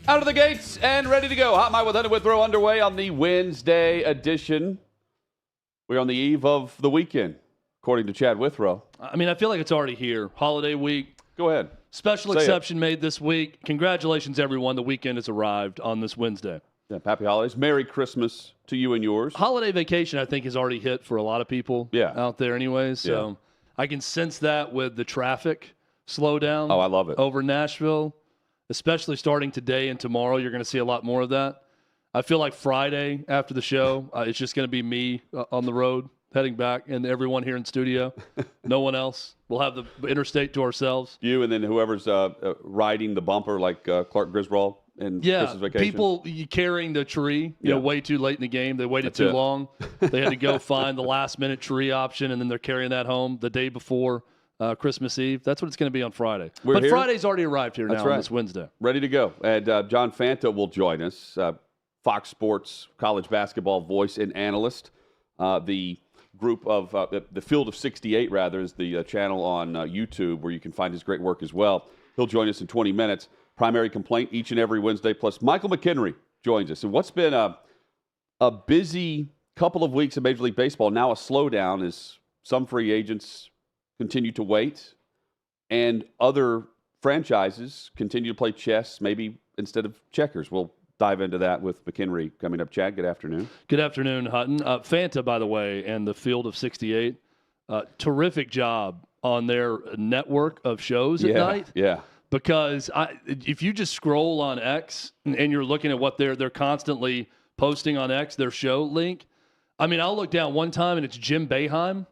Out of the gates and ready to go. Hot Mike with Hunter Withrow underway on the Wednesday edition. We're on the eve of the weekend, according to Chad Withrow. I mean, I feel like it's already here. Holiday week. Go ahead. Special exception made this week. Congratulations, everyone. The weekend has arrived on this Wednesday. Yeah, happy holidays. Merry Christmas to you and yours. Holiday vacation, I think, has already hit for a lot of people out there anyways. So I can sense that with the traffic slowdown. Oh, I love it. Over Nashville, especially starting today and tomorrow. You're going to see a lot more of that. I feel like Friday after the show, it's just going to be me on the road heading back and everyone here in studio. No one else. We'll have the interstate to ourselves. You and then whoever's riding the bumper like Clark Griswold and Christmas vacation. People carrying the tree, way too late in the game. They waited too long. They had to go find the last-minute tree option, and then they're carrying that home the day before Christmas Eve. That's what it's going to be on Friday. But here. Friday's already arrived here on this Wednesday. Ready to go. And John Fanta will join us, Fox Sports college basketball voice and analyst. The group of the Field of 68, rather, is the channel on YouTube where you can find his great work as well. He'll join us in 20 minutes. Primary Complaint each and every Wednesday. Plus, Michael McHenry joins us. And what's been a busy couple of weeks of Major League Baseball, now a slowdown as some free agents continue to wait and other franchises continue to play chess, maybe instead of checkers. We'll dive into that with McHenry coming up. Chad, good afternoon. Good afternoon, Hutton. Fanta, by the way, and the Field of 68, terrific job on their network of shows at night. Yeah. Because if you just scroll on X and you're looking at what they're constantly posting on X, their show link, I mean, I'll look down one time and it's Jim Boeheim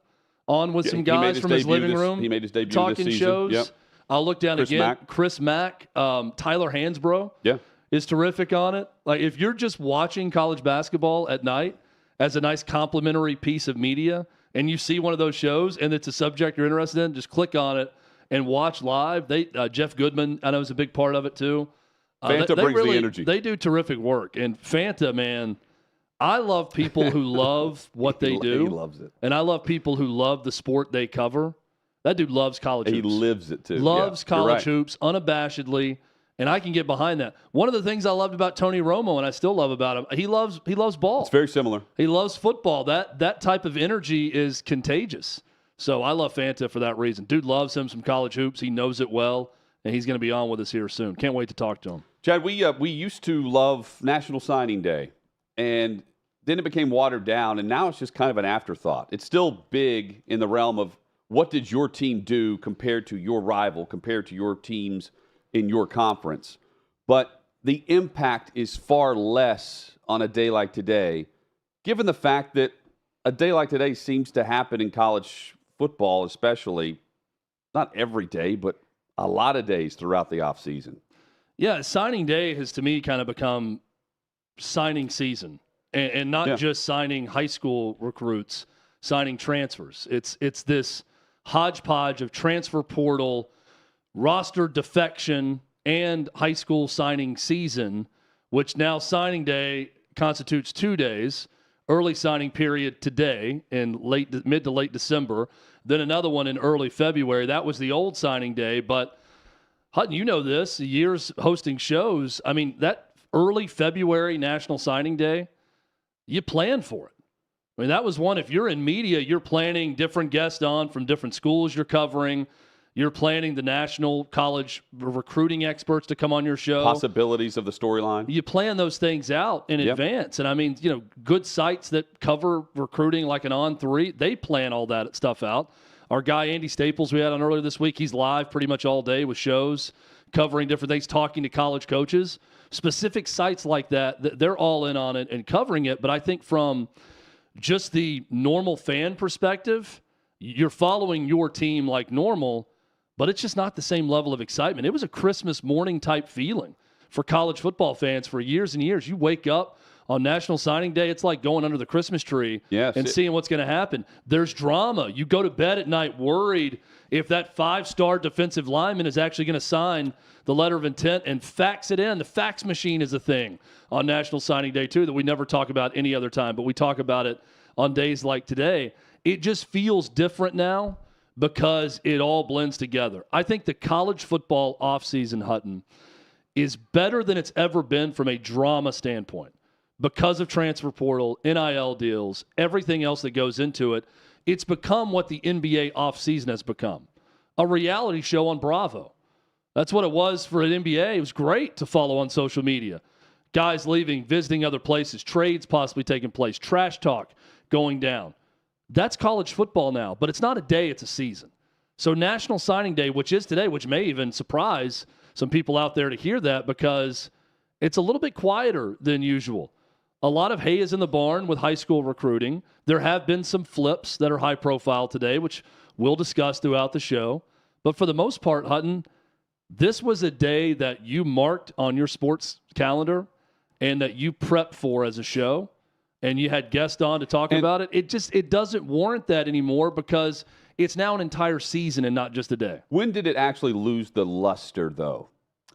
on with some guys from his living room. He made his debut talking this season. shows. Yep. I'll look down again. Mack. Chris Mack, Tyler Hansbrough is terrific on it. Like, if you're just watching college basketball at night as a nice complimentary piece of media and you see one of those shows and it's a subject you're interested in, just click on it and watch live. Jeff Goodman, I know, is a big part of it too. Fanta brings the energy. They do terrific work. And Fanta, man, I love people who love what they do. He loves it. And I love people who love the sport they cover. That dude loves college hoops. He lives it too. Loves college hoops unabashedly. And I can get behind that. One of the things I loved about Tony Romo, and I still love about him, he loves ball. It's very similar. He loves football. That type of energy is contagious. So I love Fanta for that reason. Dude loves him some college hoops. He knows it well, and he's going to be on with us here soon. Can't wait to talk to him. Chad, we used to love National Signing Day, and then it became watered down, and now it's just kind of an afterthought. It's still big in the realm of what did your team do compared to your rival, compared to your teams in your conference. But the impact is far less on a day like today, given the fact that a day like today seems to happen in college football, especially, not every day, but a lot of days throughout the offseason. Yeah, signing day has, to me, kind of become signing season. And not just signing high school recruits, signing transfers. It's this hodgepodge of transfer portal, roster defection, and high school signing season, which now signing day constitutes 2 days. Early signing period today in mid to late December, then another one in early February. That was the old signing day. But, Hutton, you know this, years hosting shows. I mean, that early February National Signing Day, you plan for it. I mean, that was one, if you're in media, you're planning different guests on from different schools you're covering. You're planning the national college recruiting experts to come on your show. Possibilities of the storyline. You plan those things out in advance. And I mean, good sites that cover recruiting like an On3, they plan all that stuff out. Our guy, Andy Staples, we had on earlier this week, he's live pretty much all day with shows covering different things, talking to college coaches. Specific sites like that, they're all in on it and covering it. But I think from just the normal fan perspective, you're following your team like normal, but it's just not the same level of excitement. It was a Christmas morning type feeling for college football fans for years and years. You wake up on National Signing Day, it's like going under the Christmas tree and seeing what's going to happen. There's drama. You go to bed at night worried if that 5-star defensive lineman is actually going to sign the letter of intent and fax it in. The fax machine is a thing on National Signing Day, too, that we never talk about any other time, but we talk about it on days like today. It just feels different now because it all blends together. I think the college football offseason, Hutton, is better than it's ever been from a drama standpoint because of transfer portal, NIL deals, everything else that goes into it. It's become what the NBA offseason has become, a reality show on Bravo. That's what it was for an NBA. It was great to follow on social media. Guys leaving, visiting other places, trades possibly taking place, trash talk going down. That's college football now, but it's not a day, it's a season. So National Signing Day, which is today, which may even surprise some people out there to hear that because it's a little bit quieter than usual. A lot of hay is in the barn with high school recruiting. There have been some flips that are high profile today, which we'll discuss throughout the show. But for the most part, Hutton, this was a day that you marked on your sports calendar and that you prepped for as a show, and you had guests on to talk about it. It doesn't warrant that anymore because it's now an entire season and not just a day. When did it actually lose the luster, though?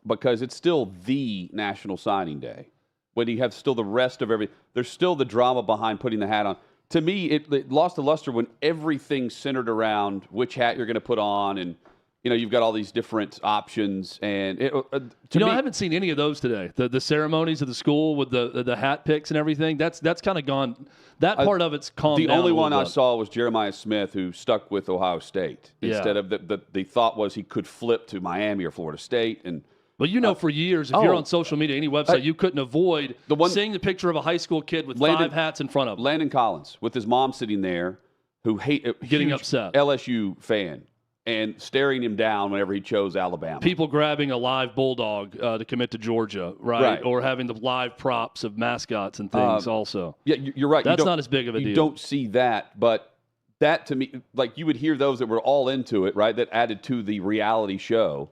Because it's still the National Signing Day. When you have still the rest of there's still the drama behind putting the hat on. To me, it lost the luster when everything centered around which hat you're going to put on, and you've got all these different options. And I haven't seen any of those today. The ceremonies of the school with the hat picks and everything. That's kind of gone. That part of it's calmed down. The only one I saw was Jeremiah Smith, who stuck with Ohio State instead of the thought was he could flip to Miami or Florida State. And well, for years, if you're on social media, any website, you couldn't avoid seeing the picture of a high school kid with 5 hats in front of him. Landon Collins with his mom sitting there, who getting upset, LSU fan, and staring him down whenever he chose Alabama. People grabbing a live bulldog to commit to Georgia, right? Or having the live props of mascots and things also. Yeah, you're right. That's not as big of a deal. You don't see that, but that to me, like you would hear those that were all into it, right? That added to the reality show.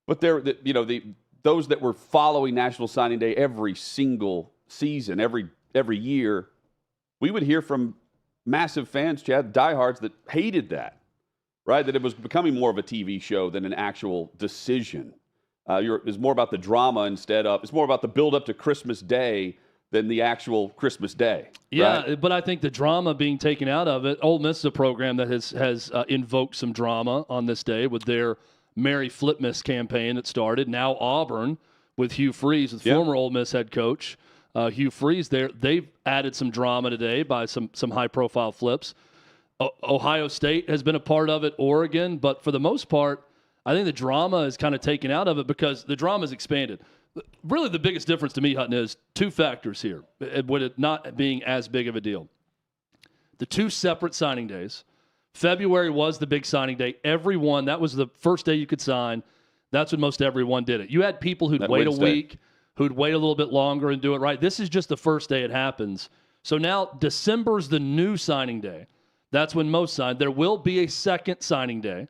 But those that were following National Signing Day every single season, every year, we would hear from massive fans, Chad, diehards that hated that, right? That it was becoming more of a TV show than an actual decision. It's more about the drama it's more about the build up to Christmas Day than the actual Christmas Day. Yeah, right? But I think the drama being taken out of it, Ole Miss is a program that has invoked some drama on this day with their Merry Flipmas campaign that started. Now Auburn with Hugh Freeze, with former Ole Miss head coach Hugh Freeze there. They've added some drama today by some high-profile flips. Ohio State has been a part of it, Oregon, but for the most part, I think the drama is kind of taken out of it because the drama has expanded. Really the biggest difference to me, Hutton, is 2 factors here, with it not being as big of a deal. The 2 separate signing days. February was the big signing day. Everyone, that was the first day you could sign. That's when most everyone did it. You had people who'd wait a week, who'd wait a little bit longer and do it right. This is just the first day it happens. So now December's the new signing day. That's when most sign. There will be a second signing day,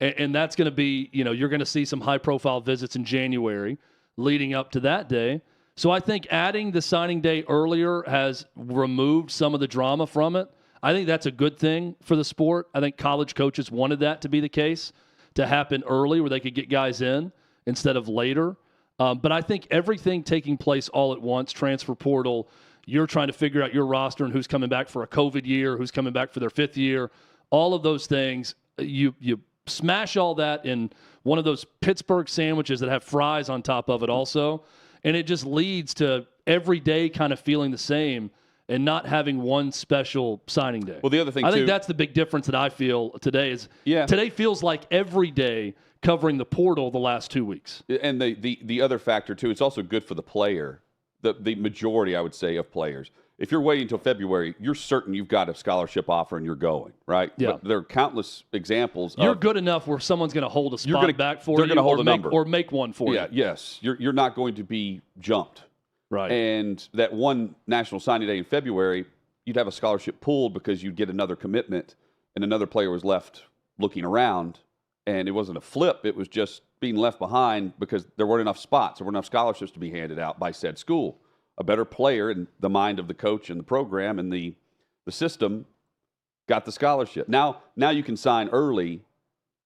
and that's going to be, you're going to see some high-profile visits in January leading up to that day. So I think adding the signing day earlier has removed some of the drama from it. I think that's a good thing for the sport. I think college coaches wanted that to be the case, to happen early where they could get guys in instead of later. But I think everything taking place all at once, transfer portal, you're trying to figure out your roster and who's coming back for a COVID year, who's coming back for their 5th year, all of those things, you smash all that in one of those Pittsburgh sandwiches that have fries on top of it also, and it just leads to every day kind of feeling the same and not having one special signing day. Well, the other thing, I think that's the big difference that I feel today is today feels like every day covering the portal the last 2 weeks. And the other factor, too, it's also good for the player, the majority, I would say, of players. If you're waiting until February, you're certain you've got a scholarship offer and you're going, right? Yeah. But there are countless examples. You're good enough where someone's going to hold a spot back for you. They're going to hold a number. Or make one for you. Yes. You're not going to be jumped. Right. And that one National Signing Day in February, you'd have a scholarship pulled because you'd get another commitment and another player was left looking around. And it wasn't a flip. It was just being left behind because there weren't enough spots. There weren't enough scholarships to be handed out by said school. A better player in the mind of the coach and the program and the system got the scholarship. Now you can sign early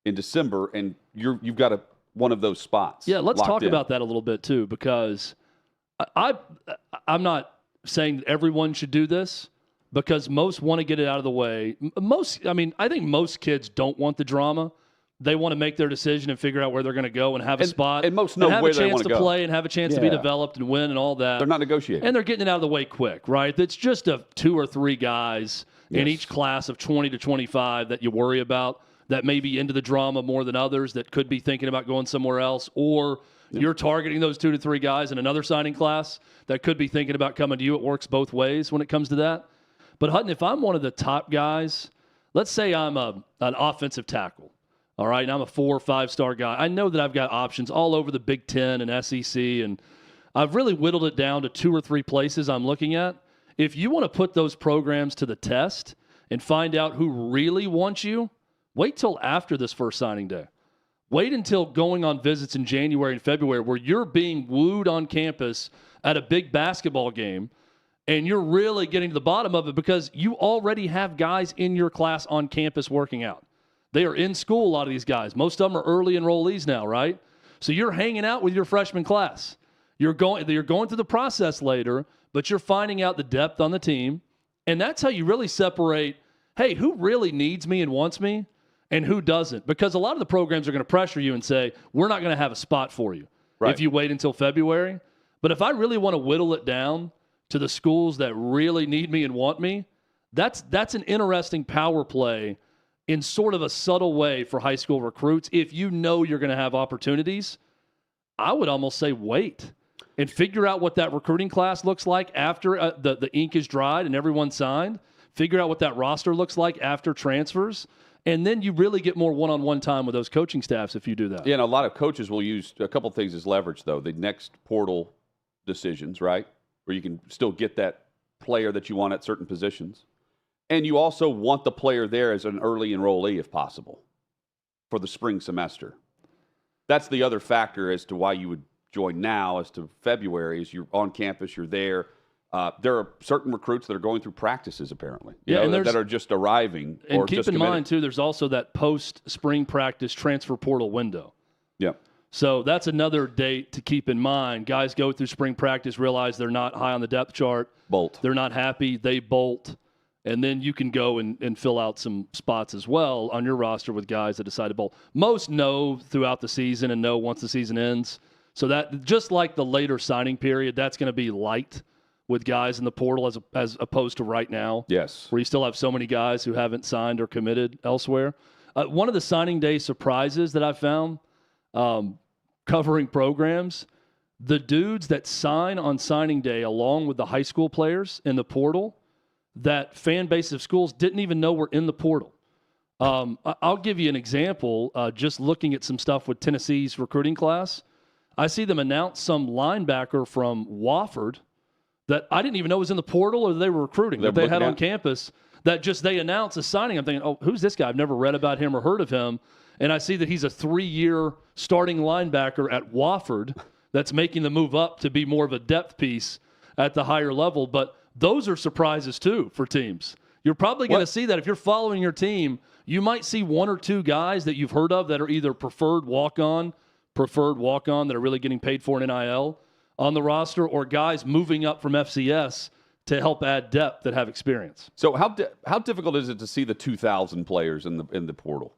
in December and you've got one of those spots. Yeah, let's talk about that a little bit too, because I'm not saying that everyone should do this because most want to get it out of the way. I think most kids don't want the drama, they want to make their decision and figure out where they're going to go and have a spot. And most know where they want to go. Play and have a chance to be developed and win and all that. They're not negotiating. And they're getting it out of the way quick, right? It's just 2 or 3 guys in each class of 20 to 25 that you worry about that may be into the drama more than others that could be thinking about going somewhere else, or you're targeting those 2 to 3 guys in another signing class that could be thinking about coming to you. It works both ways when it comes to that. But Hutton, if I'm one of the top guys, let's say I'm an offensive tackle, all right, and I'm a 4 or 5-star guy. I know that I've got options all over the Big Ten and SEC, and I've really whittled it down to 2 or 3 places I'm looking at. If you want to put those programs to the test and find out who really wants you, wait till after this first signing day. Wait until going on visits in January and February where you're being wooed on campus at a big basketball game, and you're really getting to the bottom of it because you already have guys in your class on campus working out. They are in school, a lot of these guys. Most of them are early enrollees now, right? So you're hanging out with your freshman class. You're going through the process later, but you're finding out the depth on the team, and that's how you really separate, hey, who really needs me and wants me and who doesn't? Because a lot of the programs are going to pressure you and say, we're not going to have a spot for you if you wait until February. But if I really want to whittle it down to the schools that really need me and want me, that's an interesting power play in sort of a subtle way for high school recruits. If you know you're going to have opportunities, I would almost say wait and figure out what that recruiting class looks like after the ink is dried and everyone's signed. Figure out what that roster looks like after transfers. And then you really get more one-on-one time with those coaching staffs if you do that. Yeah, and a lot of coaches will use a couple things as leverage, though. The next portal decisions, right, where you can still get that player that you want at certain positions. And you also want the player there as an early enrollee, if possible, for the spring semester. That's the other factor as to why you would join now as to February, is you're on campus, you're there. There are certain recruits that are going through practices, apparently, that are just arriving. And or keep just in committed. mind, too, there's also that post-spring practice transfer portal window. Yeah. So that's another date to keep in mind. Guys go through spring practice, realize they're not high on the depth chart. Bolt. They're not happy. They bolt. And then you can go and fill out some spots as well on your roster with guys that decide to bolt. Most know throughout the season and know once the season ends. So that, just like the later signing period, that's going to be light with guys in the portal as opposed to right now. Yes. Where you still have so many guys who haven't signed or committed elsewhere. One of the signing day surprises that I found covering programs, the dudes that sign on signing day along with the high school players in the portal, that fan base of schools didn't even know were in the portal. I'll give you an example. Just looking at some stuff with Tennessee's recruiting class, I see them announce some linebacker from Wofford that I didn't even know was in the portal or they were recruiting, that they had on campus, that just they announced a signing. I'm thinking, oh, who's this guy? I've never read about him or heard of him. And I see that he's a 3-year starting linebacker at Wofford that's making the move up to be more of a depth piece at the higher level. But those are surprises, too, for teams. You're probably going to see that if you're following your team, you might see 1 or 2 guys that you've heard of that are either preferred walk-on that are really getting paid for an NIL on the roster, or guys moving up from FCS to help add depth that have experience. So how difficult is it to see the 2,000 players in the portal?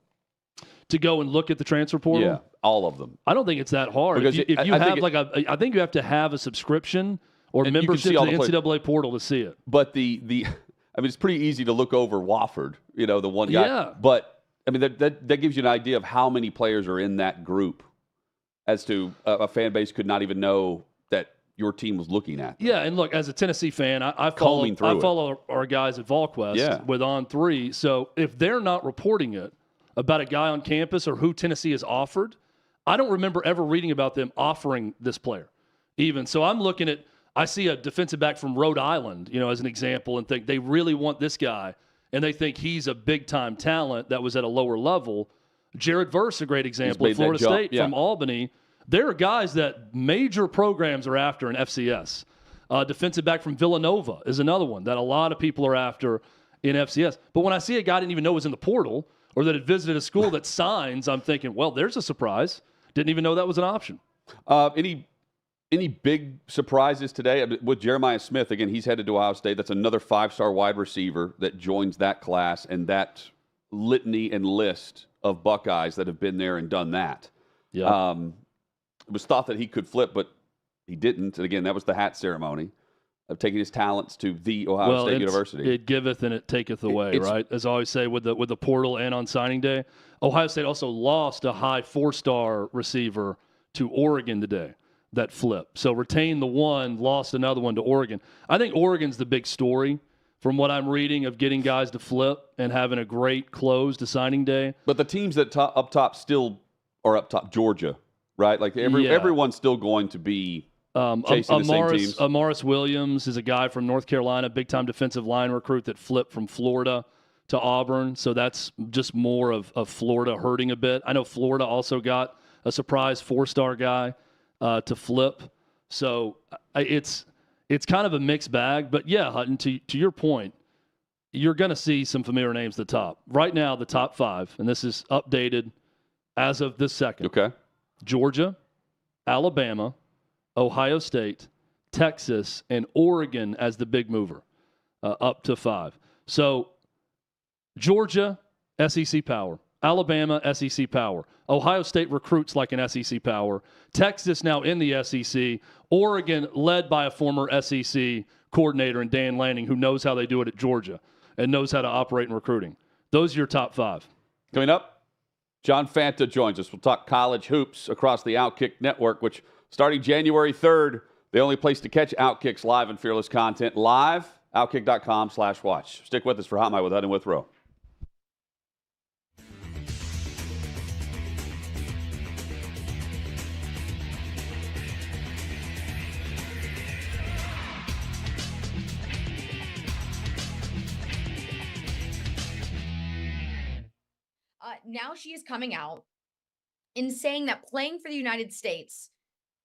To go and look at the transfer portal? Yeah, all of them. I don't think it's that hard. Because I think you have to have a subscription or membership to the NCAA portal to see it. But it's pretty easy to look over Wofford, the one guy. Yeah. But that gives you an idea of how many players are in that group, as to a fan base could not even know that your team was looking at them. Yeah, and look, as a Tennessee fan, I follow our guys at VolQuest with On3. So if they're not reporting it about a guy on campus or who Tennessee has offered, I don't remember ever reading about them offering this player even. So I'm looking at, I see a defensive back from Rhode Island, as an example, and think they really want this guy, and they think he's a big-time talent that was at a lower level. Jared Verse, a great example, at Florida State from Albany. There are guys that major programs are after in FCS. Defensive back from Villanova is another one that a lot of people are after in FCS. But when I see a guy I didn't even know was in the portal or that had visited a school that signs, I'm thinking, well, there's a surprise. Didn't even know that was an option. Any big surprises today? With Jeremiah Smith, again, he's headed to Ohio State. That's another 5-star wide receiver that joins that class and that litany and list of Buckeyes that have been there and done that. Yeah. It was thought that he could flip, but he didn't. And again, that was the hat ceremony of taking his talents to the Ohio State University. It giveth and it taketh away, right? As I always say with the portal and on signing day. Ohio State also lost a high 4-star receiver to Oregon today that flipped. So retained the one, lost another one to Oregon. I think Oregon's the big story from what I'm reading of getting guys to flip and having a great close to signing day. But the teams that up top still are up top. Georgia, right? Like everyone's still going to be chasing the same teams. Amaris Williams is a guy from North Carolina, big-time defensive line recruit that flipped from Florida to Auburn. So that's just more of Florida hurting a bit. I know Florida also got a surprise 4-star guy to flip. So it's kind of a mixed bag. But, yeah, Hutton, to your point, you're going to see some familiar names at the top. Right now, the top 5, and this is updated as of this second. Okay. Georgia, Alabama, Ohio State, Texas, and Oregon as the big mover, up to 5. So Georgia, SEC power. Alabama, SEC power. Ohio State recruits like an SEC power. Texas now in the SEC. Oregon led by a former SEC coordinator in Dan Lanning who knows how they do it at Georgia and knows how to operate in recruiting. Those are your top 5. Coming up, John Fanta joins us. We'll talk college hoops across the OutKick network, which starting January 3rd, the only place to catch OutKick's live and fearless content live, outkick.com/watch. Stick with us for Hot Mic with Hutton and Withrow. Now she is coming out and saying that playing for the United States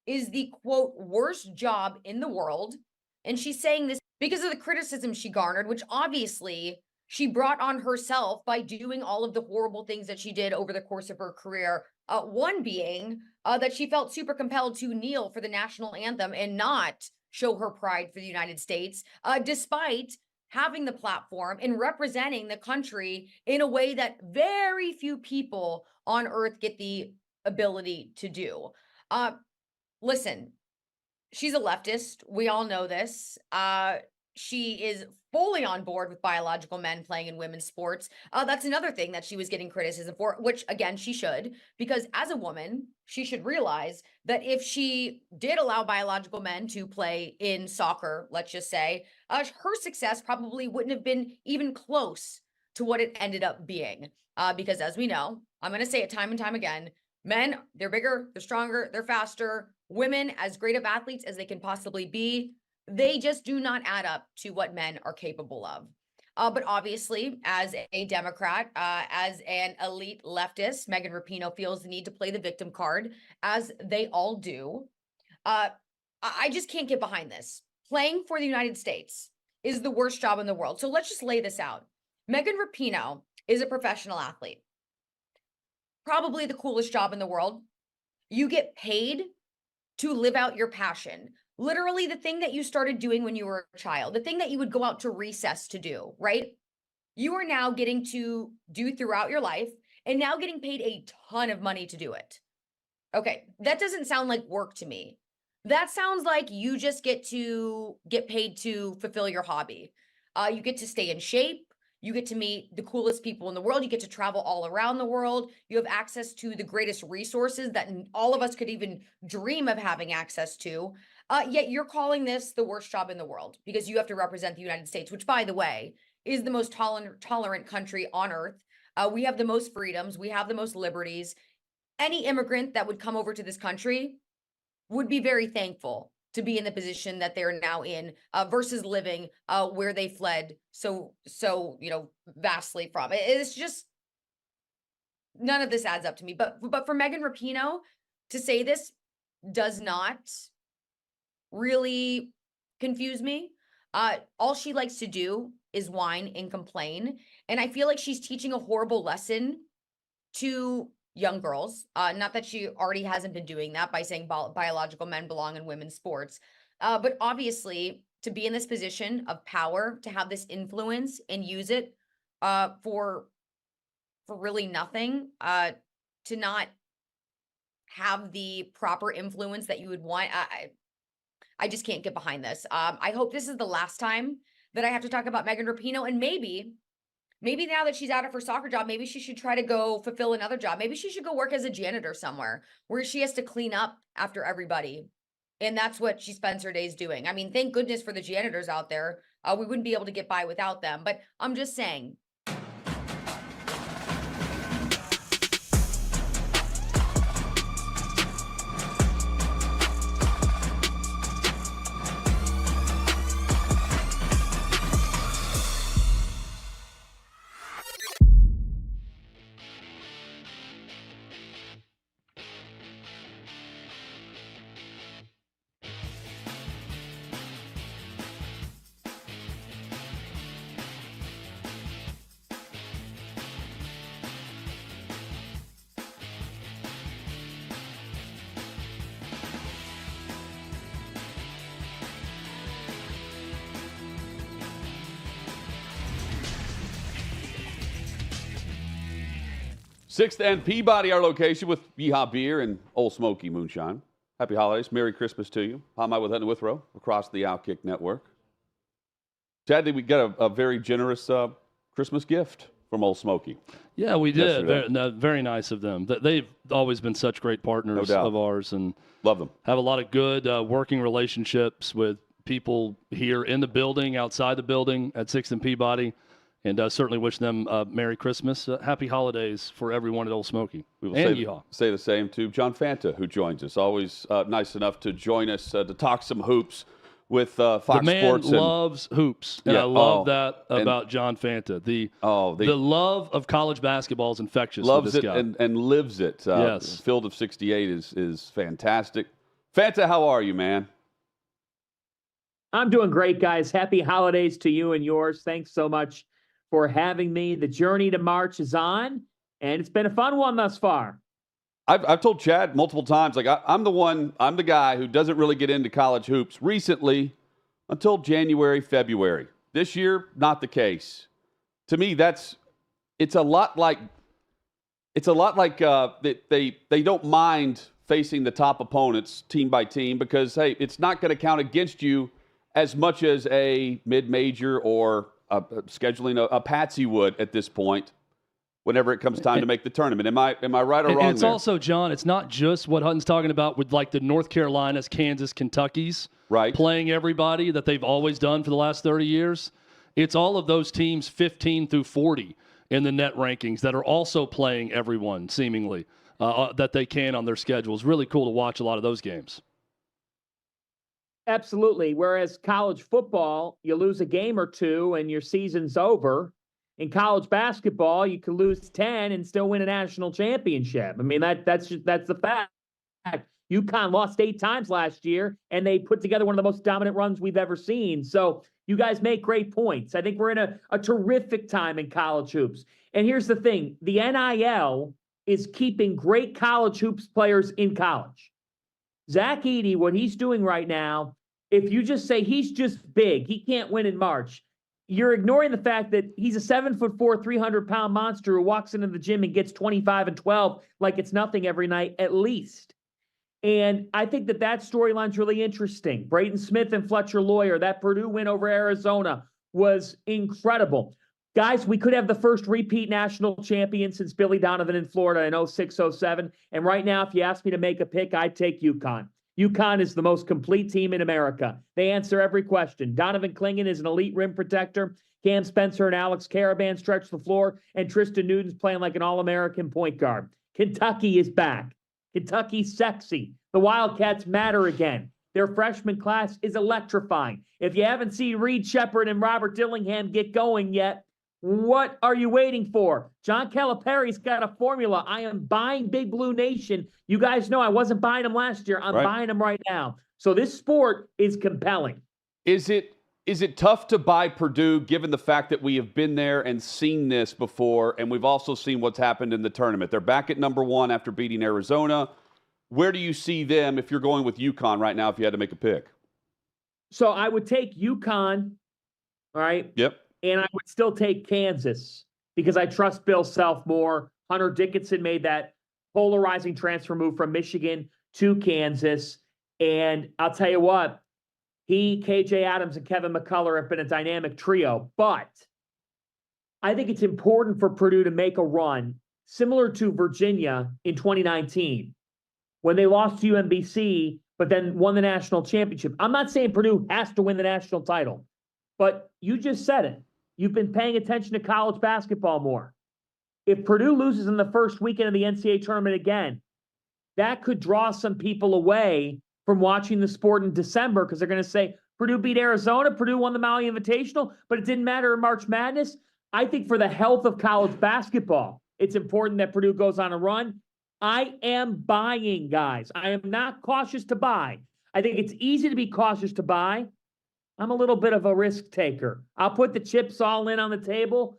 is the, quote, worst job in the world. And she's saying this because of the criticism she garnered, which obviously she brought on herself by doing all of the horrible things that she did over the course of her career. One being that she felt super compelled to kneel for the national anthem and not show her pride for the United States, despite having the platform and representing the country in a way that very few people on earth get the ability to do. Listen, she's a leftist. We all know this. She is fully on board with biological men playing in women's sports. That's another thing that she was getting criticism for, which again, she should, because as a woman, she should realize that if she did allow biological men to play in soccer, let's just say, her success probably wouldn't have been even close to what it ended up being. Because as we know, I'm going to say it time and time again, men, they're bigger, they're stronger, they're faster. Women, as great of athletes as they can possibly be, they just do not add up to what men are capable of. But obviously, as a Democrat, as an elite leftist, Megan Rapino feels the need to play the victim card, as they all do. I just can't get behind this. Playing for the United States is the worst job in the world. So let's just lay this out. Megan Rapino is a professional athlete. Probably the coolest job in the world. You get paid to live out your passion. Literally the thing that you started doing when you were a child, the thing that you would go out to recess to do, right? You are now getting to do throughout your life and now getting paid a ton of money to do it. Okay, that doesn't sound like work to me. That sounds like you just get paid to fulfill your hobby. You get to stay in shape. You get to meet the coolest people in the world. You get to travel all around the world. You have access to the greatest resources that all of us could even dream of having access to. Yet you're calling this the worst job in the world because you have to represent the United States, which, by the way, is the most tolerant country on earth. We have the most freedoms. We have the most liberties. Any immigrant that would come over to this country would be very thankful to be in the position that they're now in versus living where they fled so vastly from. It's just none of this adds up to me. But for Megan Rapino to say this does not really confuse me. All she likes to do is whine and complain. And I feel like she's teaching a horrible lesson to young girls. Not that she already hasn't been doing that by saying biological men belong in women's sports. But obviously, to be in this position of power, to have this influence and use it for for really nothing, to not have the proper influence that you would want. I just can't get behind this. I hope this is the last time that I have to talk about Megan Rapino, and maybe now that she's out of her soccer job, maybe she should try to go fulfill another job. Maybe she should go work as a janitor somewhere where she has to clean up after everybody. And that's what she spends her days doing. I mean, thank goodness for the janitors out there. We wouldn't be able to get by without them. But I'm just saying, 6th and Peabody, our location, with Yeehaw Beer and Old Smokey Moonshine. Happy holidays. Merry Christmas to you. How am I with Hunter Withrow across the OutKick network? Chad, we got a very generous Christmas gift from Old Smokey. Yeah, we did. Yesterday. Very nice of them. They've always been such great partners of ours, and love them. Have a lot of good working relationships with people here in the building, outside the building at 6th and Peabody. And certainly wish them Merry Christmas, Happy Holidays for everyone at Old Smokey. We will Yeehaw. say the same to John Fanta, who joins us. Always nice enough to join us to talk some hoops with Fox the man Sports. Loves hoops, and I love that about John Fanta. The love of college basketball is infectious. Loves with this it guy. and lives it. Yes. Field of 68 is fantastic. Fanta, how are you, man? I'm doing great, guys. Happy holidays to you and yours. Thanks so much for having me. The journey to March is on, and it's been a fun one thus far. I've told Chad multiple times, like I'm the guy who doesn't really get into college hoops recently until January, February. This year, not the case. To me, it's a lot like they don't mind facing the top opponents team by team because, hey, it's not going to count against you as much as a mid-major or scheduling a patsy would at this point whenever it comes time to make the tournament. Am I right or wrong? And it's there? also, John, it's not just what Hutton's talking about with like the North Carolinas, Kansas, Kentuckys playing everybody that they've always done for the last 30 years. It's all of those teams 15 through 40 in the net rankings that are also playing everyone seemingly that they can on their schedule. It's really cool to watch a lot of those games. Absolutely. Whereas college football, you lose a game or two and your season's over. In college basketball, you could lose 10 and still win a national championship. I mean, that's the fact. UConn lost 8 times last year, and they put together one of the most dominant runs we've ever seen. So you guys make great points. I think we're in a terrific time in college hoops. And here's the thing. The NIL is keeping great college hoops players in college. Zach Edey, what he's doing right now, if you just say he's just big, he can't win in March, you're ignoring the fact that he's a 7'4", 300-pound monster who walks into the gym and gets 25 and 12 like it's nothing every night at least. And I think that storyline's really interesting. Braden Smith and Fletcher Lawyer, that Purdue win over Arizona was incredible. Guys, we could have the first repeat national champion since Billy Donovan in Florida in 06-07. And right now, if you ask me to make a pick, I'd take UConn. UConn is the most complete team in America. They answer every question. Donovan Clingan is an elite rim protector. Cam Spencer and Alex Caravan stretch the floor. And Tristan Newton's playing like an All-American point guard. Kentucky is back. Kentucky's sexy. The Wildcats matter again. Their freshman class is electrifying. If you haven't seen Reed Shepherd and Robert Dillingham get going yet, what are you waiting for? John Calipari's got a formula. I am buying Big Blue Nation. You guys know I wasn't buying them last year. I'm buying them right now. So this sport is compelling. Is it tough to buy Purdue given the fact that we have been there and seen this before, and we've also seen what's happened in the tournament? They're back at number 1 after beating Arizona. Where do you see them if you're going with UConn right now if you had to make a pick? So I would take UConn, all right? Yep. And I would still take Kansas. because I trust Bill Self more. Hunter Dickinson made that polarizing transfer move from Michigan to Kansas. And I'll tell you what, KJ Adams, and Kevin McCullough have been a dynamic trio. But I think it's important for Purdue to make a run similar to Virginia in 2019 when they lost to UMBC, but then won the national championship. I'm not saying Purdue has to win the national title, but you just said it. You've been paying attention to college basketball more. If Purdue loses in the first weekend of the NCAA tournament again, that could draw some people away from watching the sport in December because they're going to say, Purdue beat Arizona, Purdue won the Maui Invitational, but it didn't matter in March Madness. I think for the health of college basketball, it's important that Purdue goes on a run. I am buying, guys. I am not cautious to buy. I think it's easy to be cautious to buy. I'm a little bit of a risk taker. I'll put the chips all in on the table.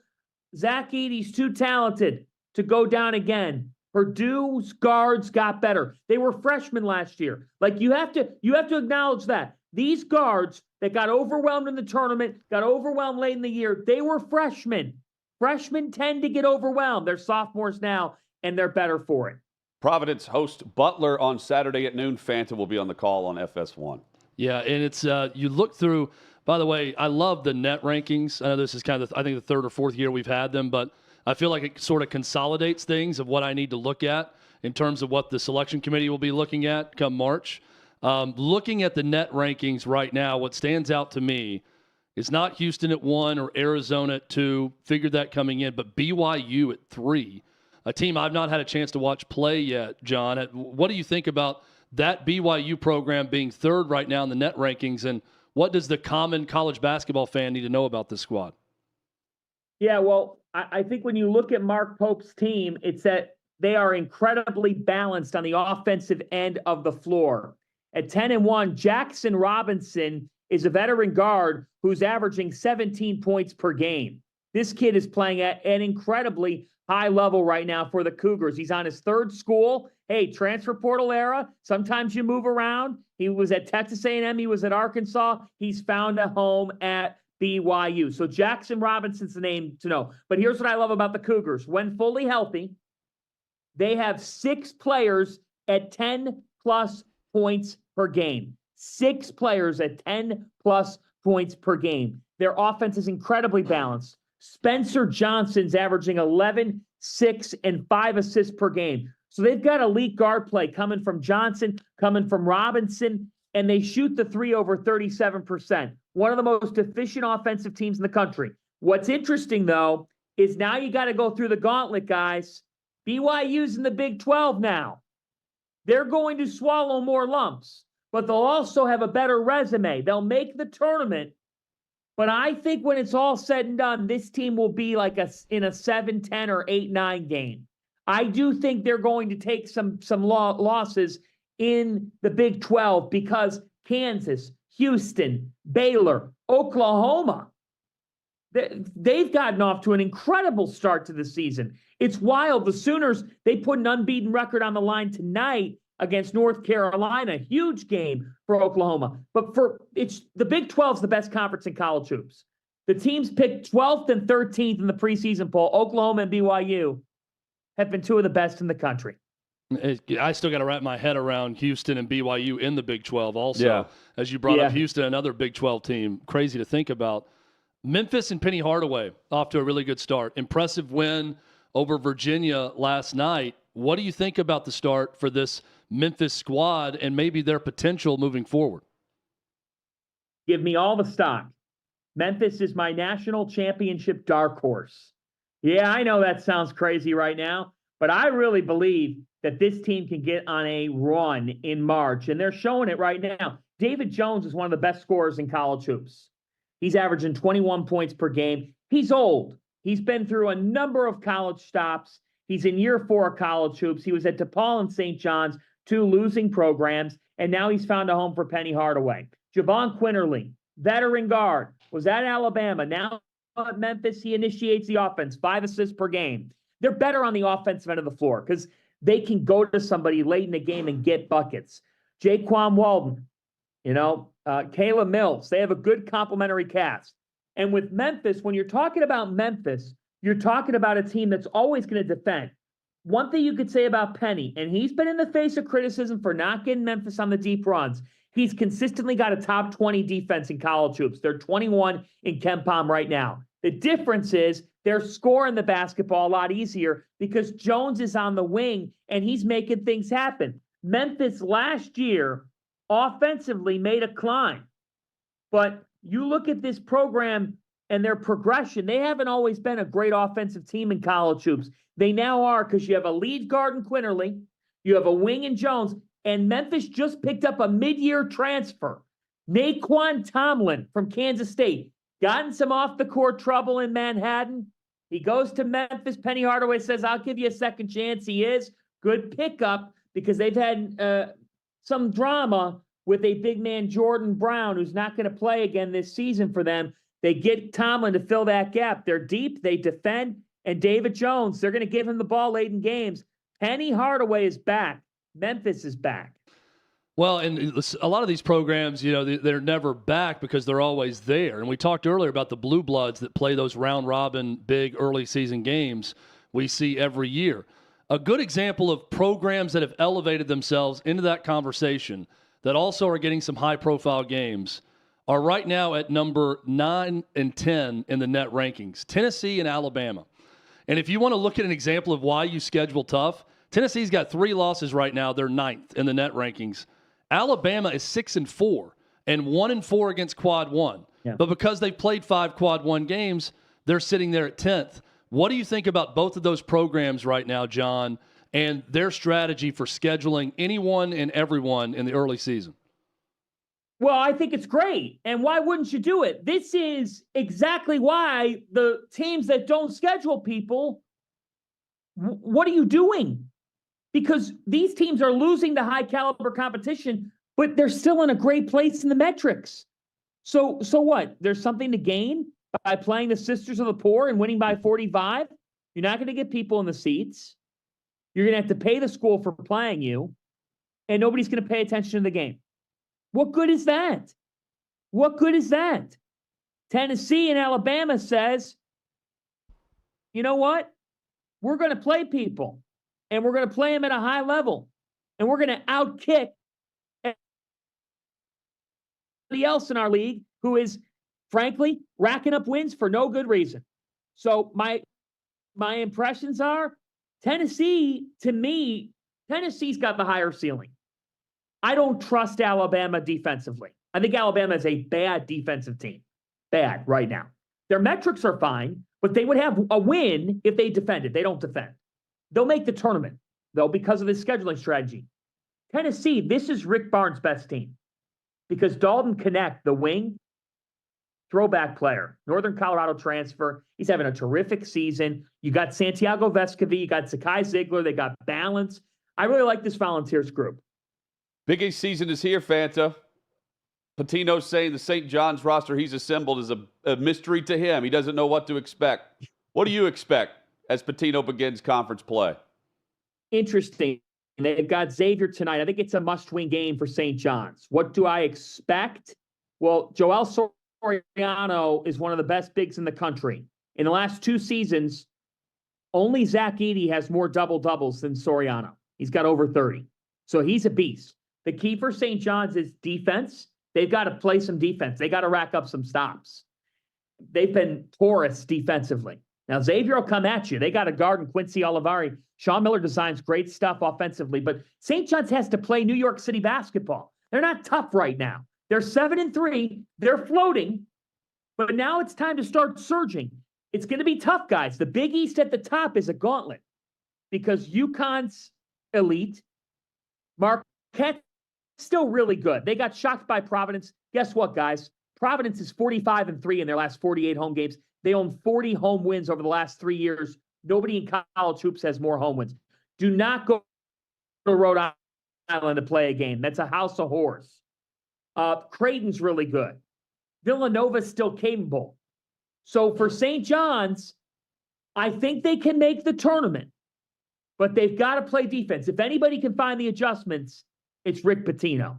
Zach Edey's too talented to go down again. Purdue's guards got better. They were freshmen last year. Like you have to acknowledge that. These guards that got overwhelmed in the tournament, got overwhelmed late in the year, they were freshmen. Freshmen tend to get overwhelmed. They're sophomores now, and they're better for it. Providence host Butler on Saturday at noon. Fanta will be on the call on FS1. Yeah, and it's you look through. By the way, I love the net rankings. I know this is kind of I think the third or fourth year we've had them, but I feel like it sort of consolidates things of what I need to look at in terms of what the selection committee will be looking at come March. Looking at the net rankings right now, what stands out to me is not Houston at 1 or Arizona at 2. Figured that coming in, but BYU at 3, a team I've not had a chance to watch play yet. John, what do you think about that BYU program being third right now in the net rankings, and what does the common college basketball fan need to know about this squad? Yeah, well, I think when you look at Mark Pope's team, it's that they are incredibly balanced on the offensive end of the floor. At 10-1, Jackson Robinson is a veteran guard who's averaging 17 points per game. This kid is playing at an incredibly high level right now for the Cougars. He's on his third school. Hey, transfer portal era. Sometimes you move around. He was at Texas A&M. He was at Arkansas. He's found a home at BYU. So Jackson Robinson's the name to know. But here's what I love about the Cougars. When fully healthy, they have 6 players at 10-plus points per game. 6 players at 10-plus points per game. Their offense is incredibly balanced. Spencer Johnson's averaging 11, 6, and 5 assists per game. So they've got elite guard play coming from Johnson, coming from Robinson, and they shoot the 3 over 37%. One of the most efficient offensive teams in the country. What's interesting, though, is now you got to go through the gauntlet, guys. BYU's in the Big 12 now. They're going to swallow more lumps, but they'll also have a better resume. They'll make the tournament. But I think when it's all said and done, this team will be like in a 7-10 or 8-9 game. I do think they're going to take some losses in the Big 12 because Kansas, Houston, Baylor, Oklahoma, they've gotten off to an incredible start to the season. It's wild. The Sooners, they put an unbeaten record on the line tonight against North Carolina. Huge game for Oklahoma. But the Big 12 is the best conference in college hoops. The teams picked 12th and 13th in the preseason poll. Oklahoma and BYU have been 2 of the best in the country. I still got to wrap my head around Houston and BYU in the Big 12 also. As you brought up Houston, another Big 12 team. Crazy to think about. Memphis and Penny Hardaway off to a really good start. Impressive win over Virginia last night. What do you think about the start for this Memphis squad and maybe their potential moving forward? Give me all the stock. Memphis is my national championship dark horse. Yeah, I know that sounds crazy right now, but I really believe that this team can get on a run in March, and they're showing it right now. David Jones is one of the best scorers in college hoops. He's averaging 21 points per game. He's old. He's been through a number of college stops. He's in year 4 of college hoops. He was at DePaul and St. John's, 2 losing programs, and now he's found a home for Penny Hardaway. Javon Quinterly, veteran guard, was at Alabama. Now at Memphis, he initiates the offense, 5 assists per game. They're better on the offensive end of the floor because they can go to somebody late in the game and get buckets. Jaquan Walden, Kayla Mills, they have a good complementary cast. And with Memphis, when you're talking about Memphis, you're talking about a team that's always going to defend. One thing you could say about Penny, and he's been in the face of criticism for not getting Memphis on the deep runs. He's consistently got a top 20 defense in college hoops. They're 21 in KenPom right now. The difference is they're scoring the basketball a lot easier because Jones is on the wing and he's making things happen. Memphis last year offensively made a climb. But you look at this program and their progression, they haven't always been a great offensive team in college hoops. They now are because you have a lead guard in Quinterly, you have a wing in Jones, and Memphis just picked up a mid-year transfer. Naquan Tomlin from Kansas State. Gotten some off-the-court trouble in Manhattan. He goes to Memphis. Penny Hardaway says, I'll give you a second chance. He is. Good pickup because they've had some drama with a big man, Jordan Brown, who's not going to play again this season for them. They get Tomlin to fill that gap. They're deep. They defend. And David Jones, they're going to give him the ball late in games. Penny Hardaway is back. Memphis is back. Well, and a lot of these programs, they're never back because they're always there. And we talked earlier about the Blue Bloods that play those round-robin, big early season games we see every year. A good example of programs that have elevated themselves into that conversation that also are getting some high-profile games are right now at number 9 and 10 in the net rankings, Tennessee and Alabama. And if you want to look at an example of why you schedule tough, Tennessee's got 3 losses right now. They're 9th in the net rankings. Alabama is 6-4 and 1-4 against quad 1. Yeah. But because they've played 5 quad 1 games, they're sitting there at 10th. What do you think about both of those programs right now, John, and their strategy for scheduling anyone and everyone in the early season? Well, I think it's great. And why wouldn't you do it? This is exactly why the teams that don't schedule people, what are you doing? Because these teams are losing to high caliber competition, but they're still in a great place in the metrics. So what? There's something to gain by playing the Sisters of the Poor and winning by 45. You're not going to get people in the seats. You're going to have to pay the school for playing you, and nobody's going to pay attention to the game. What good is that? What good is that? Tennessee and Alabama says, you know what? We're going to play people. And we're going to play them at a high level. And we're going to OutKick everybody else in our league who is, frankly, racking up wins for no good reason. So my impressions are Tennessee, to me, Tennessee's got the higher ceiling. I don't trust Alabama defensively. I think Alabama is a bad defensive team. Bad right now. Their metrics are fine, but they would have a win if they defended. They don't defend. They'll make the tournament, though, because of this scheduling strategy. Tennessee, this is Rick Barnes' best team because Dalton Connect, the wing, throwback player, Northern Colorado transfer. He's having a terrific season. You got Santiago Vescovi, you got Sakai Ziegler, they got balance. I really like this Volunteers group. Big East season is here, Fanta. Pitino's saying the St. John's roster he's assembled is a mystery to him. He doesn't know what to expect. What do you expect as Pitino begins conference play? Interesting. They've got Xavier tonight. I think it's a must-win game for St. John's. What do I expect? Well, Joel Soriano is one of the best bigs in the country. In the last 2 seasons, only Zach Edey has more double-doubles than Soriano. He's got over 30. So he's a beast. The key for St. John's is defense. They've got to play some defense. They got to rack up some stops. They've been porous defensively. Now, Xavier will come at you. They got a guard in Quincy Olivari. Sean Miller designs great stuff offensively, but St. John's has to play New York City basketball. They're not tough right now. They're 7-3. They're floating, but now it's time to start surging. It's going to be tough, guys. The Big East at the top is a gauntlet because UConn's elite. Marquette's still really good. They got shocked by Providence. Guess what, guys? Providence is 45-3 in their last 48 home games. They own 40 home wins over the last 3 years. Nobody in college hoops has more home wins. Do not go to Rhode Island to play a game. That's a house of horrors. Creighton's really good. Villanova's still capable. So for St. John's, I think they can make the tournament, but they've got to play defense. If anybody can find the adjustments, it's Rick Pitino.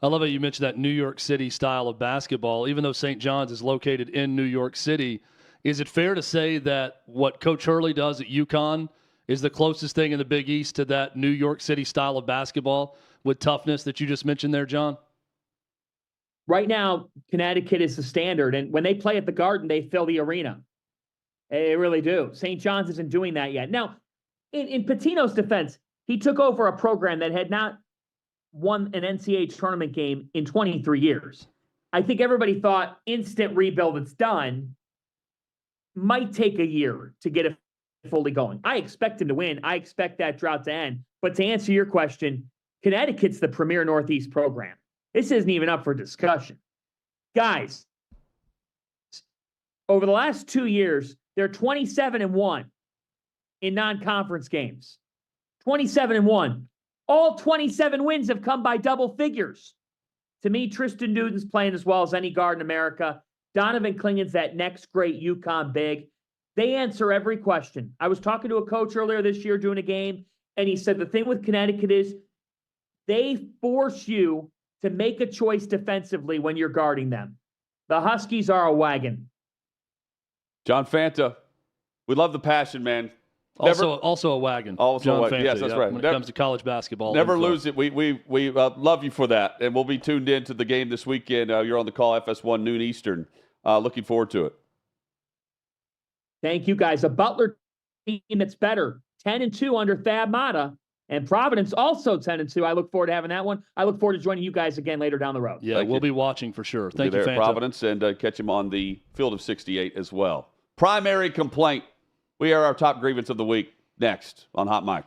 I love how you mentioned that New York City style of basketball. Even though St. John's is located in New York City, Is it fair to say that what Coach Hurley does at UConn is the closest thing in the Big East to that New York City style of basketball with toughness that you just mentioned there, John? Right now, Connecticut is the standard, and when they play at the Garden, they fill the arena. They really do. St. John's isn't doing that yet. Now, in Pitino's defense, he took over a program that had not won an NCAA tournament game in 23 years. I think everybody thought instant rebuild, it's done. Might take a year to get it fully going. I expect him to win. I expect that drought to end. But to answer your question, Connecticut's the premier Northeast program. This isn't even up for discussion. Guys, over the last 2 years, they're 27-1 in non-conference games. 27-1. All 27 wins have come by double figures. To me, Tristan Newton's playing as well as any guard in America. Donovan Clingan's that next great UConn big. They answer every question. I was talking to a coach earlier this year doing a game, and he said the thing with Connecticut is they force you to make a choice defensively when you're guarding them. The Huskies are a wagon. John Fanta, we love the passion, man. Also a wagon. Also John a wagon. Fanta, Yes, that's right. When it comes to college basketball. Never lose it. We love you for that. And we'll be tuned in to the game this weekend. You're on the call, FS1, noon Eastern. Looking forward to it. Thank you, guys. A Butler team that's better. 10-2 under Thad Matta. And Providence also 10-2. I look forward to having that one. I look forward to joining you guys again later down the road. Yeah, we'll be watching for sure. Thank you, Fanta. Providence, and catch him on the field of 68 as well. Primary complaint. We are our top grievance of the week next on Hot Mic.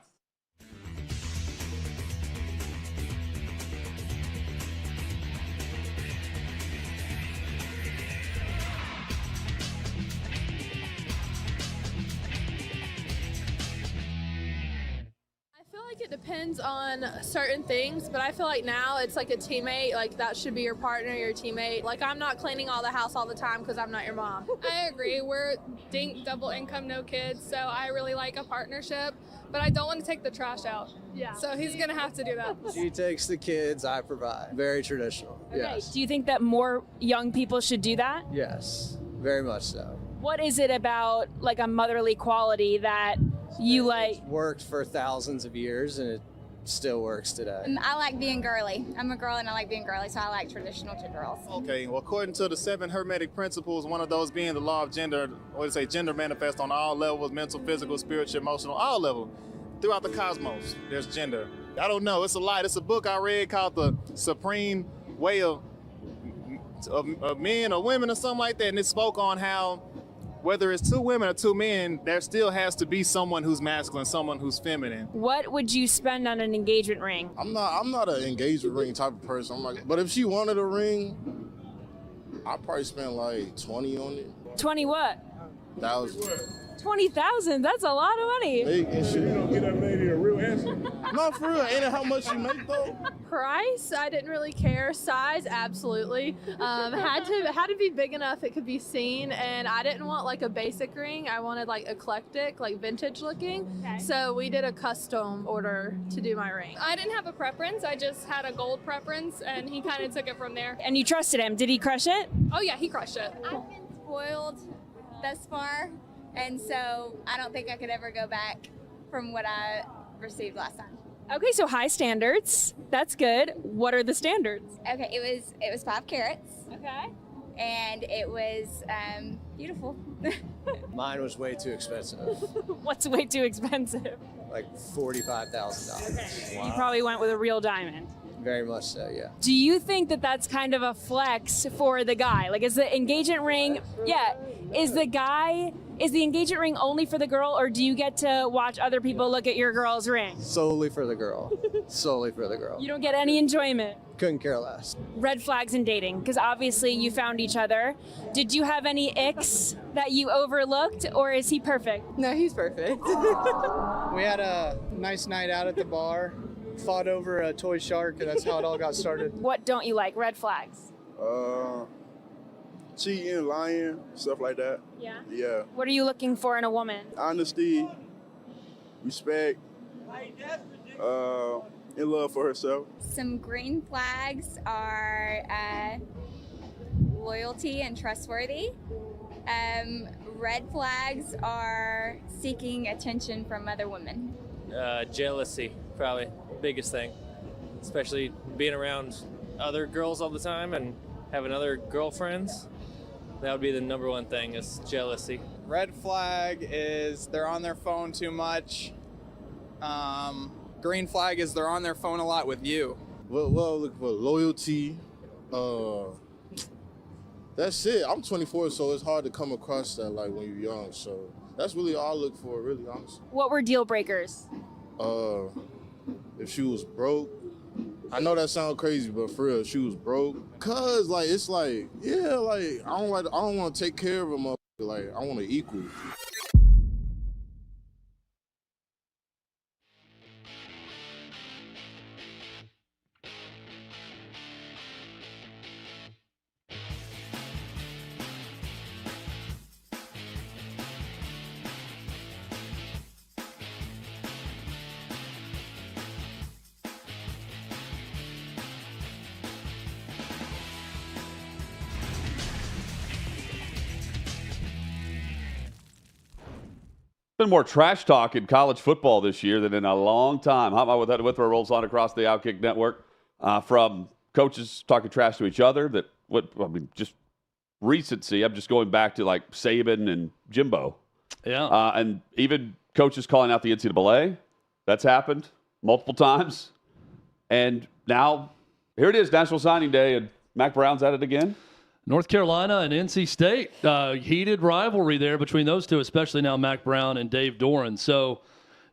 It depends on certain things, but I feel like now it's like a teammate. Like that should be your partner, your teammate. Like I'm not cleaning all the house all the time because I'm not your mom. I agree. We're double income, no kids, so I really like a partnership, but I don't want to take the trash out. Yeah. So he's gonna have to do that. She takes the kids, I provide. Very traditional. Okay. Yes. Do you think that more young people should do that? Yes. Very much so. What is it about like a motherly quality that you like? It's worked for thousands of years and it still works today. I like being girly. I'm a girl and I like being girly, so I like traditional to girls. Okay, well, according to the 7 Hermetic principles, one of those being the law of gender, gender manifests on all levels, mental, physical, spiritual, emotional, all levels. Throughout the cosmos, there's gender. I don't know, it's a lie. It's a book I read called The Supreme Way of Men or Women or something like that, and it spoke on how whether it's 2 women or 2 men, there still has to be someone who's masculine, someone who's feminine. What would you spend on an engagement ring? I'm not an engagement ring type of person. But if she wanted a ring, I'd probably spend like 20 on it. 20 what? 1,000. 20,000. That's a lot of money. Big and shit. You don't get that lady a real answer. No, for real. Ain't it how much you make though? Price, I didn't really care. Size, absolutely. Had to be big enough it could be seen, and I didn't want like a basic ring. I wanted like eclectic, like vintage looking. Okay. So we did a custom order to do my ring. I didn't have a preference. I just had a gold preference, and he kind of took it from there. And you trusted him. Did he crush it? Oh yeah, he crushed it. I've been spoiled thus far, and so I don't think I could ever go back from what I received last time. Okay, so high standards. That's good. What are the standards? Okay, it was 5 carats, Okay. and it was beautiful. Mine was way too expensive. What's way too expensive? Like $45,000. You probably went with a real diamond. Very much so, yeah. Do you think that that's kind of a flex for the guy? Like, is the engagement ring, is the engagement ring only for the girl, or do you get to watch other people look at your girl's ring? Solely for the girl. Solely for the girl. You don't get any enjoyment. Couldn't care less. Red flags in dating, because obviously you found each other. Did you have any icks that you overlooked, or is he perfect? No, he's perfect. We had a nice night out at the bar, fought over a toy shark, and that's how it all got started. What don't you like? Red flags. Cheating, lying, stuff like that. Yeah? Yeah. What are you looking for in a woman? Honesty, respect, in love for herself. Some green flags are loyalty and trustworthy, red flags are seeking attention from other women. Jealousy, probably biggest thing, especially being around other girls all the time and having other girlfriends. That would be the number one thing, is jealousy. Red flag is they're on their phone too much. Green flag is they're on their phone a lot with you. Well, look for loyalty. That's it. I'm 24, so it's hard to come across that like when you're young. So that's really all I look for, really, honestly. What were deal breakers? If she was broke, I know that sounds crazy, but for real, if she was broke. Cause like it's like, yeah, like I don't want to take care of a motherfucker. Like I want to equal. Been more trash talk in college football this year than in a long time. Hot Mike with Head Withrow rolls on across the OutKick network, from coaches talking trash to each other. Just recency. I'm just going back to like Saban and Jimbo. Yeah. And even coaches calling out the NCAA. That's happened multiple times. And now here it is, National Signing Day, and Mac Brown's at it again. North Carolina and NC State, heated rivalry there between those two, especially now Mac Brown and Dave Doran. So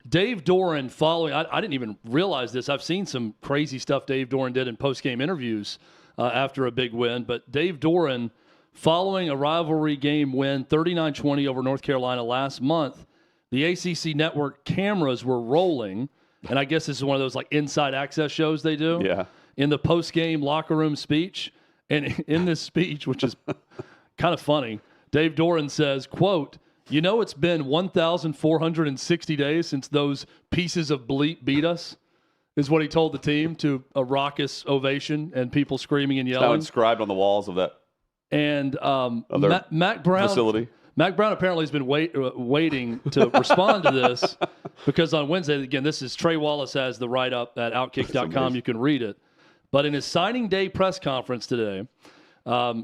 Dave Doran following, I didn't even realize this. I've seen some crazy stuff Dave Doran did in post-game interviews after a big win. But Dave Doran following a rivalry game win, 39-20 over North Carolina last month, the ACC network cameras were rolling. And I guess this is one of those like inside access shows they do. Yeah. In the post-game locker room speech. And in this speech, which is kind of funny, Dave Doran says, quote, "You know, it's been 1,460 days since those pieces of bleep beat us," is what he told the team, to a raucous ovation and people screaming and It's yelling. now inscribed on the walls of that And Mac Brown facility. Mac Brown apparently has been waiting to respond to this, because on Wednesday, again, this is Trey Wallace has the write-up at OutKick.com. You can read it. But in his signing day press conference today,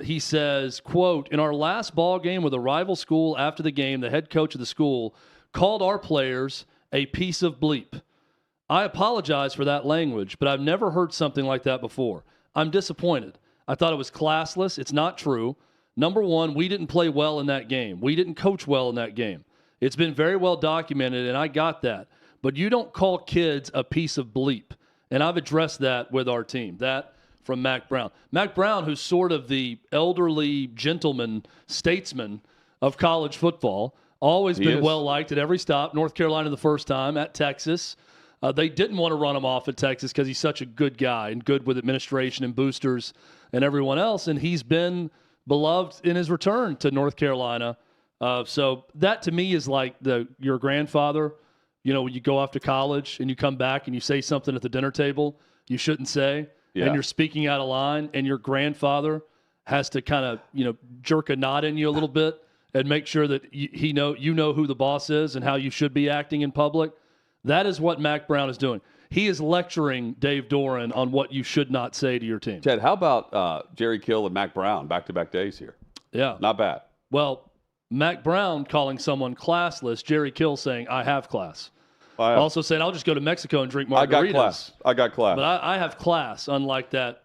he says, quote, "In our last ball game with a rival school after the game, the head coach of the school called our players a piece of bleep. I apologize for that language, but I've never heard something like that before. I'm disappointed. I thought it was classless. It's not true. Number one, we didn't play well in that game. We didn't coach well in that game. It's been very well documented, and I got that. But you don't call kids a piece of bleep. And I've addressed that with our team." That from Mac Brown. Mac Brown, who's sort of the elderly gentleman, statesman of college football, always been well-liked at every stop. North Carolina the first time, at Texas. They didn't want to run him off at Texas because he's such a good guy and good with administration and boosters and everyone else. And he's been beloved in his return to North Carolina. So that to me is like your grandfather. You know, when you go off to college and you come back and you say something at the dinner table you shouldn't say, and you're speaking out of line, and your grandfather has to kind of, jerk a nod in you a little bit and make sure that you know who the boss is and how you should be acting in public. That is what Mac Brown is doing. He is lecturing Dave Doran on what you should not say to your team. Chad, how about Jerry Kill and Mac Brown back-to-back days here? Yeah. Not bad. Well, Mac Brown calling someone classless, Jerry Kill saying, "I have class." Also saying, "I'll just go to Mexico and drink margaritas." I got class. But I have class, unlike that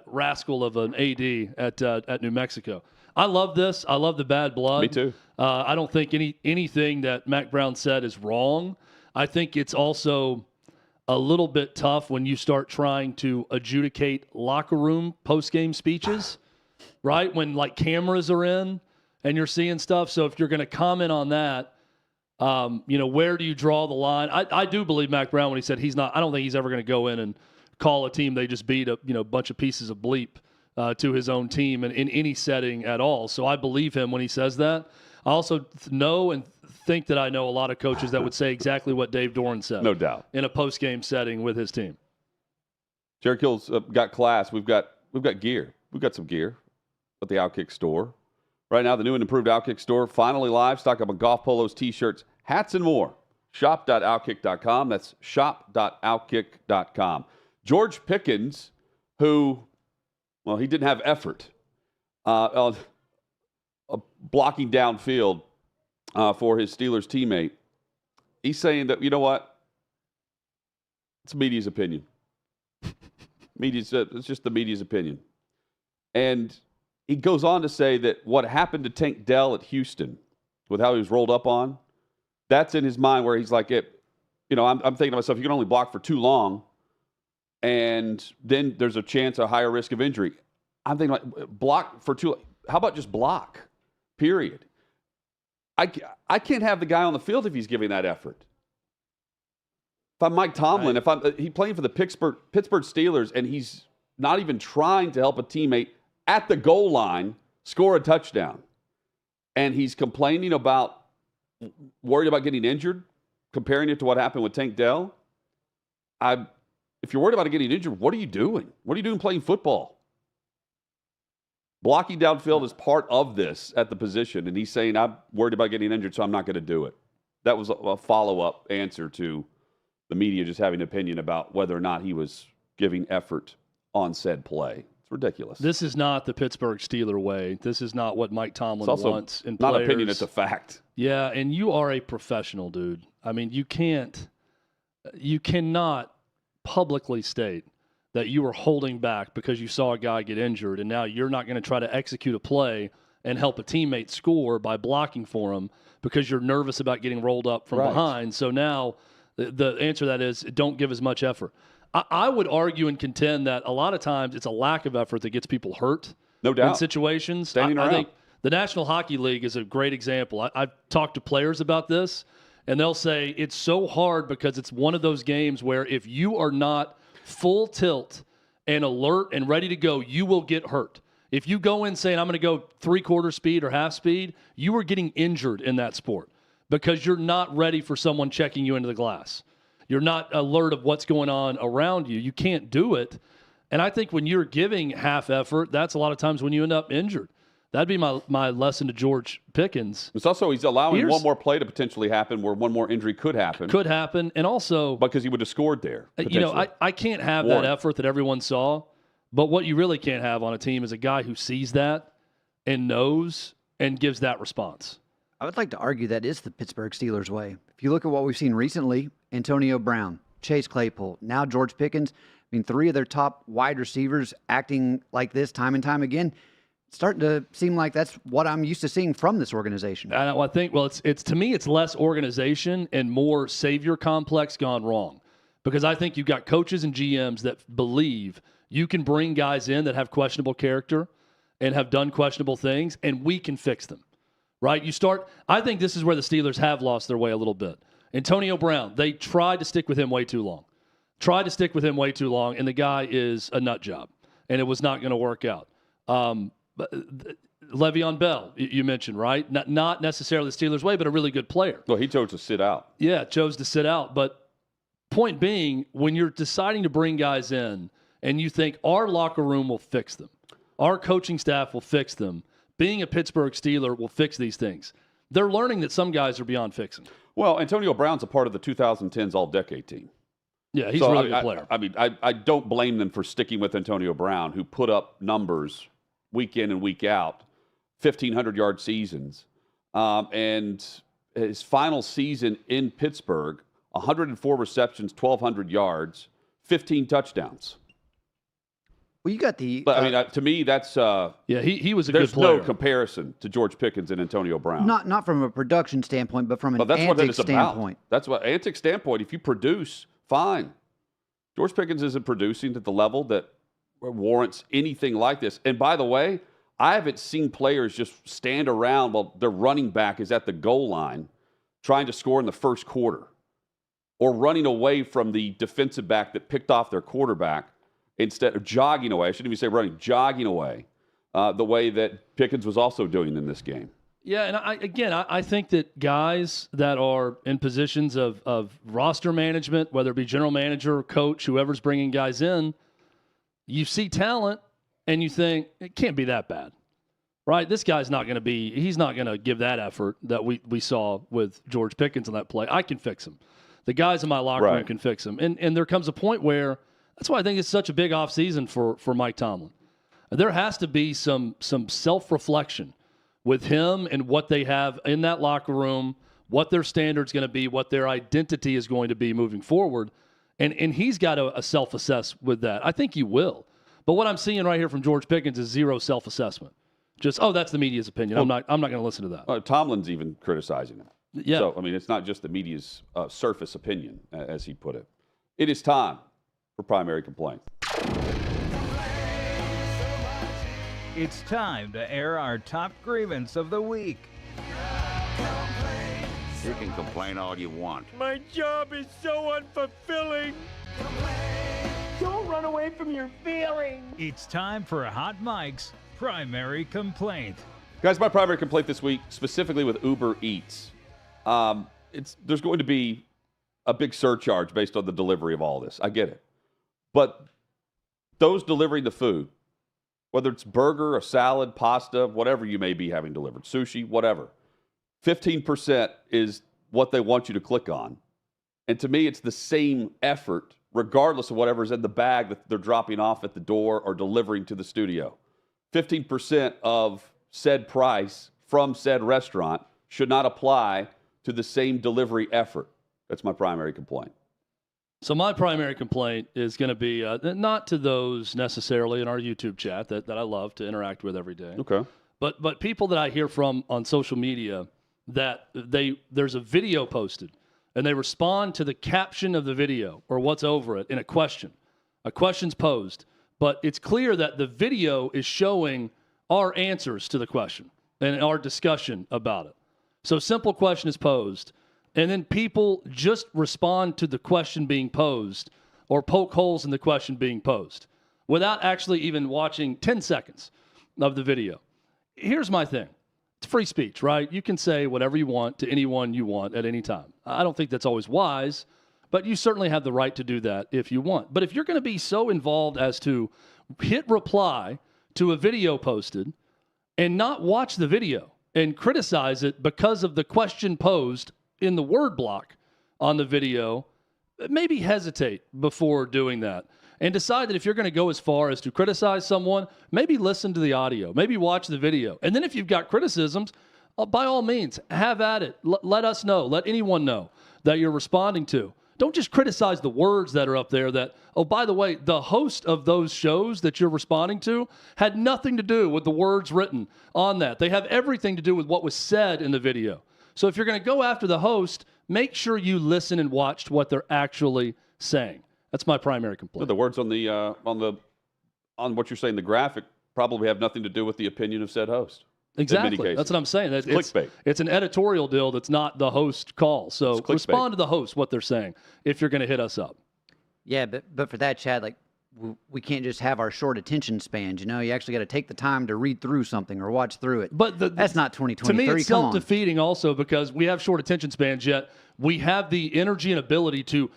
rascal of an AD at New Mexico. I love this. I love the bad blood. Me too. I don't think anything that Mac Brown said is wrong. I think it's also a little bit tough when you start trying to adjudicate locker room post-game speeches, right? When like cameras are in and you're seeing stuff. So if you're going to comment on that, where do you draw the line? I do believe Mac Brown when he said I don't think he's ever going to go in and call a team they just beat a bunch of pieces of bleep to his own team in any setting at all. So I believe him when he says that. I also know and think that I know a lot of coaches that would say exactly what Dave Doran said. No doubt. In a post-game setting with his team. Jerry Kill's got class. We've got gear. We've got some gear at the OutKick store. Right now, the new and improved OutKick store finally live. Stock up on golf polos, T-shirts, hats, and more. Shop.outkick.com. That's shop.outkick.com. George Pickens, who, well, he didn't have effort on blocking downfield for his Steelers teammate. He's saying that, you know what? It's media's opinion. It's just the media's opinion. And he goes on to say that what happened to Tank Dell at Houston with how he was rolled up on, that's in his mind where he's like, I'm thinking to myself, you can only block for too long, and then there's a chance, a higher risk of injury. I'm thinking, like, block for too long. How about just block, period? I can't have the guy on the field if he's giving that effort. If I'm Mike Tomlin, if he's playing for the Pittsburgh Steelers and he's not even trying to help a teammate at the goal line score a touchdown, and he's complaining about, worried about getting injured, comparing it to what happened with Tank Dell, if you're worried about getting injured, what are you doing? What are you doing playing football? Blocking downfield is part of this at the position, and he's saying, I'm worried about getting injured, so I'm not going to do it. That was a follow-up answer to the media just having an opinion about whether or not he was giving effort on said play. It's ridiculous. This is not the Pittsburgh Steeler way. This is not what Mike Tomlin wants in players. Not opinion, it's a fact. Yeah, and you are a professional, dude. I mean, you cannot publicly state that you were holding back because you saw a guy get injured, and now you're not going to try to execute a play and help a teammate score by blocking for him because you're nervous about getting rolled up from behind. So now the answer to that is don't give as much effort. I would argue and contend that a lot of times it's a lack of effort that gets people hurt. No doubt. In situations. Standing around. I think the National Hockey League is a great example. I've talked to players about this, and they'll say it's so hard because it's one of those games where if you are not full tilt and alert and ready to go, you will get hurt. If you go in saying, I'm going to go 3/4 speed or half speed, you are getting injured in that sport because you're not ready for someone checking you into the glass. You're not alert of what's going on around you. You can't do it. And I think when you're giving half effort, that's a lot of times when you end up injured. That'd be my lesson to George Pickens. It's also he's allowing one more play to potentially happen where one more injury could happen. Could happen. And also, because he would have scored there. I can't have that effort that everyone saw. But what you really can't have on a team is a guy who sees that and knows and gives that response. I would like to argue that is the Pittsburgh Steelers way. If you look at what we've seen recently, Antonio Brown, Chase Claypool, now George Pickens, I mean, 3 of their top wide receivers acting like this time and time again. It's starting to seem like that's what I'm used to seeing from this organization. I think, well, it's to me, it's less organization and more savior complex gone wrong. Because I think you've got coaches and GMs that believe you can bring guys in that have questionable character and have done questionable things, and we can fix them, right? I think this is where the Steelers have lost their way a little bit. Antonio Brown, they tried to stick with him way too long. And the guy is a nut job, and it was not going to work out. Le'Veon Bell, you mentioned, right? Not necessarily the Steelers' way, but a really good player. Well, he chose to sit out. Yeah, chose to sit out. But point being, when you're deciding to bring guys in and you think our locker room will fix them, our coaching staff will fix them, being a Pittsburgh Steeler will fix these things. They're learning that some guys are beyond fixing. Well, Antonio Brown's a part of the 2010s All-Decade team. Yeah, he's a really good player. I don't blame them for sticking with Antonio Brown, who put up numbers week in and week out, 1,500-yard seasons. And his final season in Pittsburgh, 104 receptions, 1,200 yards, 15 touchdowns. Well, you got the... But, to me, that's... he was a good player. There's no comparison to George Pickens and Antonio Brown. Not from a production standpoint, but from an antic standpoint. That's what antic standpoint. If you produce, fine. George Pickens isn't producing at the level that warrants anything like this. And by the way, I haven't seen players just stand around while their running back is at the goal line trying to score in the first quarter or running away from the defensive back that picked off their quarterback instead of jogging away. I shouldn't even say running, jogging away the way that Pickens was also doing in this game. Yeah, and I think that guys that are in positions of roster management, whether it be general manager or coach, whoever's bringing guys in, you see talent and you think, it can't be that bad. Right? This guy's not going to be – he's not going to give that effort that we saw with George Pickens on that play. I can fix him. The guys in my locker room can fix him. And there comes a point where – that's why I think it's such a big offseason for Mike Tomlin. There has to be some self-reflection with him and what they have in that locker room, what their standard's going to be, what their identity is going to be moving forward. And he's got to self-assess with that. I think he will. But what I'm seeing right here from George Pickens is zero self-assessment. Just, that's the media's opinion. Well, I'm not going to listen to that. Tomlin's even criticizing him. Yeah. So, I mean, it's not just the media's surface opinion, as he put it. It is time for primary complaint. It's time to air our top grievance of the week. You can complain all you want. My job is so unfulfilling. Don't run away from your feelings. It's time for Hot Mike's primary complaint. Guys, my primary complaint this week, specifically with Uber Eats, there's going to be a big surcharge based on the delivery of all this. I get it. But those delivering the food, whether it's burger, a salad, pasta, whatever you may be having delivered, sushi, whatever, 15% is what they want you to click on. And to me, it's the same effort, regardless of whatever's in the bag that they're dropping off at the door or delivering to the studio. 15% of said price from said restaurant should not apply to the same delivery effort. That's my primary complaint. So my primary complaint is going to be not to those necessarily in our YouTube chat that I love to interact with every day. Okay. But people that I hear from on social media that there's a video posted and they respond to the caption of the video or what's over it in a question. A question's posed, but it's clear that the video is showing our answers to the question and our discussion about it. So simple question is posed, and then people just respond to the question being posed or poke holes in the question being posed without actually even watching 10 seconds of the video. Here's my thing. It's free speech, right? You can say whatever you want to anyone you want at any time. I don't think that's always wise, but you certainly have the right to do that if you want. But if you're going to be so involved as to hit reply to a video posted and not watch the video and criticize it because of the question posed in the word block on the video, maybe hesitate before doing that. And decide that if you're going to go as far as to criticize someone, maybe listen to the audio, maybe watch the video. And then if you've got criticisms, by all means, have at it. Let us know. Let anyone know that you're responding to. Don't just criticize the words that are up there that, oh, by the way, the host of those shows that you're responding to had nothing to do with the words written on that. They have everything to do with what was said in the video. So if you're going to go after the host, make sure you listen and watch what they're actually saying. That's my primary complaint. The words on what you're saying, the graphic, probably have nothing to do with the opinion of said host. Exactly. That's what I'm saying. It's clickbait. It's an editorial deal that's not the host call. So respond to the host, what they're saying, if you're going to hit us up. Yeah, but for that, Chad, like we can't just have our short attention spans. You know, you actually got to take the time to read through something or watch through it. But that's not 2023. To me, it's self-defeating also because we have short attention spans, yet we have the energy and ability to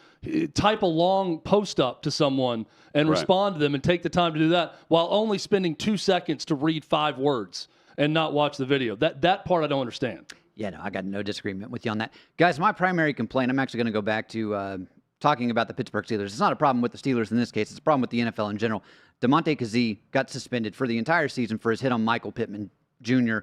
type a long post up to someone and respond to them and take the time to do that while only spending 2 seconds to read 5 words and not watch the video. That part I don't understand. Yeah, no, I got no disagreement with you on that. Guys, my primary complaint, I'm actually going to go back to talking about the Pittsburgh Steelers. It's not a problem with the Steelers in this case. It's a problem with the NFL in general. DeMonte Kazee got suspended for the entire season for his hit on Michael Pittman Jr.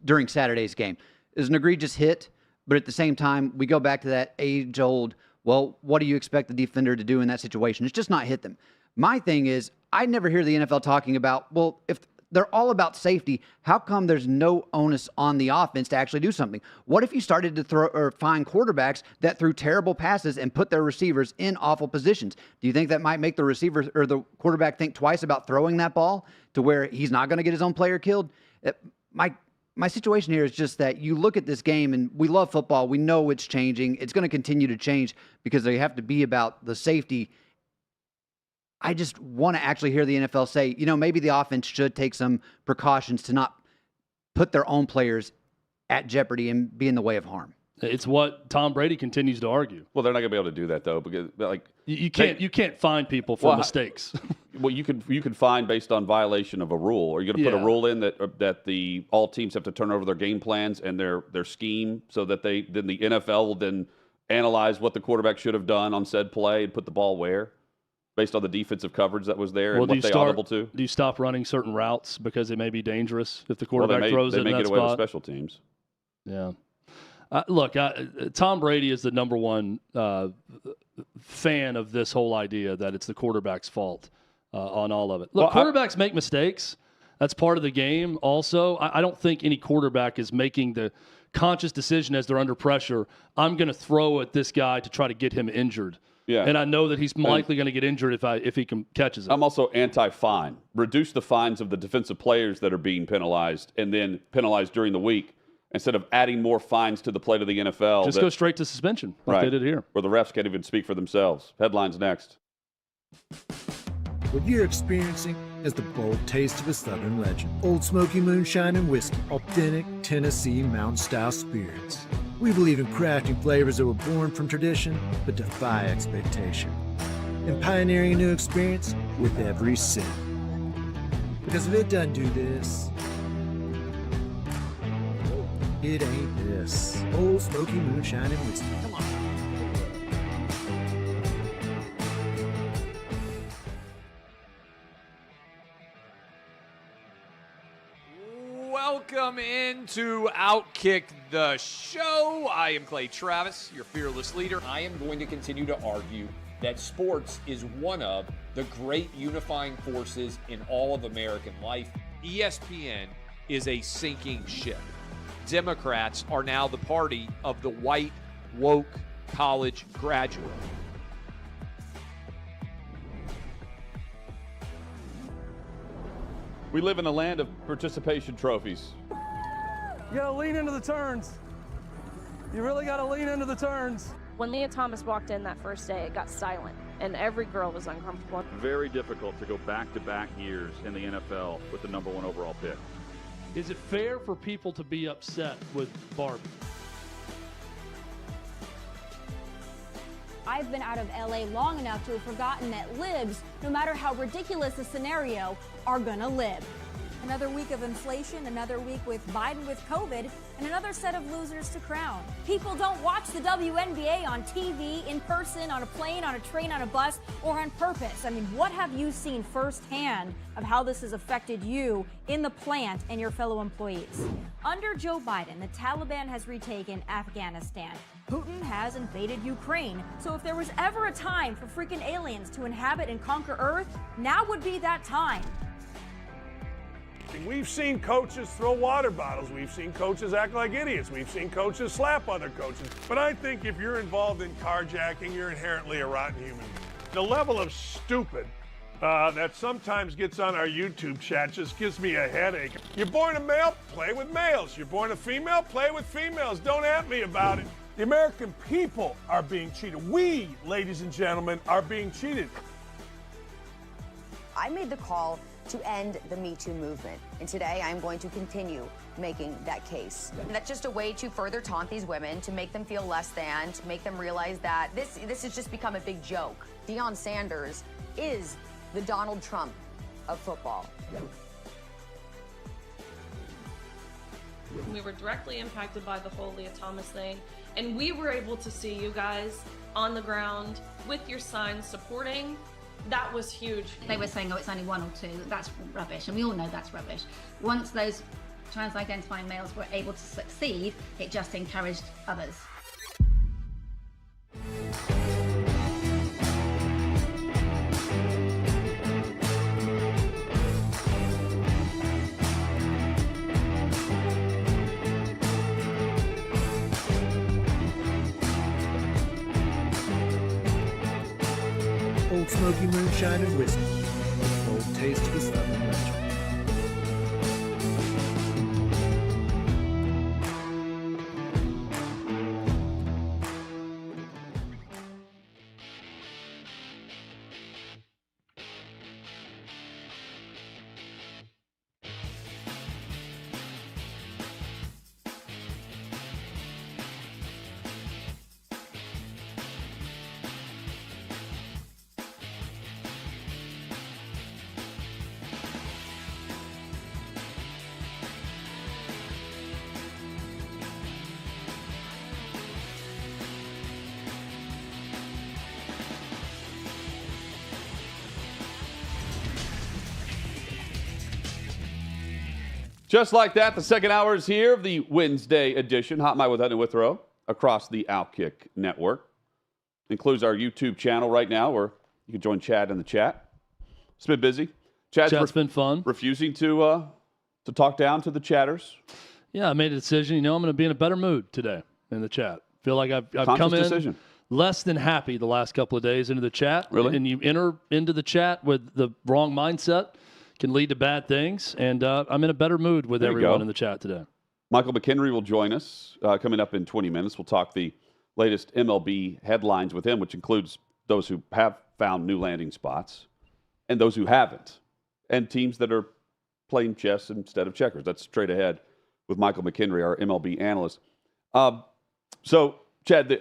During Saturday's game. It was an egregious hit, but at the same time, we go back to that age-old, well, what do you expect the defender to do in that situation? It's just not hit them. My thing is, I never hear the NFL talking about, well, if they're all about safety, how come there's no onus on the offense to actually do something? What if you started to throw or find quarterbacks that threw terrible passes and put their receivers in awful positions? Do you think that might make the receiver or the quarterback think twice about throwing that ball to where he's not going to get his own player killed? My situation here is just that you look at this game, and we love football. We know it's changing. It's going to continue to change because they have to be about the safety. I just want to actually hear the NFL say, you know, maybe the offense should take some precautions to not put their own players at jeopardy and be in the way of harm. It's what Tom Brady continues to argue. Well, they're not going to be able to do that, though, because you can't find people for mistakes. Well, you could fine based on violation of a rule. Are you going to put a rule in that the all teams have to turn over their game plans and their scheme so that then the NFL will then analyze what the quarterback should have done on said play and put the ball where, based on the defensive coverage that was there and what they audible to? Do you stop running certain routes because they may be dangerous if the quarterback throws it in that spot? They may get away with special teams. Yeah. Look, Tom Brady is the number one fan of this whole idea that it's the quarterback's fault on all of it. Look, quarterbacks make mistakes. That's part of the game also. I don't think any quarterback is making the conscious decision as they're under pressure, I'm going to throw at this guy to try to get him injured. Yeah. And I know that he's likely going to get injured if he catches it. I'm also anti-fine. Reduce the fines of the defensive players that are being penalized and then penalized during the week, instead of adding more fines to the plate of the NFL. Just go straight to suspension, like they did here. Where the refs can't even speak for themselves. Headlines next. What you're experiencing is the bold taste of a Southern legend. Old Smokey Moonshine and Whiskey. Authentic Tennessee mountain-style spirits. We believe in crafting flavors that were born from tradition but defy expectation. And pioneering a new experience with every sip. Because if it doesn't do this, it ain't this. Old Smokey Moonshine and Whiskey. Come on. Welcome into OutKick the show. I am Clay Travis, your fearless leader. I am going to continue to argue that sports is one of the great unifying forces in all of American life. ESPN is a sinking ship. Democrats are now the party of the white, woke college graduate. We live in a land of participation trophies. You gotta lean into the turns. You really gotta lean into the turns. When Leah Thomas walked in that first day, it got silent, and every girl was uncomfortable. Very difficult to go back-to-back years in the NFL with the number 1 overall pick. Is it fair for people to be upset with Barbie? I've been out of LA long enough to have forgotten that libs, no matter how ridiculous the scenario, are gonna live. Another week of inflation, another week with Biden with COVID, and another set of losers to crown. People don't watch the WNBA on TV, in person, on a plane, on a train, on a bus, or on purpose. I mean, what have you seen firsthand of how this has affected you in the plant and your fellow employees? Under Joe Biden, the Taliban has retaken Afghanistan. Putin has invaded Ukraine. So if there was ever a time for freaking aliens to inhabit and conquer Earth, now would be that time. We've seen coaches throw water bottles. We've seen coaches act like idiots. We've seen coaches slap other coaches. But I think if you're involved in carjacking, you're inherently a rotten human being. The level of stupid that sometimes gets on our YouTube chat just gives me a headache. You're born a male, play with males. You're born a female, play with females. Don't at me about it. The American people are being cheated. We, ladies and gentlemen, are being cheated. I made the call to end the Me Too movement, and today I'm going to continue making that case. And that's just a way to further taunt these women, to make them feel less than, to make them realize that this has just become a big joke. Deion Sanders is the Donald Trump of football. We were directly impacted by the whole Leah Thomas thing, and we were able to see you guys on the ground with your signs supporting. That was huge. They were saying, oh, it's only 1 or 2. That's rubbish, and we all know that's rubbish. Once those trans-identifying males were able to succeed, it just encouraged others. Old Smokey Moonshine and Whiskey. Bold taste of a Southern legend. Just like that, the second hour is here of the Wednesday edition. Hot Mic with Hutton and Withrow across the OutKick network. Includes our YouTube channel right now where you can join Chad in the chat. It's been busy. Chat's been fun. Refusing to talk down to the chatters. Yeah, I made a decision. I'm going to be in a better mood today in the chat. Feel like I've come in decision. Less than happy the last couple of days into the chat. Really? And you enter into the chat with the wrong mindset, can lead to bad things. And I'm in a better mood with everyone in the chat today. Michael McHenry will join us coming up in 20 minutes. We'll talk the latest MLB headlines with him, which includes those who have found new landing spots and those who haven't, and teams that are playing chess instead of checkers. That's straight ahead with Michael McHenry, our MLB analyst. So, Chad,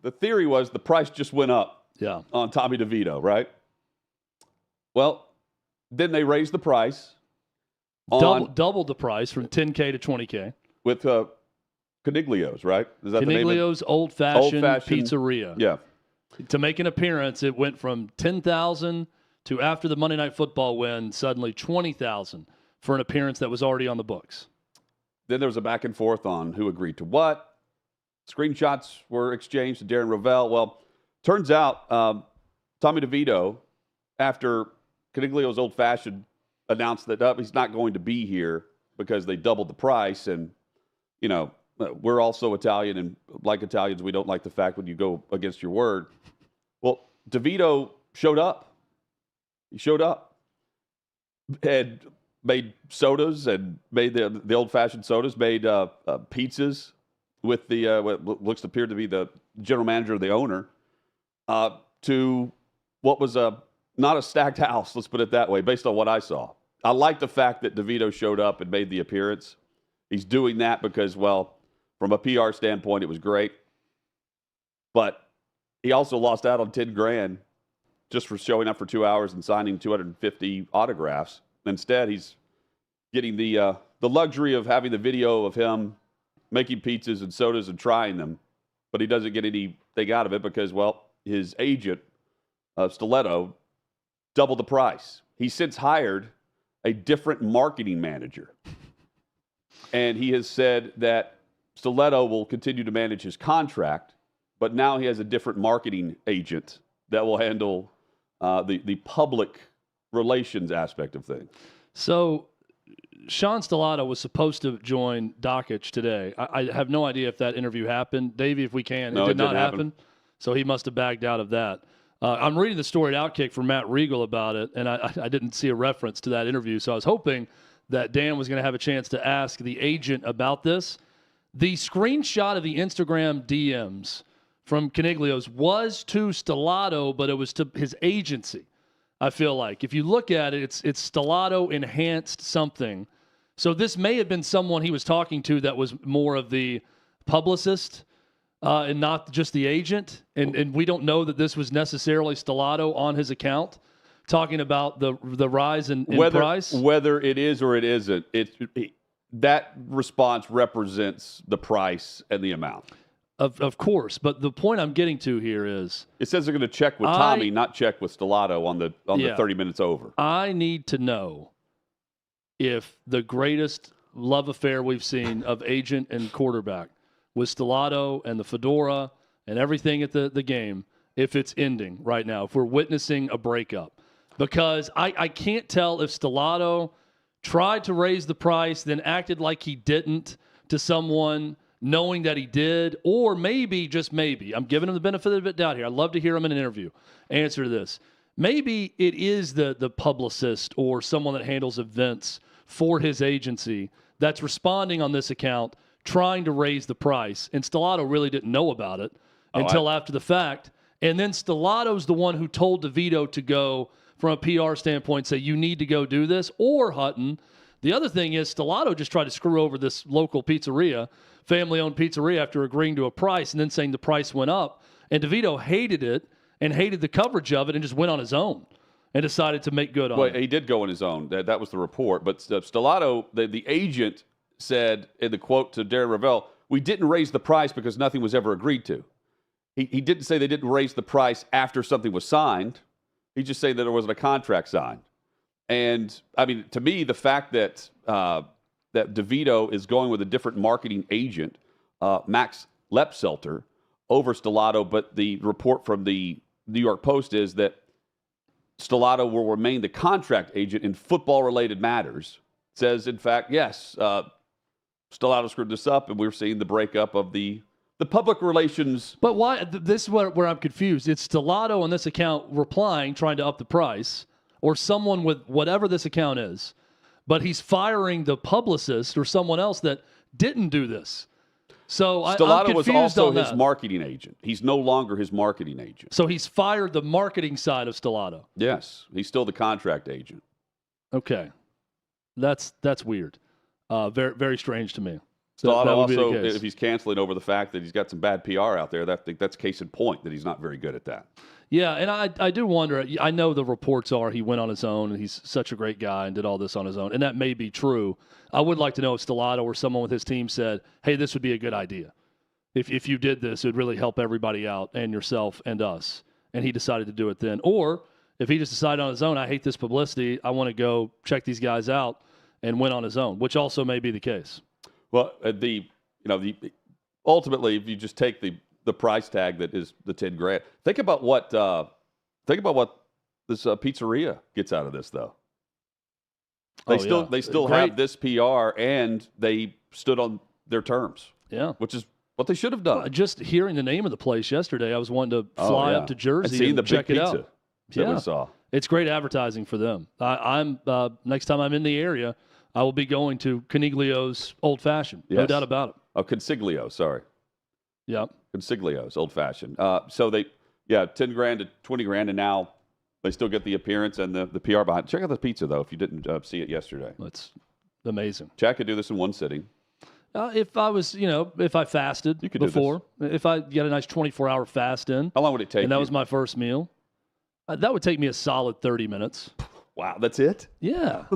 the theory was the price just went up on Tommy DeVito, right? Well, then they raised the price. Doubled the price from $10K to $20K. With Coniglio's, right? Is that Coniglio's the name? Old-Fashioned Pizzeria. Yeah. To make an appearance, it went from $10,000 to, after the Monday Night Football win, suddenly $20,000 for an appearance that was already on the books. Then there was a back and forth on who agreed to what. Screenshots were exchanged to Darren Rovell. Well, turns out Tommy DeVito, after Coniglio's Old Fashioned announced that he's not going to be here because they doubled the price, and we're also Italian, and like Italians, we don't like the fact when you go against your word. Well, DeVito showed up. He showed up and made sodas and made the old-fashioned sodas, made pizzas with the what looks to appear to be the general manager, the owner, to what was not a stacked house, let's put it that way, based on what I saw. I like the fact that DeVito showed up and made the appearance. He's doing that because, well, from a PR standpoint, it was great. But he also lost out on $10,000 just for showing up for 2 hours and signing 250 autographs. Instead, he's getting the luxury of having the video of him making pizzas and sodas and trying them. But he doesn't get anything out of it because, well, his agent, Stiletto, doubled the price. He's since hired a different marketing manager. And he has said that Stiletto will continue to manage his contract, but now he has a different marketing agent that will handle the public relations aspect of things. So Sean Stellato was supposed to join Dockich today. I have no idea if that interview happened. Davey, if we can, no, it did not happen. So he must have bagged out of that. I'm reading the story at OutKick from Matt Regal about it, and I didn't see a reference to that interview. So I was hoping that Dan was going to have a chance to ask the agent about this. The screenshot of the Instagram DMs from Coniglio's was to Stellato, but it was to his agency. I feel like if you look at it, it's Stellato enhanced something. So this may have been someone he was talking to that was more of the publicist and not just the agent. And we don't know that this was necessarily Stellato on his account talking about the rise in price. Whether it is or it isn't, that response represents the price and the amount. Of course, but the point I'm getting to here is it says they're going to check with Tommy, not check with Stellato on the 30 minutes over. I need to know if the greatest love affair we've seen of agent and quarterback with Stellato and the fedora and everything at the game, if it's ending right now, if we're witnessing a breakup. Because I can't tell if Stellato tried to raise the price, then acted like he didn't to someone knowing that he did, or maybe, just maybe, I'm giving him the benefit of the doubt here. I'd love to hear him in an interview answer this. Maybe it is the publicist or someone that handles events for his agency that's responding on this account, trying to raise the price, and Stellato really didn't know about it until after the fact. And then Stellato's the one who told DeVito to go from a PR standpoint, say, you need to go do this, or Hutton. The other thing is Stellato just tried to screw over this local pizzeria, family-owned pizzeria, after agreeing to a price and then saying the price went up. And DeVito hated it and hated the coverage of it and just went on his own and decided to make good on it. He did go on his own. That was the report. But Stellato, the agent, said in the quote to Darren Rovell, we didn't raise the price because nothing was ever agreed to. He didn't say they didn't raise the price after something was signed. He just said that there wasn't a contract signed. And I mean, to me, the fact that that DeVito is going with a different marketing agent, Max Lepselter, over Stellato, but the report from the New York Post is that Stellato will remain the contract agent in football-related matters. Says, in fact, yes, Stellato screwed this up, and we're seeing the breakup of the public relations. But why? This is where I'm confused. It's Stellato on this account replying, trying to up the price, or someone with whatever this account is, but he's firing the publicist or someone else that didn't do this. So Stellato was also on his that. marketing agent. He's no longer his marketing agent. So he's fired the marketing side of Stellato. Yes, he's still the contract agent. Okay, that's weird. Very very strange to me. Stellato That would be the also, case. if he's canceling over the fact that he's got some bad PR out there, that's case in point that he's not very good at that. Yeah, and I do wonder. I know the reports are he went on his own and he's such a great guy and did all this on his own, and that may be true. I would like to know if Stellato or someone with his team said, "Hey, this would be a good idea. If you did this, it would really help everybody out and yourself and us." And he decided to do it then, or if he just decided on his own, "I hate this publicity. I want to go check these guys out," and went on his own, which also may be the case. Well, ultimately, if you just take the price tag that is the $10,000, think about what this pizzeria gets out of this, though. They still have this PR, and they stood on their terms. Yeah, which is what they should have done. Just hearing the name of the place yesterday, I was wanting to fly up to Jersey and check it out. We saw. It's great advertising for them. I'm next time I'm in the area, I will be going to Coniglio's Old Fashioned. No doubt about it. Oh, Consiglio, sorry. Yep. Consiglio's Old Fashioned. So they, $10,000 to $20,000, and now they still get the appearance and the PR behind it. Check out the pizza, though, if you didn't see it yesterday. That's amazing. Chad could do this in one sitting. If I was, if I fasted before, if I get a nice 24-hour fast in. How long would it take And that was my first meal. That would take me a solid 30 minutes. Wow, that's it? Yeah.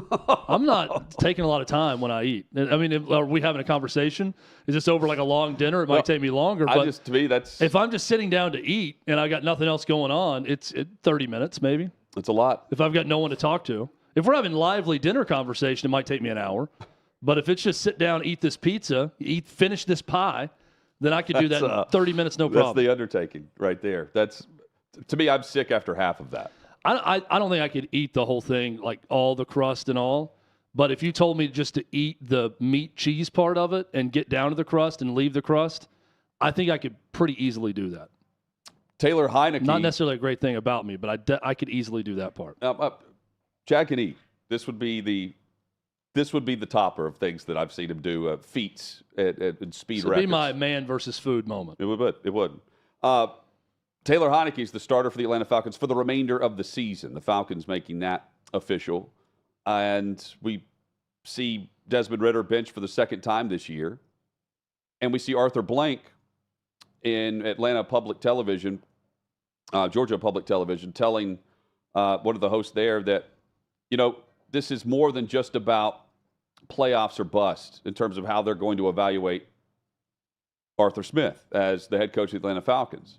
I'm not taking a lot of time when I eat. I mean, are we having a conversation? Is this over like a long dinner? It might take me longer. But to me, that's... If I'm just sitting down to eat and I got nothing else going on, it's 30 minutes maybe. That's a lot. If I've got no one to talk to. If we're having lively dinner conversation, it might take me an hour. But if it's just sit down, eat this pizza, finish this pie, then I could do that in 30 minutes, no problem. That's the undertaking right there. To me, I'm sick after half of that. I don't think I could eat the whole thing, like all the crust and all. But if you told me just to eat the meat cheese part of it and get down to the crust and leave the crust, I think I could pretty easily do that. Taylor Heineke. Not necessarily a great thing about me, but I could easily do that part. Chad can eat. This would be the topper of things that I've seen him do, feats and speed records. It would be my man versus food moment. It would. Taylor Heineke is the starter for the Atlanta Falcons for the remainder of the season. The Falcons making that official. And we see Desmond Ridder benched for the second time this year. And we see Arthur Blank in Atlanta Public Television, Georgia Public Television, telling one of the hosts there that, this is more than just about playoffs or bust in terms of how they're going to evaluate Arthur Smith as the head coach of the Atlanta Falcons.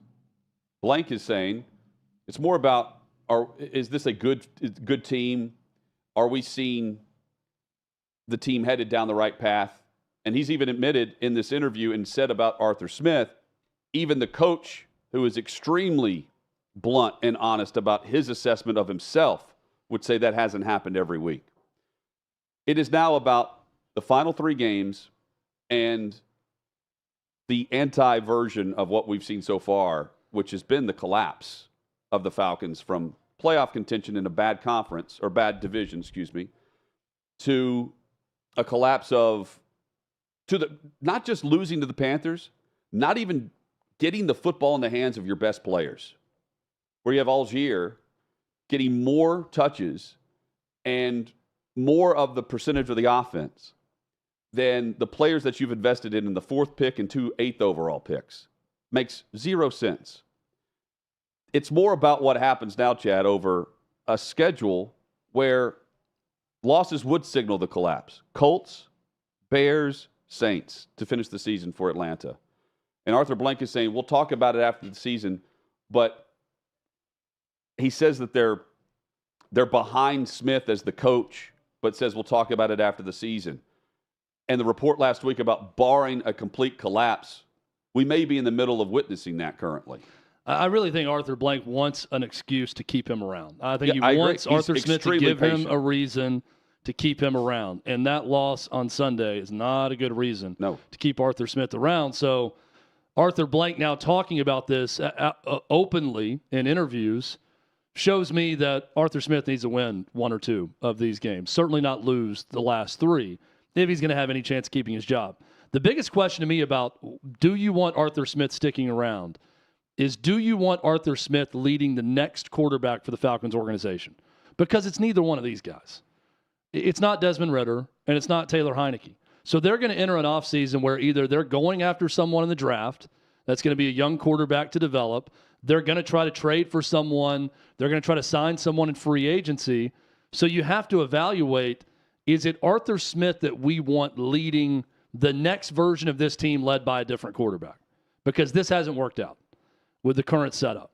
Blank is saying it's more about, is this a good team? Are we seeing the team headed down the right path? And he's even admitted in this interview and said about Arthur Smith, even the coach, who is extremely blunt and honest about his assessment of himself, would say that hasn't happened every week. It is now about the final 3 games and the anti-version of what we've seen so far, which has been the collapse of the Falcons from playoff contention in a bad conference, or bad division, to a collapse not just losing to the Panthers, not even getting the football in the hands of your best players, where you have Algier getting more touches and more of the percentage of the offense than the players that you've invested in the 4th pick and 2 8th overall picks. Makes 0 sense. It's more about what happens now, Chad, over a schedule where losses would signal the collapse. Colts, Bears, Saints to finish the season for Atlanta. And Arthur Blank is saying, we'll talk about it after the season, but he says that they're They're behind Smith as the coach, but says we'll talk about it after the season. And the report last week about barring a complete collapse, we may be in the middle of witnessing that currently. I really think Arthur Blank wants an excuse to keep him around. I think he I wants agree. Arthur He's Smith to extremely give him patient. a reason to keep him around. And that loss on Sunday is not a good reason to keep Arthur Smith around. So Arthur Blank now talking about this openly in interviews shows me that Arthur Smith needs to win one or two of these games. Certainly not lose the last three if he's going to have any chance of keeping his job. The biggest question to me about do you want Arthur Smith sticking around is do you want Arthur Smith leading the next quarterback for the Falcons organization? Because it's neither one of these guys. It's not Desmond Ridder, and it's not Taylor Heineke. So they're going to enter an offseason where either they're going after someone in the draft that's going to be a young quarterback to develop, they're going to try to trade for someone, they're going to try to sign someone in free agency. So you have to evaluate, is it Arthur Smith that we want leading the next version of this team led by a different quarterback? Because this hasn't worked out with the current setup.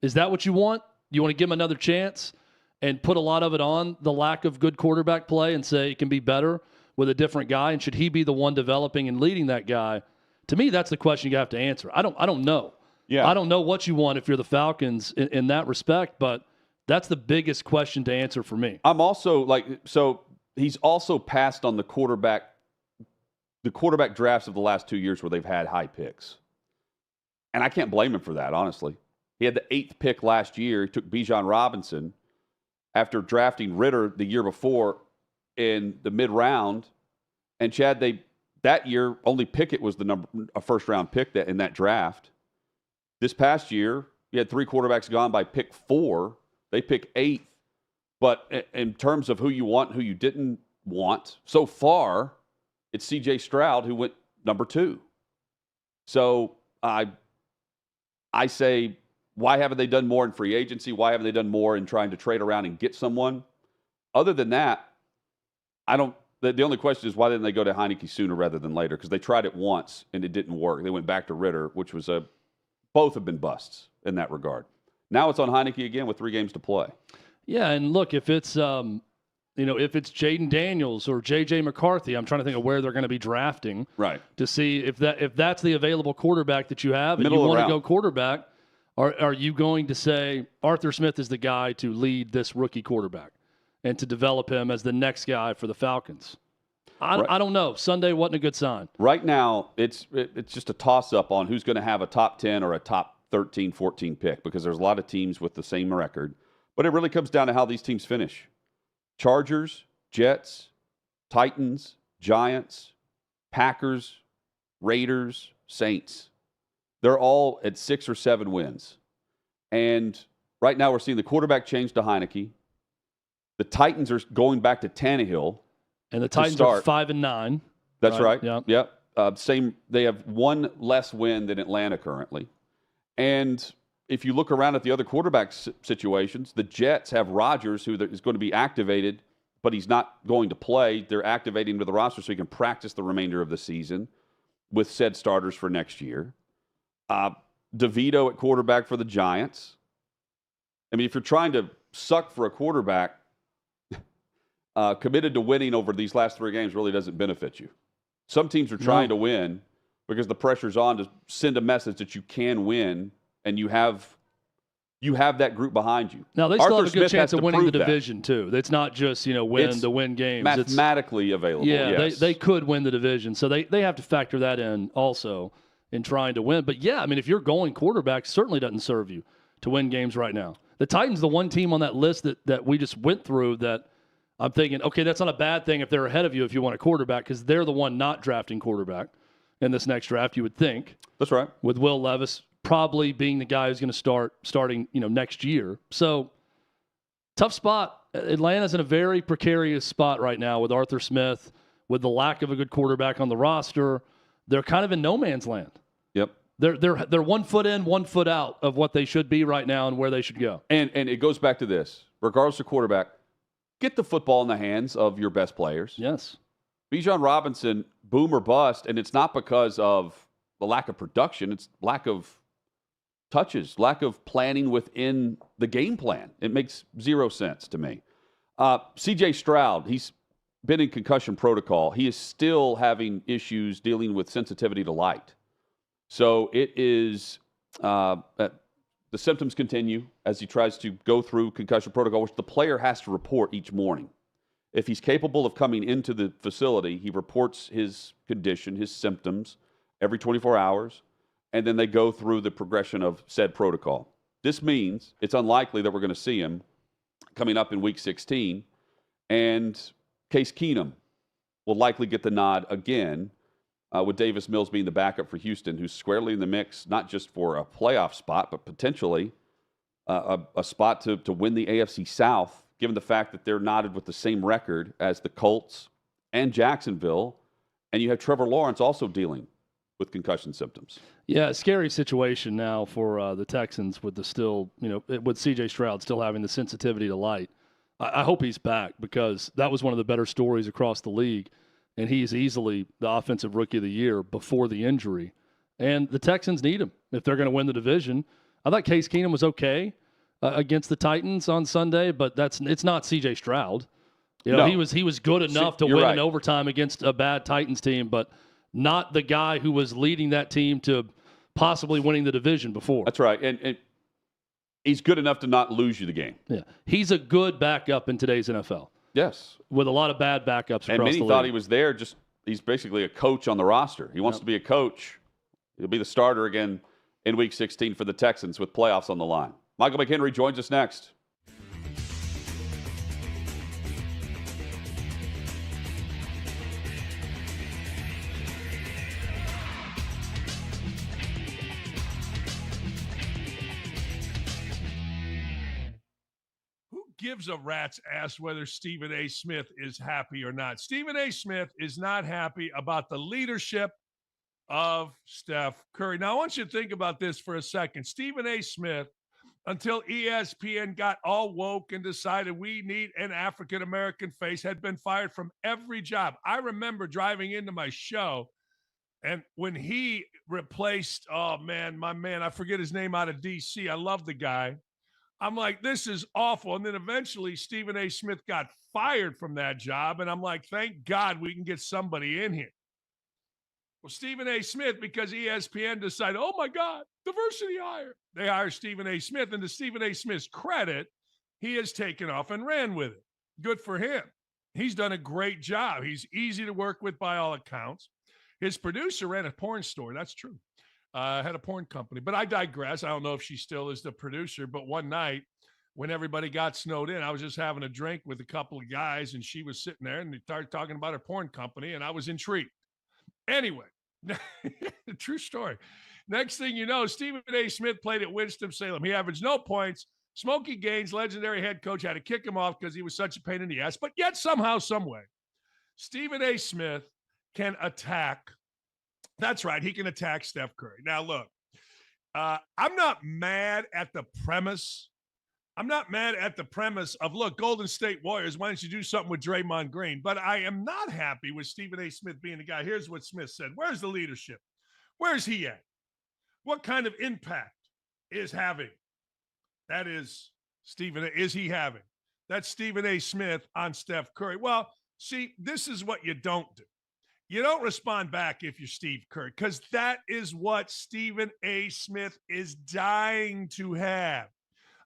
Is that what you want? You want to give him another chance and put a lot of it on the lack of good quarterback play and say it can be better with a different guy? And should he be the one developing and leading that guy? To me, that's the question you have to answer. I don't know. Yeah. I don't know what you want if you're the Falcons in that respect, but that's the biggest question to answer for me. I'm also so he's also passed on the quarterback drafts of the last 2 years where they've had high picks. And I can't blame him for that, honestly. He had the 8th pick last year. He took Bijan Robinson after drafting Ridder the year before in the mid-round. And Chad, that year, only Pickett was a first-round pick in that draft. This past year, you had 3 quarterbacks gone by pick 4. They pick 8th. But in terms of who you want and who you didn't want, so far, it's C.J. Stroud who went number 2. So I say, why haven't they done more in free agency? Why haven't they done more in trying to trade around and get someone? Other than that, the only question is why didn't they go to Heineke sooner rather than later? Because they tried it once and it didn't work. They went back to Ridder, which was both have been busts in that regard. Now it's on Heineke again with 3 games to play. Yeah, and look, if it's if it's Jaden Daniels or J.J. McCarthy, I'm trying to think of where they're going to be drafting, right? To see if that's the available quarterback that you have, and you want to go quarterback. Are you going to say Arthur Smith is the guy to lead this rookie quarterback and to develop him as the next guy for the Falcons? I don't know. Sunday wasn't a good sign. Right now, it's just a toss-up on who's going to have a top 10 or a top 13, 14 pick because there's a lot of teams with the same record. But it really comes down to how these teams finish. Chargers, Jets, Titans, Giants, Packers, Raiders, Saints. They're all at 6 or 7 wins. And right now we're seeing the quarterback change to Heineke. The Titans are going back to Tannehill. And the Titans are 5-9. That's right. Yep. Same. They have 1 less win than Atlanta currently. And if you look around at the other quarterback situations, the Jets have Rodgers, who is going to be activated, but he's not going to play. They're activating him to the roster so he can practice the remainder of the season with said starters for next year. DeVito at quarterback for the Giants. I mean, if you're trying to suck for a quarterback, committed to winning over these last 3 games really doesn't benefit you. Some teams are trying to win because the pressure's on to send a message that you can win, and you have that group behind you. Now, they still have a good chance of winning the division, too. It's not just, win games. Mathematically available, yes. They could win the division. So they have to factor that in also in trying to win. But, yeah, I mean, if you're going quarterback, certainly doesn't serve you to win games right now. The Titans, the one team on that list that we just went through that I'm thinking, okay, that's not a bad thing if they're ahead of you if you want a quarterback because they're the one not drafting quarterback in this next draft, you would think. That's right. With Will Levis probably being the guy who's going to starting next year. So, tough spot. Atlanta's in a very precarious spot right now with Arthur Smith, with the lack of a good quarterback on the roster. They're kind of in no man's land. Yep. They're 1 foot in, 1 foot out of what they should be right now and where they should go. And it goes back to this. Regardless of quarterback, get the football in the hands of your best players. Yes. Bijan Robinson, boom or bust, and it's not because of the lack of production. It's lack of touches, lack of planning within the game plan. It makes zero sense to me. C.J. Stroud, he's been in concussion protocol. He is still having issues dealing with sensitivity to light. So it is the symptoms continue as he tries to go through concussion protocol, which the player has to report each morning. If he's capable of coming into the facility, he reports his condition, his symptoms, every 24 hours, and then they go through the progression of said protocol. This means it's unlikely that we're going to see him coming up in Week 16, and Case Keenum will likely get the nod again, with Davis Mills being the backup for Houston, who's squarely in the mix, not just for a playoff spot, but potentially a spot to win the AFC South, given the fact that they're knotted with the same record as the Colts and Jacksonville, and you have Trevor Lawrence also dealing with concussion symptoms. Yeah, scary situation now for the Texans with the still, with C.J. Stroud still having the sensitivity to light. I hope he's back, because that was one of the better stories across the league, and he's easily the offensive rookie of the year before the injury. And the Texans need him if they're going to win the division. I thought Case Keenum was okay against the Titans on Sunday, but it's not C.J. Stroud. No. He was good enough to win right. in overtime against a bad Titans team, but not the guy who was leading that team to possibly winning the division before. That's right. And he's good enough to not lose you the game. Yeah. He's a good backup in today's NFL. Yes. With a lot of bad backups across the league. And many thought he was there, he's basically a coach on the roster. He wants to be a coach. He'll be the starter again in Week 16 for the Texans with playoffs on the line. Michael McHenry joins us next. Gives a rat's ass whether Stephen A. Smith is happy or not. Stephen A. Smith is not happy about the leadership of Steph Curry. Now, I want you to think about this for a second. Stephen A. Smith, until ESPN got all woke and decided we need an African-American face, had been fired from every job. I remember driving into my show, and when he replaced, my man, I forget his name, out of D.C. I love the guy. I'm like, this is awful. And then eventually Stephen A. Smith got fired from that job. And I'm like, thank God we can get somebody in here. Well, Stephen A. Smith, because ESPN decided, oh my God, diversity hire. They hire Stephen A. Smith. And to Stephen A. Smith's credit, he has taken off and ran with it. Good for him. He's done a great job. He's easy to work with by all accounts. His producer ran a porn store. That's true. Had a porn company, but I digress. I don't know if she still is the producer, but one night when everybody got snowed in, I was just having a drink with a couple of guys, and she was sitting there, and they started talking about her porn company, and I was intrigued. Anyway, true story. Next thing you know, Stephen A. Smith played at Winston-Salem. He averaged no points. Smokey Gaines, legendary head coach, had to kick him off because he was such a pain in the ass, but yet somehow, some way, Stephen A. Smith can attack. That's right. He can attack Steph Curry. Now, look, I'm not mad at the premise. I'm not mad at the premise of, look, Golden State Warriors, why don't you do something with Draymond Green? But I am not happy with Stephen A. Smith being the guy. Here's what Smith said. Where's the leadership? Where's he at? What kind of impact is having? That is Stephen. Is he having? That's Stephen A. Smith on Steph Curry. Well, see, this is what you don't do. You don't respond back if you're Steve Kerr, because that is what Stephen A. Smith is dying to have.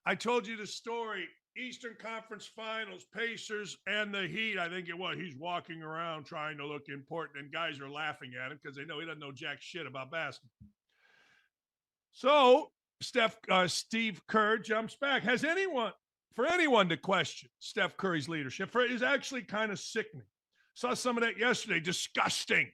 I told you the story, Eastern Conference Finals, Pacers and the Heat. I think it was. He's walking around trying to look important, and guys are laughing at him because they know he doesn't know jack shit about basketball. So Steve Kerr jumps back. For anyone to question Steph Curry's leadership, is actually kind of sickening. Saw some of that yesterday. Disgusting.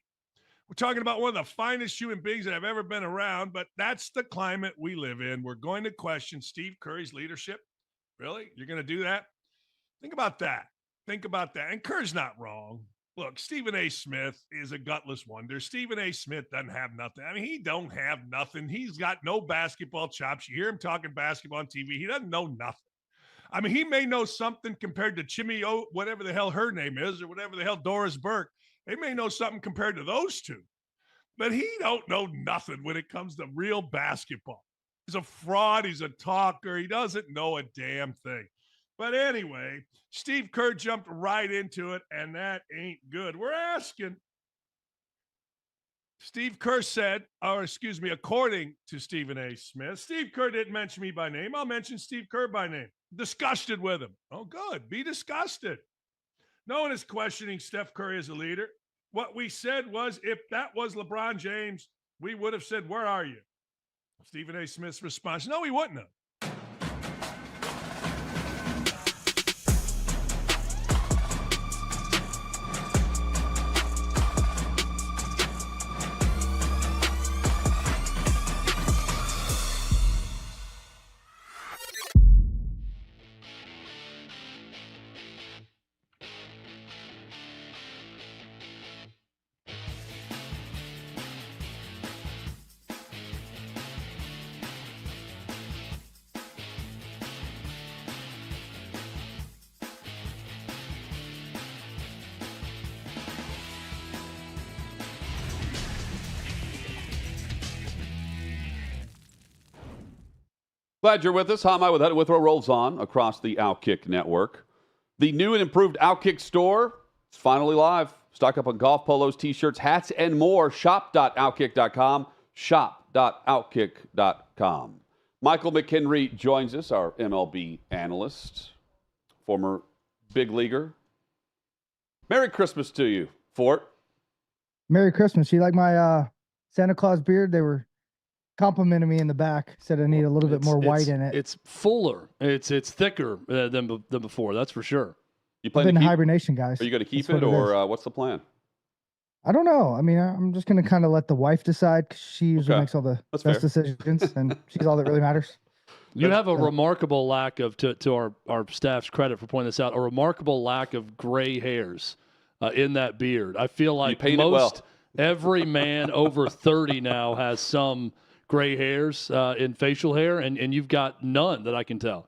We're talking about one of the finest human beings that I've ever been around, but that's the climate we live in. We're going to question Steve Curry's leadership. Really? You're going to do that? Think about that. And Kerr's not wrong. Look, Stephen A. Smith is a gutless wonder. Stephen A. Smith doesn't have nothing. I mean, he don't have nothing. He's got no basketball chops. You hear him talking basketball on TV. He doesn't know nothing. I mean, he may know something compared to Chimmy O, whatever the hell her name is, or whatever the hell Doris Burke. They may know something compared to those two. But he don't know nothing when it comes to real basketball. He's a fraud. He's a talker. He doesn't know a damn thing. But anyway, Steve Kerr jumped right into it, and that ain't good. We're asking. Steve Kerr said, according to Stephen A. Smith, Steve Kerr didn't mention me by name. I'll mention Steve Kerr by name. Disgusted with him. Oh, good. Be disgusted. No one is questioning Steph Curry as a leader. What we said was, if that was LeBron James, we would have said, where are you? Stephen A. Smith's response, no, he wouldn't have. Glad you're with us. Hot Mike with Head Withrow rolls on across the OutKick network. The new and improved OutKick store is finally live. Stock up on golf polos, t-shirts, hats, and more. Shop.outkick.com. Shop.outkick.com. Michael McHenry joins us, our MLB analyst, former big leaguer. Merry Christmas to you, Fort. Merry Christmas. You like my Santa Claus beard? They were complimenting me in the back. Said I need a little bit more white in it. It's fuller. It's thicker than before. That's for sure. You I've been in hibernation, guys. Are you going to keep That's it, what or what's the plan? I don't know. I mean, I'm just going to kind of let the wife decide, 'cause she usually makes all the That's best fair. decisions, and she's all that really matters. You have a remarkable lack of, to our staff's credit for pointing this out, a remarkable lack of gray hairs in that beard. I feel like paint it well. every man over 30 now has some gray hairs in facial hair, and you've got none that I can tell.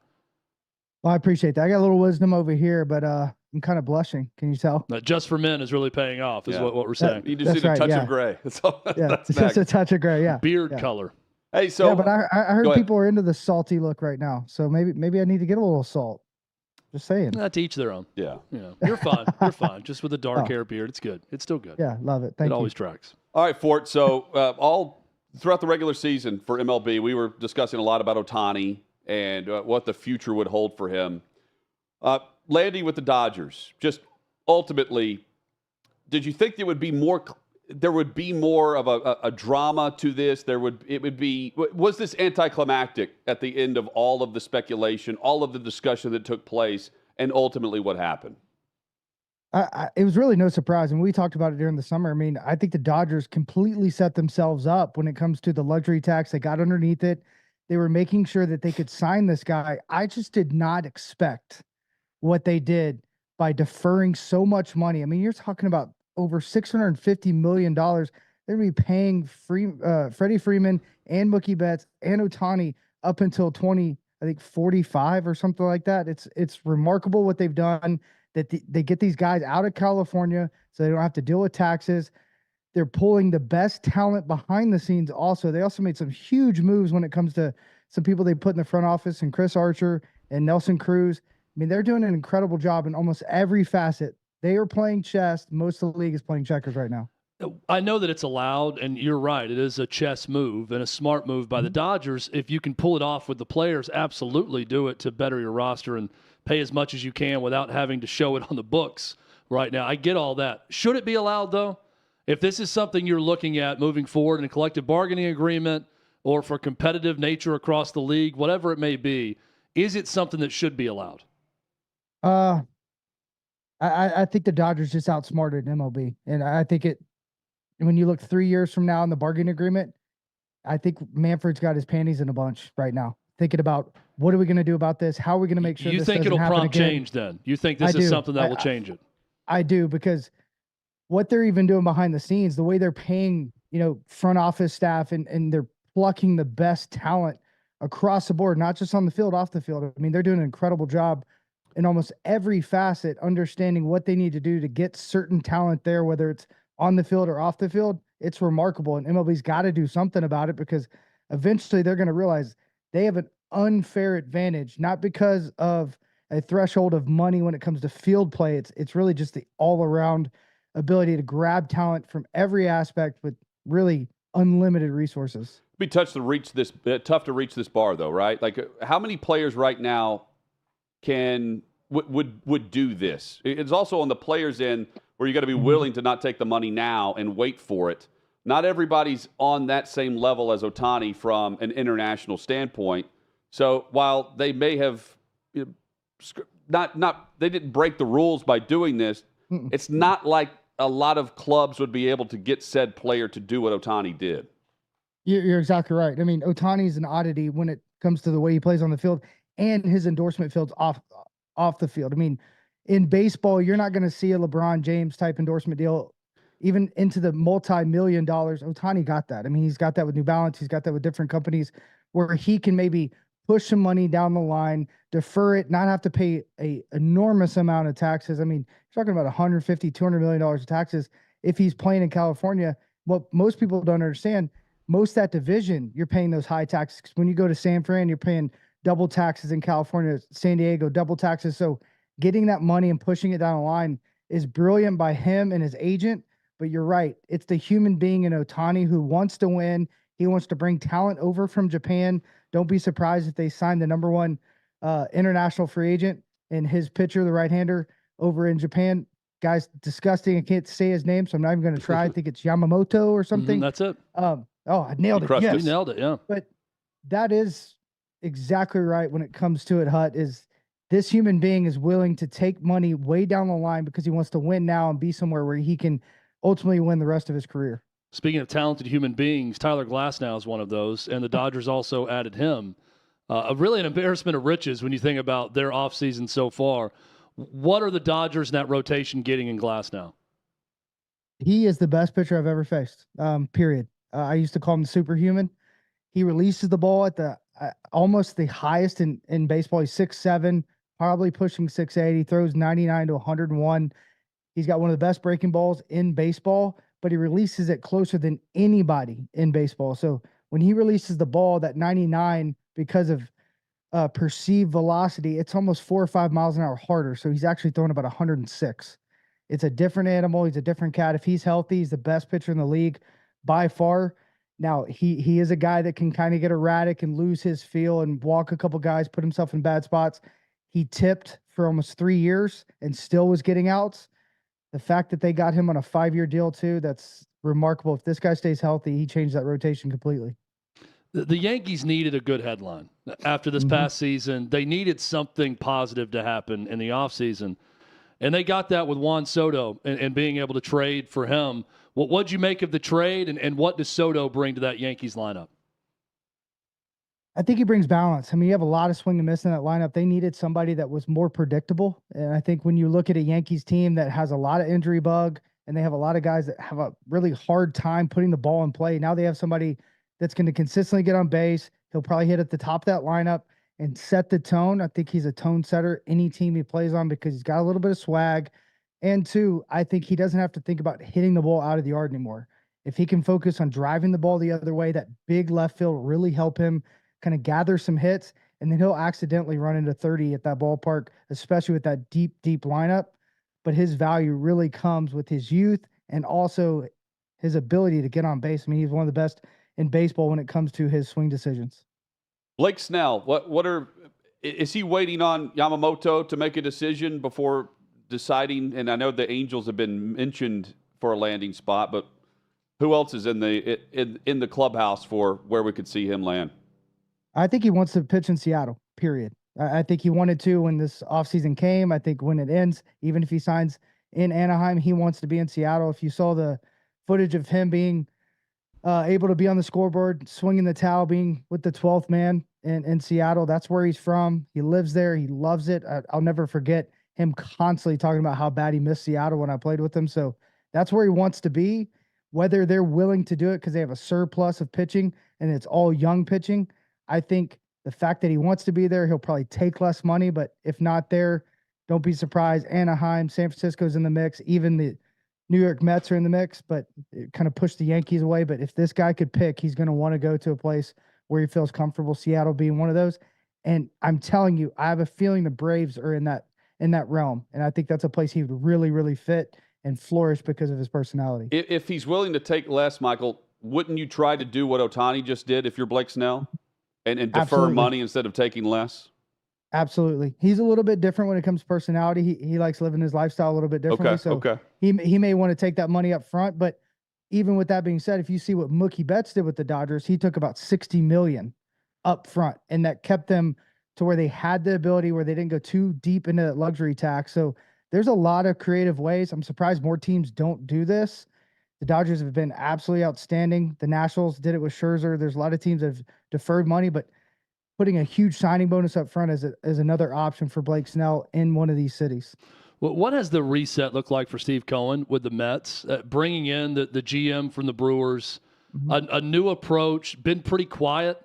Well, I appreciate that. I got a little wisdom over here, but I'm kind of blushing. Can you tell? Just for men is really paying off, is what we're saying. You just need a touch of gray. That's all. Yeah, That's it's just next. a touch of gray. Yeah, beard yeah. color. Hey, so yeah, but I heard go ahead. people are into the salty look right now, so maybe I need to get a little salt. Just saying. To each their own. Yeah. You're fine. You're fine. Just with a dark Oh. hair beard, it's good. It's still good. Yeah, love it. Thank It you. always tracks. All right, Fort. So all throughout the regular season for MLB, we were discussing a lot about Ohtani and what the future would hold for him. Landing with the Dodgers, just ultimately, did you think there would be more of a drama to this? Was this anticlimactic at the end of all of the speculation, all of the discussion that took place, and ultimately what happened? It was really no surprise, and we talked about it during the summer. I mean, I think the Dodgers completely set themselves up when it comes to the luxury tax. They got underneath it. They were making sure that they could sign this guy. I just did not expect what they did by deferring so much money. I mean, you're talking about over $650 million. They're going to be paying Freddie Freeman and Mookie Betts and Ohtani up until 2045 or something like that. It's remarkable what they've done, that they get these guys out of California so they don't have to deal with taxes. They're pulling the best talent behind the scenes also. They also made some huge moves when it comes to some people they put in the front office, and Chris Archer and Nelson Cruz. I mean, they're doing an incredible job in almost every facet. They are playing chess. Most of the league is playing checkers right now. I know that it's allowed, and you're right. It is a chess move and a smart move by the Dodgers. If you can pull it off with the players, absolutely do it to better your roster and pay as much as you can without having to show it on the books right now. I get all that. Should it be allowed, though? If this is something you're looking at moving forward in a collective bargaining agreement or for competitive nature across the league, whatever it may be, is it something that should be allowed? I think the Dodgers just outsmarted MLB, and I think when you look 3 years from now in the bargaining agreement, I think Manfred's got his panties in a bunch right now, thinking about what are we going to do about this? How are we going to make sure you this think doesn't it'll happen prompt again? change then? You think this is something that will change it? I do, because what they're even doing behind the scenes, the way they're paying, front office staff, and they're plucking the best talent across the board, not just on the field, off the field. I mean, they're doing an incredible job in almost every facet, understanding what they need to do to get certain talent there, whether it's on the field or off the field. It's remarkable, and MLB's got to do something about it, because eventually they're going to realize they have an unfair advantage, not because of a threshold of money when it comes to field play. It's really just the all-around ability to grab talent from every aspect with really unlimited resources. It'd be tough to reach this bar, though, right? Like, how many players right now would do this? It's also on the players' end where you got to be willing to not take the money now and wait for it. Not everybody's on that same level as Ohtani from an international standpoint. So while they may have they didn't break the rules by doing this, it's not like a lot of clubs would be able to get said player to do what Ohtani did. You're exactly right. I mean, Ohtani's an oddity when it comes to the way he plays on the field and his endorsement fields off the field. I mean, in baseball, you're not going to see a LeBron James type endorsement deal, even into the multi-million dollars. Ohtani got that. I mean, he's got that with New Balance. He's got that with different companies where he can maybe push some money down the line, defer it, not have to pay a enormous amount of taxes. I mean, you're talking about $150, $200 million of taxes if he's playing in California. What most people don't understand, most of that division, you're paying those high taxes. When you go to San Fran, you're paying double taxes. In California, San Diego, double taxes. So getting that money and pushing it down the line is brilliant by him and his agent. But you're right. It's the human being in Ohtani who wants to win. He wants to bring talent over from Japan. Don't be surprised if they sign the number one international free agent and his pitcher, the right-hander, over in Japan. Guy's disgusting. I can't say his name, so I'm not even going to try. I think it's Yamamoto or something. That's it. I nailed it. Yes. You nailed it, yeah. But that is exactly right when it comes to it, Hut, is this human being is willing to take money way down the line because he wants to win now and be somewhere where he can ultimately win the rest of his career. Speaking of talented human beings, Tyler Glasnow is one of those, and the Dodgers also added him. Really an embarrassment of riches when you think about their offseason so far. What are the Dodgers in that rotation getting in Glasnow? He is the best pitcher I've ever faced, period. I used to call him superhuman. He releases the ball at the almost the highest in baseball. He's 6'7", probably pushing 6'8". He throws 99 to 101. He's got one of the best breaking balls in baseball, but he releases it closer than anybody in baseball. So when he releases the ball, that 99, because of perceived velocity, it's almost 4 or 5 miles an hour harder. So he's actually throwing about 106. It's a different animal. He's a different cat. If he's healthy, he's the best pitcher in the league by far. Now, he is a guy that can kind of get erratic and lose his feel and walk a couple guys, put himself in bad spots. He tipped for almost 3 years and still was getting outs. The fact that they got him on a 5-year deal too, that's remarkable. If this guy stays healthy, he changed that rotation completely. The Yankees needed a good headline after this past season. They needed something positive to happen in the offseason, and they got that with Juan Soto and being able to trade for him. What'd you make of the trade, and what does Soto bring to that Yankees lineup? I think he brings balance. I mean, you have a lot of swing and miss in that lineup. They needed somebody that was more predictable. And I think when you look at a Yankees team that has a lot of injury bug and they have a lot of guys that have a really hard time putting the ball in play, now they have somebody that's going to consistently get on base. He'll probably hit at the top of that lineup and set the tone. I think he's a tone setter any team he plays on because he's got a little bit of swag. And two, I think he doesn't have to think about hitting the ball out of the yard anymore. If he can focus on driving the ball the other way, that big left field will really help him kind of gather some hits, and then he'll accidentally run into 30 at that ballpark, especially with that deep lineup. But his value really comes with his youth and also his ability to get on base. I mean, he's one of the best in baseball when it comes to his swing decisions. Blake Snell, is he waiting on Yamamoto to make a decision before deciding? And I know the Angels have been mentioned for a landing spot, but who else is in the clubhouse for where we could see him land? I think he wants to pitch in Seattle, period. I think he wanted to when this offseason came. I think when it ends, even if he signs in Anaheim, he wants to be in Seattle. If you saw the footage of him being able to be on the scoreboard, swinging the towel, being with the 12th man in Seattle, that's where he's from. He lives there. He loves it. I'll never forget him constantly talking about how bad he missed Seattle when I played with him. So that's where he wants to be. Whether they're willing to do it because they have a surplus of pitching and it's all young pitching, I think the fact that he wants to be there, he'll probably take less money. But if not there, don't be surprised. Anaheim, San Francisco's in the mix. Even the New York Mets are in the mix, but it kind of pushed the Yankees away. But if this guy could pick, he's going to want to go to a place where he feels comfortable, Seattle being one of those. And I'm telling you, I have a feeling the Braves are in that realm. And I think that's a place he would really, really fit and flourish because of his personality. If he's willing to take less, Michael, wouldn't you try to do what Ohtani just did if you're Blake Snell and defer Absolutely. money instead of taking less? Absolutely. He's a little bit different when it comes to personality. He likes living his lifestyle a little bit differently. Okay. He may want to take that money up front, but even with that being said, if you see what Mookie Betts did with the Dodgers, he took about $60 million up front, and that kept them to where they had the ability where they didn't go too deep into that luxury tax. So there's a lot of creative ways. I'm surprised more teams don't do this. The Dodgers have been absolutely outstanding. The Nationals did it with Scherzer. There's a lot of teams that have deferred money, but putting a huge signing bonus up front is another option for Blake Snell in one of these cities. Well, what has the reset looked like for Steve Cohen with the Mets? Bringing in the GM from the Brewers, a new approach, been pretty quiet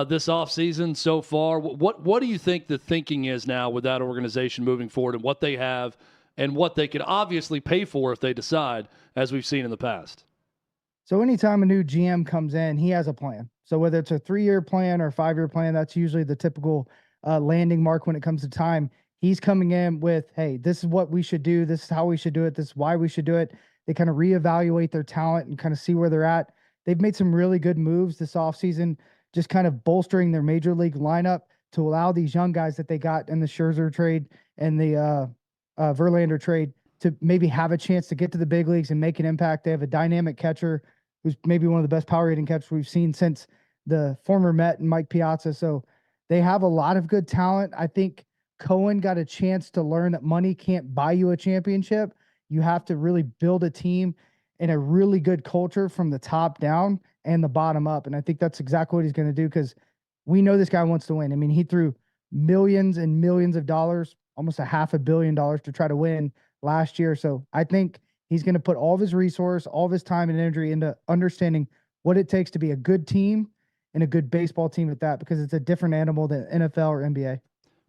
this offseason so far. What do you think the thinking is now with that organization moving forward and what they have and what they could obviously pay for if they decide, as we've seen in the past? So anytime a new GM comes in, he has a plan. So whether it's a 3-year plan or a 5-year plan, that's usually the typical landing mark when it comes to time. He's coming in with, hey, this is what we should do. This is how we should do it. This is why we should do it. They kind of reevaluate their talent and kind of see where they're at. They've made some really good moves this offseason, just kind of bolstering their major league lineup to allow these young guys that they got in the Scherzer trade and the Verlander trade to maybe have a chance to get to the big leagues and make an impact. They have a dynamic catcher who's maybe one of the best power rating catchers we've seen since the former Met and Mike Piazza. So they have a lot of good talent. I think Cohen got a chance to learn that money can't buy you a championship. You have to really build a team and a really good culture from the top down and the bottom up. And I think that's exactly what he's going to do, because we know this guy wants to win. I mean, he threw millions and millions of dollars, almost $500 million to try to win last year. So I think he's going to put all of his resource, all of his time and energy into understanding what it takes to be a good team and a good baseball team at that, because it's a different animal than NFL or NBA.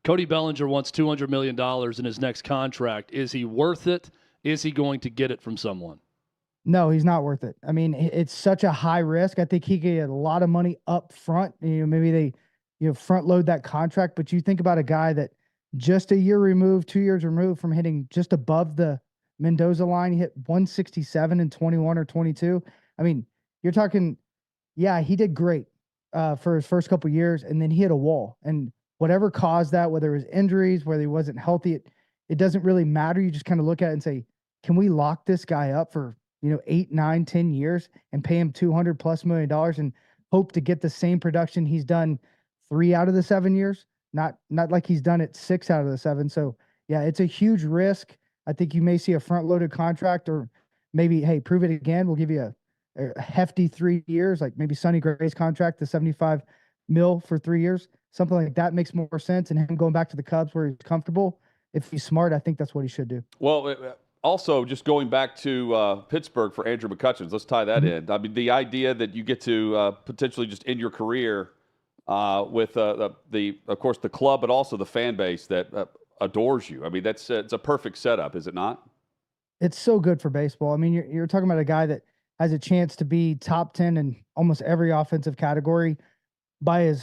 Cody Bellinger wants $200 million in his next contract. Is he worth it? Is he going to get it from someone? No, he's not worth it. I mean, it's such a high risk. I think he could get a lot of money up front. Maybe they, front load that contract. But you think about a guy that just a year removed, 2 years removed from hitting just above the Mendoza line, he hit 167 in 21 or 22. I mean, you're talking, yeah, he did great for his first couple years, and then he hit a wall. And whatever caused that, whether it was injuries, whether he wasn't healthy, it doesn't really matter. You just kind of look at it and say, can we lock this guy up for 8, 9, 10 years and pay him $200+ million and hope to get the same production he's done 3 out of the 7 years? Not like he's done it 6 out of the 7. So yeah, it's a huge risk. I think you may see a front-loaded contract, or maybe, hey, prove it again. We'll give you a hefty 3 years, like maybe Sonny Gray's contract, the $75 million for 3 years. Something like that makes more sense. And him going back to the Cubs where he's comfortable, if he's smart, I think that's what he should do. Well, also, just going back to Pittsburgh for Andrew McCutcheon, let's tie that in. I mean, the idea that you get to potentially just end your career with of course, the club, but also the fan base that adores you. I mean, it's a perfect setup, is it not? It's so good for baseball. I mean, you're talking about a guy that has a chance to be top 10 in almost every offensive category by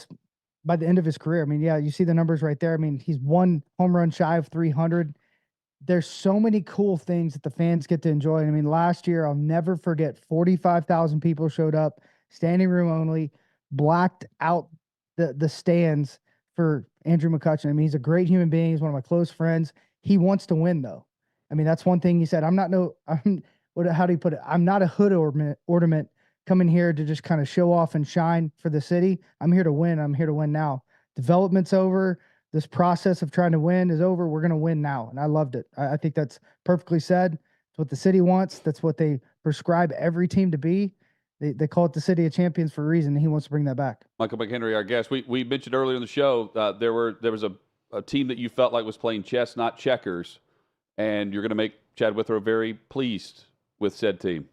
the end of his career. I mean, yeah, you see the numbers right there. I mean, he's 1 home run shy of 300. There's so many cool things that the fans get to enjoy. I mean, last year, I'll never forget, 45,000 people showed up, standing room only, blacked out the stands for Andrew McCutcheon. I mean, he's a great human being. He's one of my close friends. He wants to win, though. I mean, that's one thing he said. How do you put it? I'm not a hood ornament coming here to just kind of show off and shine for the city. I'm here to win. I'm here to win now. Development's over. This process of trying to win is over. We're going to win now. And I loved it. I think that's perfectly said. It's what the city wants. That's what they prescribe every team to be. They call it the city of champions for a reason, and he wants to bring that back. Michael McHenry, our guest. We mentioned earlier in the show there was a team that you felt like was playing chess, not checkers, and you're going to make Chad Withrow very pleased with said team.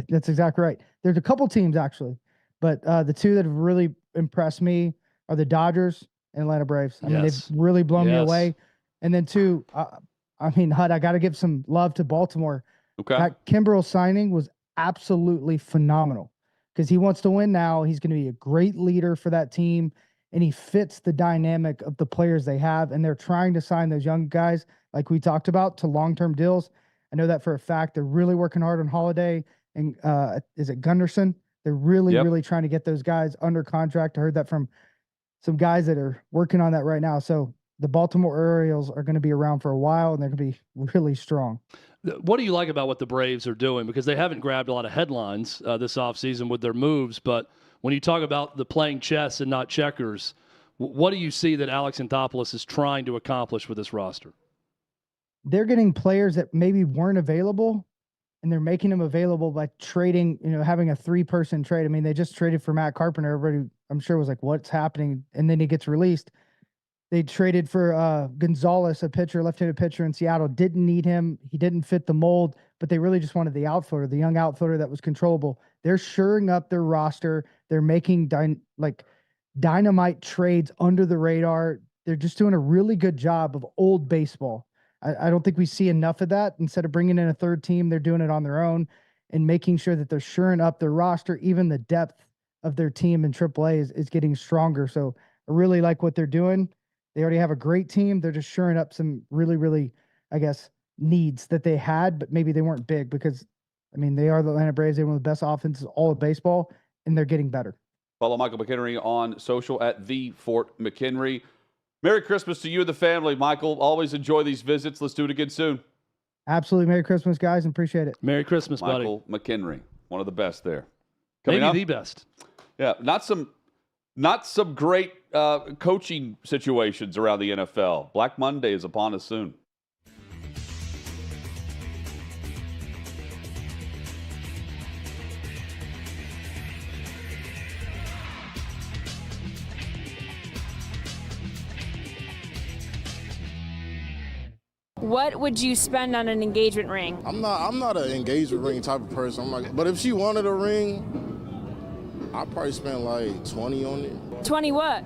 That's exactly right. There's a couple teams, actually, but the two that have really impressed me are the Dodgers and Atlanta Braves. I mean, they've really blown me away. And then two, Hud, I got to give some love to Baltimore. Okay. That Kimbrel signing was absolutely phenomenal, because he wants to win now. He's going to be a great leader for that team, and he fits the dynamic of the players they have, and they're trying to sign those young guys, like we talked about, to long-term deals. I know that for a fact. They're really working hard on Holiday and is it Gunderson? They're really, really trying to get those guys under contract. I heard that from some guys that are working on that right now. So the Baltimore Orioles are going to be around for a while, and they're going to be really strong. What do you like about what the Braves are doing? Because they haven't grabbed a lot of headlines this offseason with their moves, but when you talk about the playing chess and not checkers, what do you see that Alex Anthopoulos is trying to accomplish with this roster? They're getting players that maybe weren't available, and they're making them available by trading, having a 3-person trade. I mean, they just traded for Matt Carpenter. Everybody, I'm sure, was like, what's happening? And then he gets released. They traded for Gonzalez, a pitcher, left-handed pitcher in Seattle. Didn't need him. He didn't fit the mold, but they really just wanted the outfielder, the young outfielder that was controllable. They're shoring up their roster. They're making dynamite trades under the radar. They're just doing a really good job of old baseball. I don't think we see enough of that. Instead of bringing in a third team, they're doing it on their own and making sure that they're shoring up their roster. Even the depth of their team in AAA is getting stronger. So I really like what they're doing. They already have a great team. They're just shoring up some really, really, I guess, needs that they had, but maybe they weren't big because, I mean, they are the Atlanta Braves. They're one of the best offenses all of baseball, and they're getting better. Follow Michael McHenry on social at the Fort McHenry. Merry Christmas to you and the family, Michael. Always enjoy these visits. Let's do it again soon. Absolutely. Merry Christmas, guys, and appreciate it. Merry Christmas, buddy. Michael McHenry, one of the best there. Maybe the best. Yeah, not some great coaching situations around the NFL. Black Monday is upon us soon. What would you spend on an engagement ring? I'm not an engagement ring type of person. But if she wanted a ring, I'd probably spend like 20 on it. 20 what?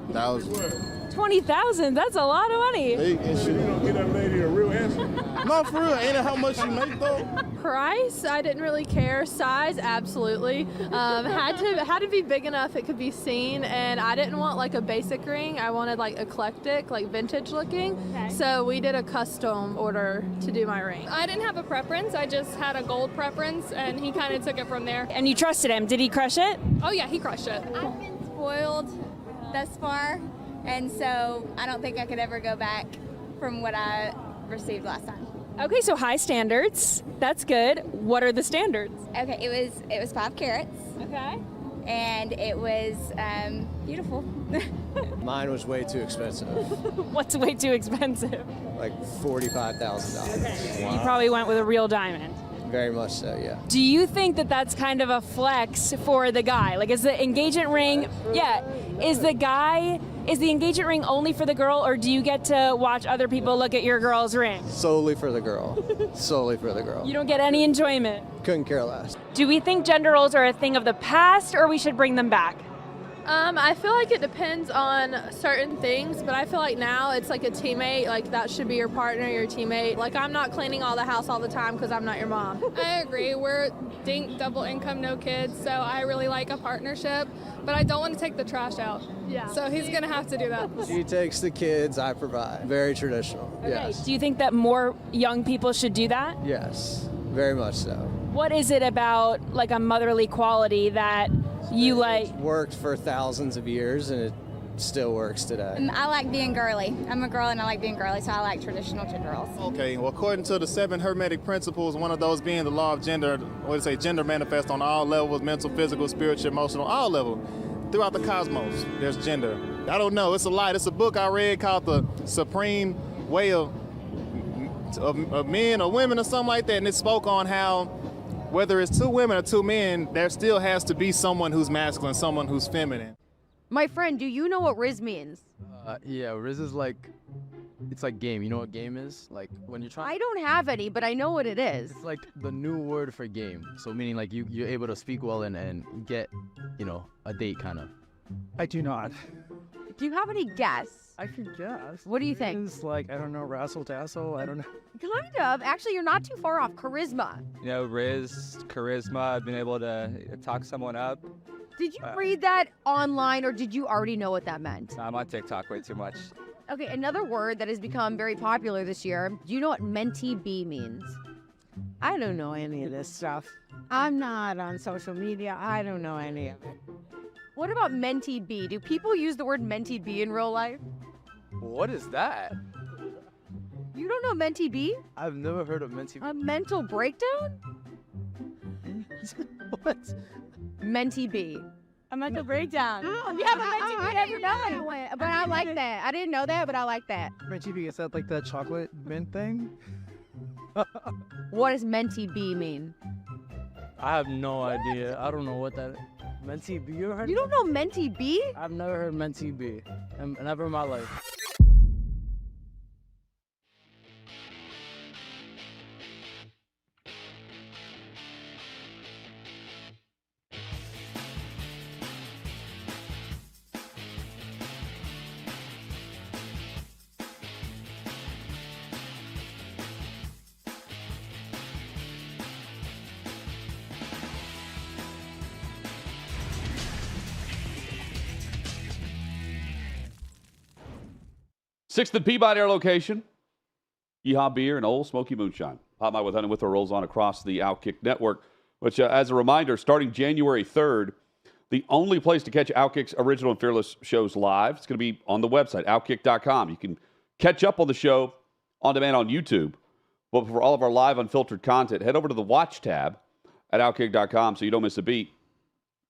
1,000. 20,000. That's a lot of money. Hey, and she don't get that lady a real answer. No, for real. Ain't it how much she make though? Price, I didn't really care. Size, absolutely. Had to be big enough it could be seen, and I didn't want like a basic ring. I wanted like eclectic, like vintage looking. Okay. So we did a custom order to do my ring. I didn't have a preference. I just had a gold preference, and he kind of took it from there. And you trusted him. Did he crush it? Oh yeah, he crushed it. I've been spoiled thus far, and so I don't think I could ever go back from what I received last time. Okay, so high standards. That's good. What are the standards? Okay, it was 5 carats. Okay. And it was beautiful. Mine was way too expensive. What's way too expensive? Like $45,000. Okay. Wow. You probably went with a real diamond. Very much so, yeah. Do you think that that's kind of a flex for the guy? Like, is the engagement ring, is the engagement ring only for the girl, or do you get to watch other people look at your girl's ring? Solely for the girl. Solely for the girl. You don't get any enjoyment? Couldn't care less. Do we think gender roles are a thing of the past, or we should bring them back? I feel like it depends on certain things, but I feel like now it's like a teammate. Like that should be your partner, your teammate. Like I'm not cleaning all the house all the time because I'm not your mom. I agree. We're double income, no kids, so I really like a partnership, but I don't want to take the trash out. Yeah. So he's going to have to do that. She takes the kids, I provide. Very traditional. Okay. Yes. Do you think that more young people should do that? Yes, very much so. What is it about like a motherly quality that you like? It's worked for thousands of years and it still works today. I like being girly. I'm a girl and I like being girly, so I like traditional gender roles. Okay, well, according to the 7 Hermetic principles, one of those being the law of gender, gender manifests on all levels, mental, physical, spiritual, emotional, all levels. Throughout the cosmos, there's gender. I don't know, it's a lie. It's a book I read called The Supreme Way of Men or Women or something like that, and it spoke on how whether it's 2 women or 2 men, there still has to be someone who's masculine, someone who's feminine. My friend, do you know what Riz means? Yeah, Riz is like, it's like game. You know what game is? Like when you're trying. I don't have any, but I know what it is. It's like the new word for game. So meaning like you're able to speak well and get, a date kind of. I do not. Do you have any guess? I could guess. What do you think? It's like, I don't know, razzle dazzle. I don't know. Kind of. Actually, you're not too far off. Charisma. You know, charisma. I've been able to talk someone up. Did you read that online, or did you already know what that meant? I'm on TikTok way too much. Okay, another word that has become very popular this year. Do you know what mentee B means? I don't know any of this stuff. I'm not on social media. I don't know any of it. What about mentee B? Do people use the word mentee B in real life? What is that? You don't know mentee B? I've never heard of mentee. A mental breakdown? What? Mentee B. A mental breakdown. Oh, you have a mentee B every night. But I like that. I didn't know that, but I like that. Mentee B, is that like that chocolate mint thing? What does mentee B mean? I have no idea. I don't know what that is. Mentee B, you ever heard? You don't know mentee B? I've never heard mentee B. Never in my life. Sixth and Peabody, our location. Yeehaw Beer and Old Smokey Moonshine. Hot Mike with Honey with our rolls on across the OutKick network, which, as a reminder, starting January 3rd, the only place to catch OutKick's original and fearless shows live, it's going to be on the website, outkick.com. You can catch up on the show on demand on YouTube. But for all of our live unfiltered content, head over to the Watch tab at outkick.com so you don't miss a beat.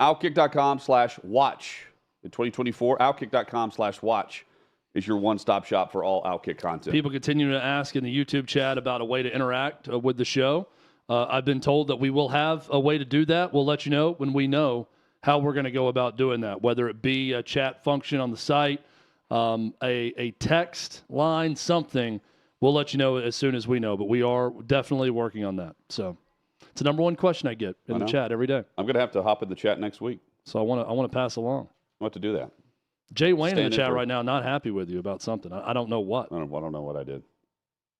Outkick.com/watch. In 2024, outkick.com/watch. Is your one-stop shop for all OutKick content. People continue to ask in the YouTube chat about a way to interact with the show. I've been told that we will have a way to do that. We'll let you know when we know how we're going to go about doing that, whether it be a chat function on the site, a text line, something. We'll let you know as soon as we know, but we are definitely working on that. So it's the number one question I get in the chat every day. I'm going to have to hop in the chat next week. So I want to pass along. I want to do that. Jay Wayne in the chat right now, not happy with you about something. I don't know what. I don't know what I did.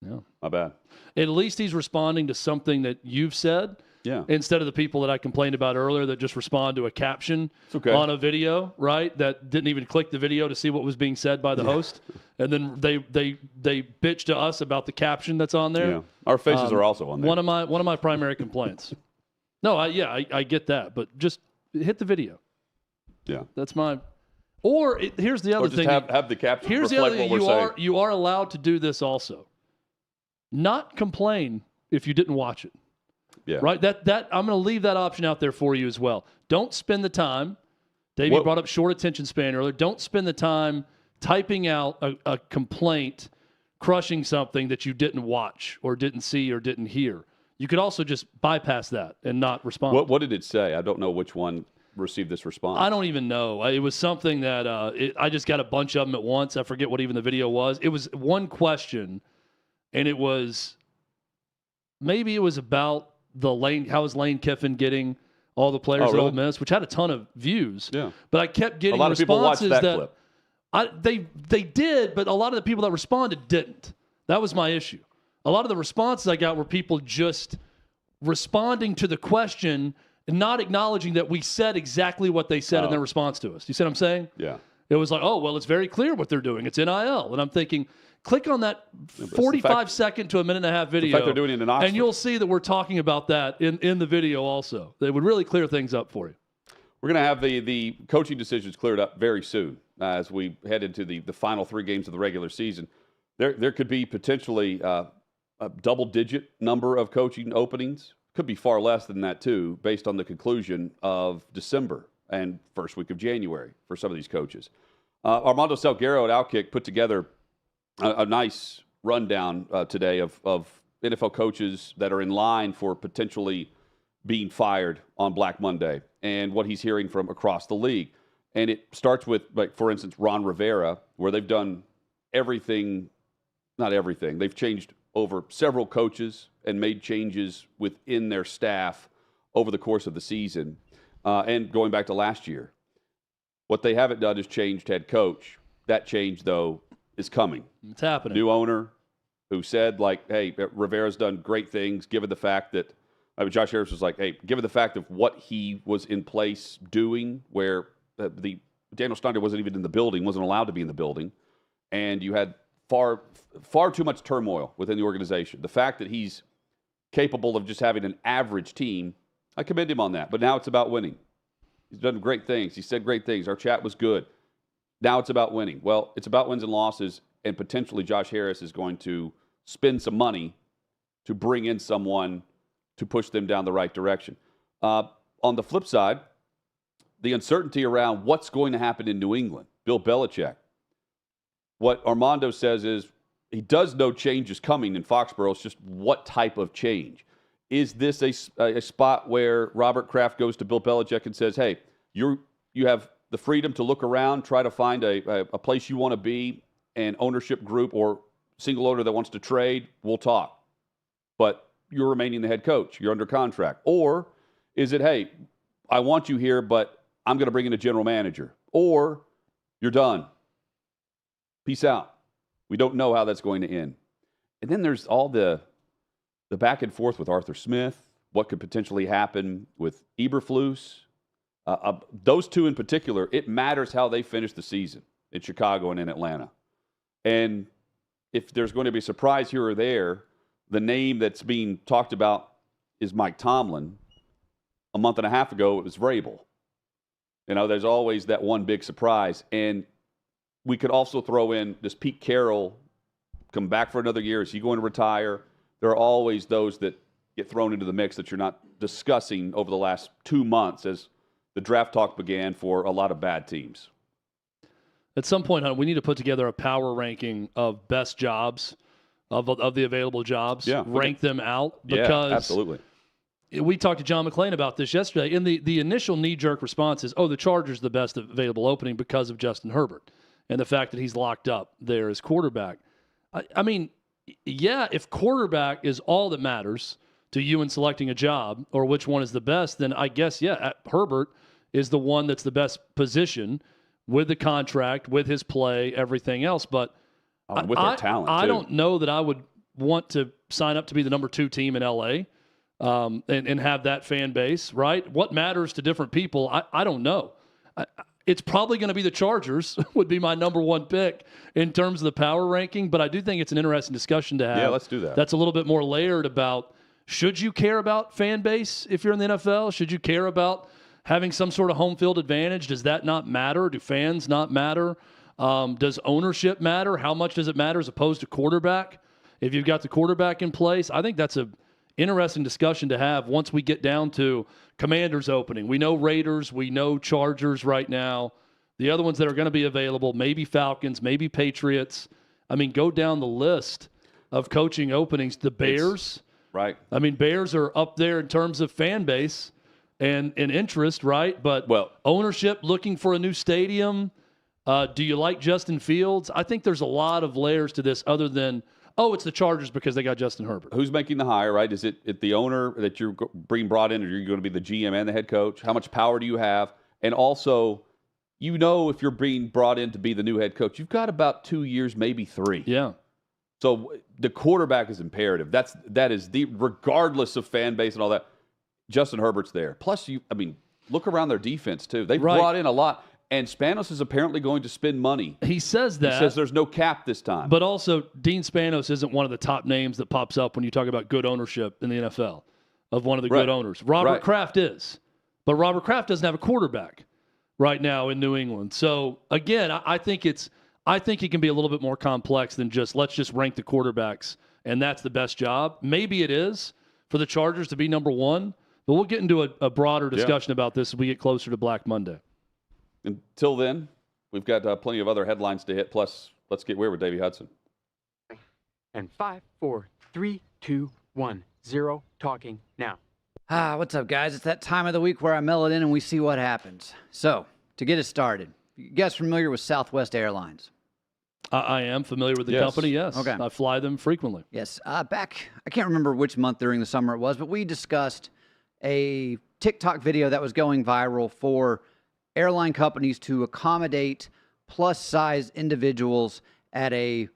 Yeah. My bad. At least he's responding to something that you've said. Yeah. Instead of the people that I complained about earlier that just respond to a caption on a video, right? That didn't even click the video to see what was being said by the host. And then they bitch to us about the caption that's on there. Yeah. Our faces are also on there. One of my primary complaints. No, I get that, but just hit the video. Yeah. That's my. Or here's the other just thing. Have the caption Here's the reflect other thing. what we're saying. You are allowed to do this also. Not complain if you didn't watch it. Yeah. Right. That I'm going to leave that option out there for you as well. Don't spend the time. Davey brought up short attention span earlier. Don't spend the time typing out a complaint, crushing something that you didn't watch or didn't see or didn't hear. You could also just bypass that and not respond. What did it say? I don't know which one received this response. I don't even know. It was something that I just got a bunch of them at once. I forget what even the video was. It was one question, and it was about how is Lane Kiffin getting all the players at Ole Miss, which had a ton of views. Yeah. But I kept getting a lot of people watched responses that clip. They did, but a lot of the people that responded didn't. That was my issue. A lot of the responses I got were people just responding to the question and not acknowledging that we said exactly what they said in their response to us. You see what I'm saying? Yeah. It was like, oh, well, it's very clear what they're doing. It's NIL. And I'm thinking, click on that 45-second to a minute-and-a-half video. The fact they're doing it in Oxford. And you'll see that we're talking about that in the video also. They would really clear things up for you. We're going to have the coaching decisions cleared up very soon as we head into the final 3 games of the regular season. There could be potentially a double-digit number of coaching openings. Could be far less than that, too, based on the conclusion of December and first week of January for some of these coaches. Armando Salguero at OutKick put together a nice rundown today of NFL coaches that are in line for potentially being fired on Black Monday and what he's hearing from across the league. And it starts with, like, for instance, Ron Rivera, where they've done everything, not everything. They've changed over several coaches and made changes within their staff over the course of the season and going back to last year. What they haven't done is changed head coach. That change, though, is coming. It's happening. New owner who said, like, hey, Rivera's done great things, given the fact that Josh Harris was like, hey, given the fact of what he was in place doing, where the Daniel Snyder wasn't even in the building, wasn't allowed to be in the building, and you had far too much turmoil within the organization. The fact that he's capable of just having an average team, I commend him on that. But now it's about winning. He's done great things. He said great things. Our chat was good. Now it's about winning. Well, it's about wins and losses, and potentially Josh Harris is going to spend some money to bring in someone to push them down the right direction. On the flip side, the uncertainty around what's going to happen in New England. Bill Belichick. What Armando says is he does know change is coming in Foxborough. It's just what type of change. Is this a spot where Robert Kraft goes to Bill Belichick and says, hey, you have the freedom to look around, try to find a place you want to be, and ownership group or single owner that wants to trade, we'll talk. But you're remaining the head coach. You're under contract. Or is it, hey, I want you here, but I'm going to bring in a general manager. Or you're done. Peace out. We don't know how that's going to end. And then there's all the back and forth with Arthur Smith, what could potentially happen with Eberflus. Those two in particular, it matters how they finish the season in Chicago and in Atlanta. And if there's going to be a surprise here or there, the name that's being talked about is Mike Tomlin. A month and a half ago, it was Vrabel. There's always that one big surprise. And we could also throw in, does Pete Carroll come back for another year? Is he going to retire? There are always those that get thrown into the mix that you're not discussing over the last 2 months as the draft talk began for a lot of bad teams. At some point, we need to put together a power ranking of best jobs, of the available jobs. Yeah, rank them out. Because absolutely. We talked to John McClain about this yesterday. And the initial knee-jerk response is, the Chargers are the best available opening because of Justin Herbert and the fact that he's locked up there as quarterback. I mean, yeah, if quarterback is all that matters to you in selecting a job or which one is the best, then I guess, Herbert is the one that's the best position with the contract, with his play, everything else. But with their talent, I too. don't know that I would want to sign up to be the number 2 team in L.A. And have that fan base, right? What matters to different people, I don't know. It's probably going to be the Chargers would be my number 1 pick in terms of the power ranking, but I do think it's an interesting discussion to have. Yeah, let's do that. That's a little bit more layered about, should you care about fan base if you're in the NFL? Should you care about having some sort of home field advantage? Does that not matter? Do fans not matter? Does ownership matter? How much does it matter as opposed to quarterback? If you've got the quarterback in place, I think that's a interesting discussion to have once we get down to Commanders opening. We know Raiders, we know Chargers right now. The other ones that are going to be available, maybe Falcons, maybe Patriots. I mean, go down the list of coaching openings. The Bears. Right. I mean, Bears are up there in terms of fan base and interest, right? But ownership looking for a new stadium. Do you like Justin Fields? I think there's a lot of layers to this other than, it's the Chargers because they got Justin Herbert. Who's making the hire, right? Is it the owner that you're being brought in, or you're going to be the GM and the head coach? How much power do you have? And also, if you're being brought in to be the new head coach, you've got about 2 years, maybe 3. Yeah. So the quarterback is imperative. That is regardless of fan base and all that. Justin Herbert's there. Plus, look around their defense too. They've brought in a lot. And Spanos is apparently going to spend money. He says that. He says there's no cap this time. But also, Dean Spanos isn't one of the top names that pops up when you talk about good ownership in the NFL, of one of the good owners. Robert Kraft is. But Robert Kraft doesn't have a quarterback right now in New England. So, again, I think it can be a little bit more complex than let's just rank the quarterbacks, and that's the best job. Maybe it is for the Chargers to be number 1, but we'll get into a broader discussion about this as we get closer to Black Monday. Until then, we've got plenty of other headlines to hit. Plus, let's get weird with Davey Hudson. And 5, 4, 3, 2, 1, 0. Talking now. What's up, guys? It's that time of the week where I mail it in and we see what happens. So, to get us started, you guys familiar with Southwest Airlines? I am familiar with the company, yes. Okay. I fly them frequently. Yes. Back, I can't remember which month during the summer it was, but we discussed a TikTok video that was going viral for airline companies to accommodate plus-size individuals at a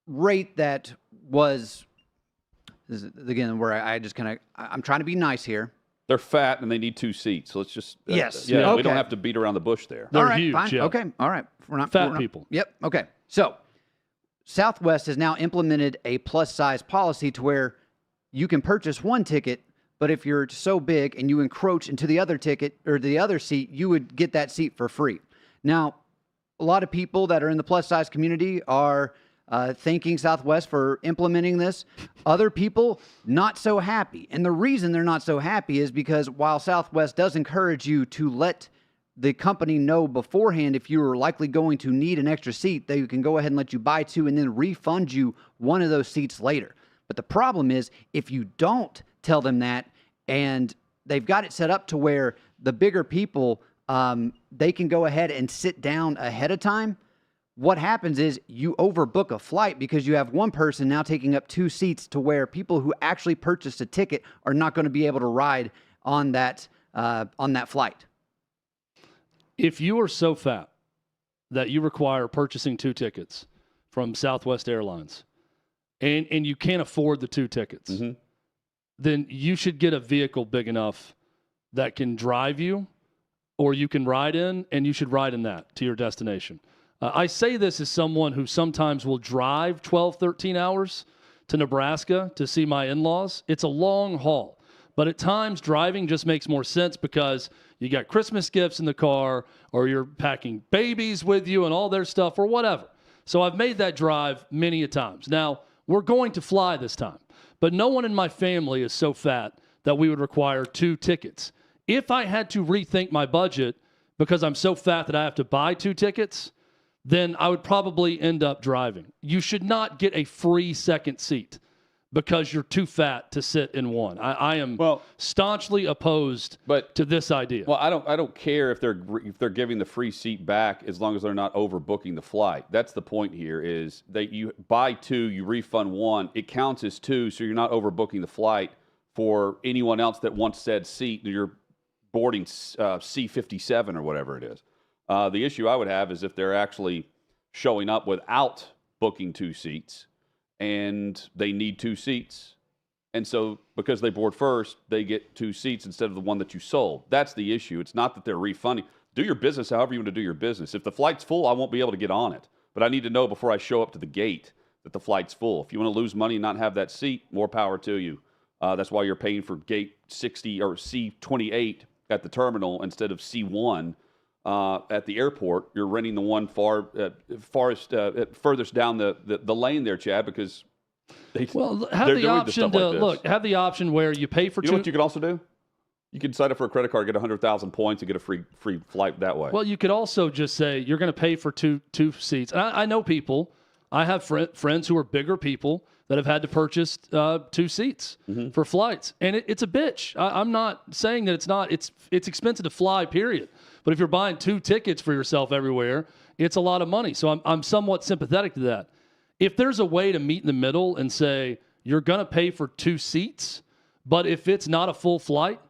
rate that was, this is, again, where I just kind of, I'm trying to be nice here. They're fat and they need 2 seats. So let's just yes. Yeah, okay. We don't have to beat around the bush there. They're all right, huge. fine. Yeah. Okay. All right. We're not fat people. Yep. Okay. So Southwest has now implemented a plus size policy to where you can purchase 1 ticket, but if you're so big and you encroach into the other ticket or the other seat, you would get that seat for free. Now, a lot of people that are in the plus size community are thanking Southwest for implementing this. Other people, not so happy. And the reason they're not so happy is because while Southwest does encourage you to let the company know beforehand if you are likely going to need an extra seat, they can go ahead and let you buy 2 and then refund you 1 of those seats later. But the problem is if you don't tell them that, and they've got it set up to where the bigger people, they can go ahead and sit down ahead of time. What happens is you overbook a flight because you have one person now taking up 2 seats to where people who actually purchased a ticket are not going to be able to ride on that flight. If you are so fat that you require purchasing 2 tickets from Southwest Airlines and you can't afford the 2 tickets, then you should get a vehicle big enough that can drive you or you can ride in, and you should ride in that to your destination. I say this as someone who sometimes will drive 12, 13 hours to Nebraska to see my in-laws. It's a long haul, but at times driving just makes more sense because you got Christmas gifts in the car or you're packing babies with you and all their stuff or whatever. So I've made that drive many a times. Now, we're going to fly this time, but no one in my family is so fat that we would require 2 tickets. If I had to rethink my budget because I'm so fat that I have to buy 2 tickets, then I would probably end up driving. You should not get a free second seat because you're too fat to sit in one. I am staunchly opposed to this idea. Well, I don't care if they're giving the free seat back as long as they're not overbooking the flight. That's the point here is that you buy 2, you refund 1, it counts as 2, so you're not overbooking the flight for anyone else that wants said seat. You're boarding C-57 or whatever it is. The issue I would have is if they're actually showing up without booking 2 seats and they need 2 seats. And so because they board first, they get 2 seats instead of the one that you sold. That's the issue. It's not that they're refunding. Do your business however you want to do your business. If the flight's full, I won't be able to get on it. But I need to know before I show up to the gate that the flight's full. If you want to lose money and not have that seat, more power to you. That's why you're paying for gate 60 or C28 at the terminal instead of C1 at the airport. You're renting the one furthest down the lane there, Chad, because have the option to have the option where you pay for 2. You know what you can also do? You can sign up for a credit card, get 100,000 points, and get a free flight that way. Well, you could also just say you're going to pay for two seats. And I know people. I have friends who are bigger people that have had to purchase 2 seats for flights, and it's a bitch. I'm not saying that it's not. It's expensive to fly, period. But if you're buying 2 tickets for yourself everywhere, it's a lot of money. So I'm somewhat sympathetic to that. If there's a way to meet in the middle and say you're going to pay for 2 seats, but if it's not a full flight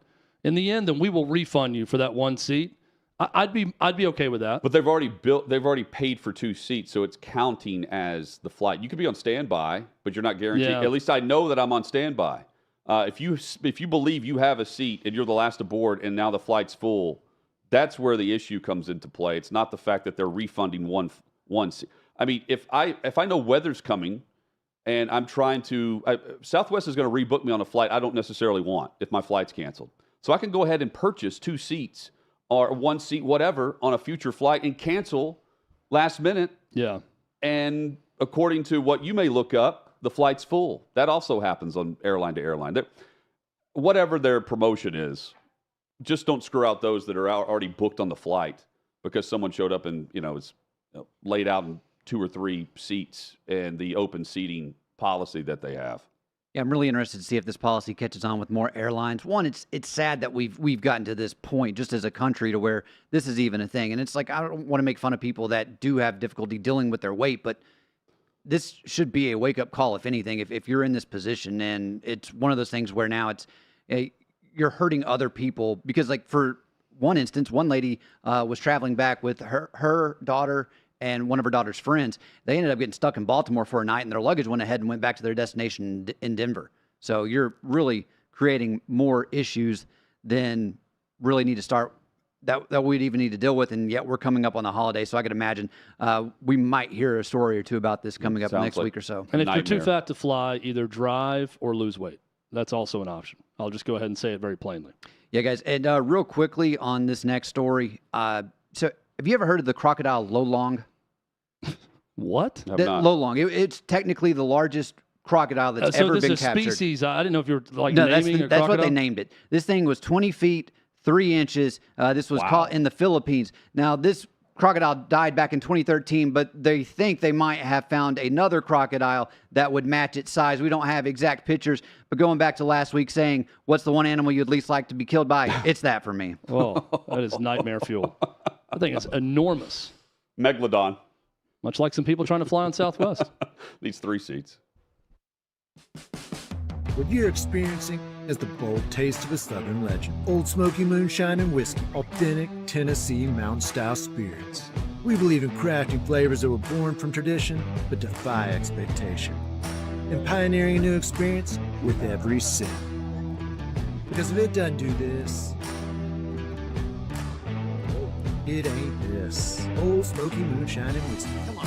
in the end, then we will refund you for that 1 seat. I'd be okay with that. But they've already paid for 2 seats, so it's counting as the flight. You could be on standby, but you're not guaranteed. Yeah. At least I know that I'm on standby. If you believe you have a seat and you're the last aboard and now the flight's full, that's where the issue comes into play. It's not the fact that they're refunding one seat. I mean, if I know weather's coming and I'm trying to Southwest is going to rebook me on a flight I don't necessarily want if my flight's canceled. So I can go ahead and purchase 2 seats or 1 seat, whatever, on a future flight and cancel last minute. Yeah. And according to what you may look up, the flight's full. That also happens on airline to airline. Whatever their promotion is, just don't screw out those that are already booked on the flight because someone showed up and is laid out in 2 or 3 seats and the open seating policy that they have. Yeah, I'm really interested to see if this policy catches on with more airlines. One, it's sad that we've gotten to this point just as a country to where this is even a thing. And it's like, I don't want to make fun of people that do have difficulty dealing with their weight, but this should be a wake-up call, if anything, if you're in this position. And it's one of those things where now you're hurting other people because, like, for one instance, one lady was traveling back with her daughter and one of her daughter's friends. They ended up getting stuck in Baltimore for a night, and their luggage went ahead and went back to their destination in Denver. So you're really creating more issues than really need to start that we'd even need to deal with, and yet we're coming up on the holiday, so I could imagine we might hear a story or two about this coming up next week or so. And if you're too fat to fly, either drive or lose weight. That's also an option. I'll just go ahead and say it very plainly. Yeah, guys, and real quickly on this next story, so have you ever heard of the crocodile lolong? What? Lolong. It's technically the largest crocodile that's ever been captured. So this is species. I didn't know if you're naming a crocodile. That's what they named it. This thing was 20 feet, 3 inches. This was caught in the Philippines. Now, this crocodile died back in 2013, but they think they might have found another crocodile that would match its size. We don't have exact pictures, but going back to last week saying, what's the one animal you'd least like to be killed by? It's that for me. Oh, that is nightmare fuel. I think it's enormous. Megalodon. Much like some people trying to fly on Southwest. These 3 seats. What you're experiencing is the bold taste of a Southern legend. Old Smokey Moonshine and Whiskey, authentic Tennessee mountain-style spirits. We believe in crafting flavors that were born from tradition but defy expectation, and pioneering a new experience with every sip. Because if it doesn't do this, it ain't this. Old Smokey Moonshine and Whiskey. Come on.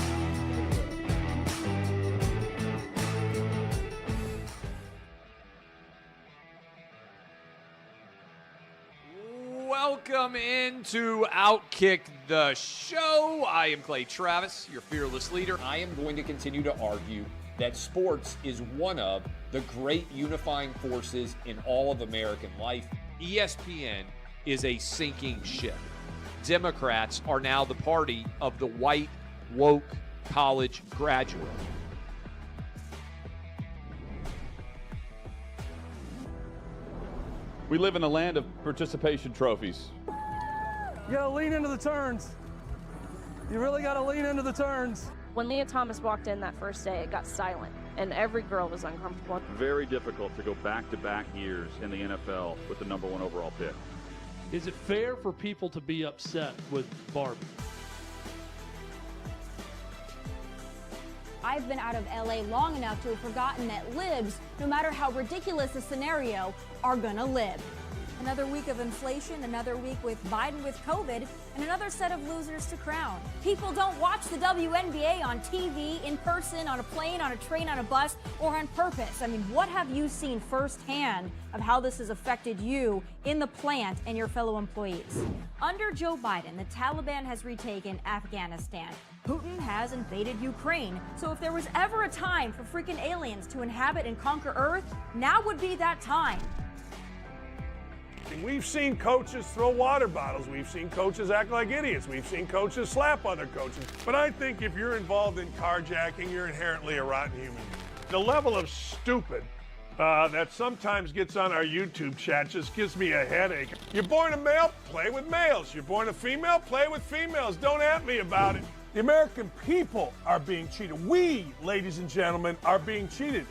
Welcome into OutKick the show. I am Clay Travis, your fearless leader. I am going to continue to argue that sports is one of the great unifying forces in all of American life. ESPN is a sinking ship. Democrats are now the party of the white, woke college graduate. We live in a land of participation trophies. You gotta lean into the turns. You really gotta lean into the turns. When Leah Thomas walked in that first day, it got silent, and every girl was uncomfortable. Very difficult to go back-to-back years in the NFL with the #1 overall pick. Is it fair for people to be upset with Barbie? I've been out of LA long enough to have forgotten that libs, no matter how ridiculous the scenario, are gonna live. Another week of inflation, another week with Biden with COVID, and another set of losers to crown. People don't watch the WNBA on TV, in person, on a plane, on a train, on a bus, or on purpose. I mean, what have you seen firsthand of how this has affected you in the plant and your fellow employees? Under Joe Biden, the Taliban has retaken Afghanistan. Putin has invaded Ukraine. So if there was ever a time for freaking aliens to inhabit and conquer Earth, now would be that time. We've seen coaches throw water bottles. We've seen coaches act like idiots. We've seen coaches slap other coaches. But I think if you're involved in carjacking, you're inherently a rotten human being. The level of stupid that sometimes gets on our YouTube chat just gives me a headache. You're born a male, play with males. You're born a female, play with females. Don't at me about it. The American people are being cheated. We, ladies and gentlemen, are being cheated.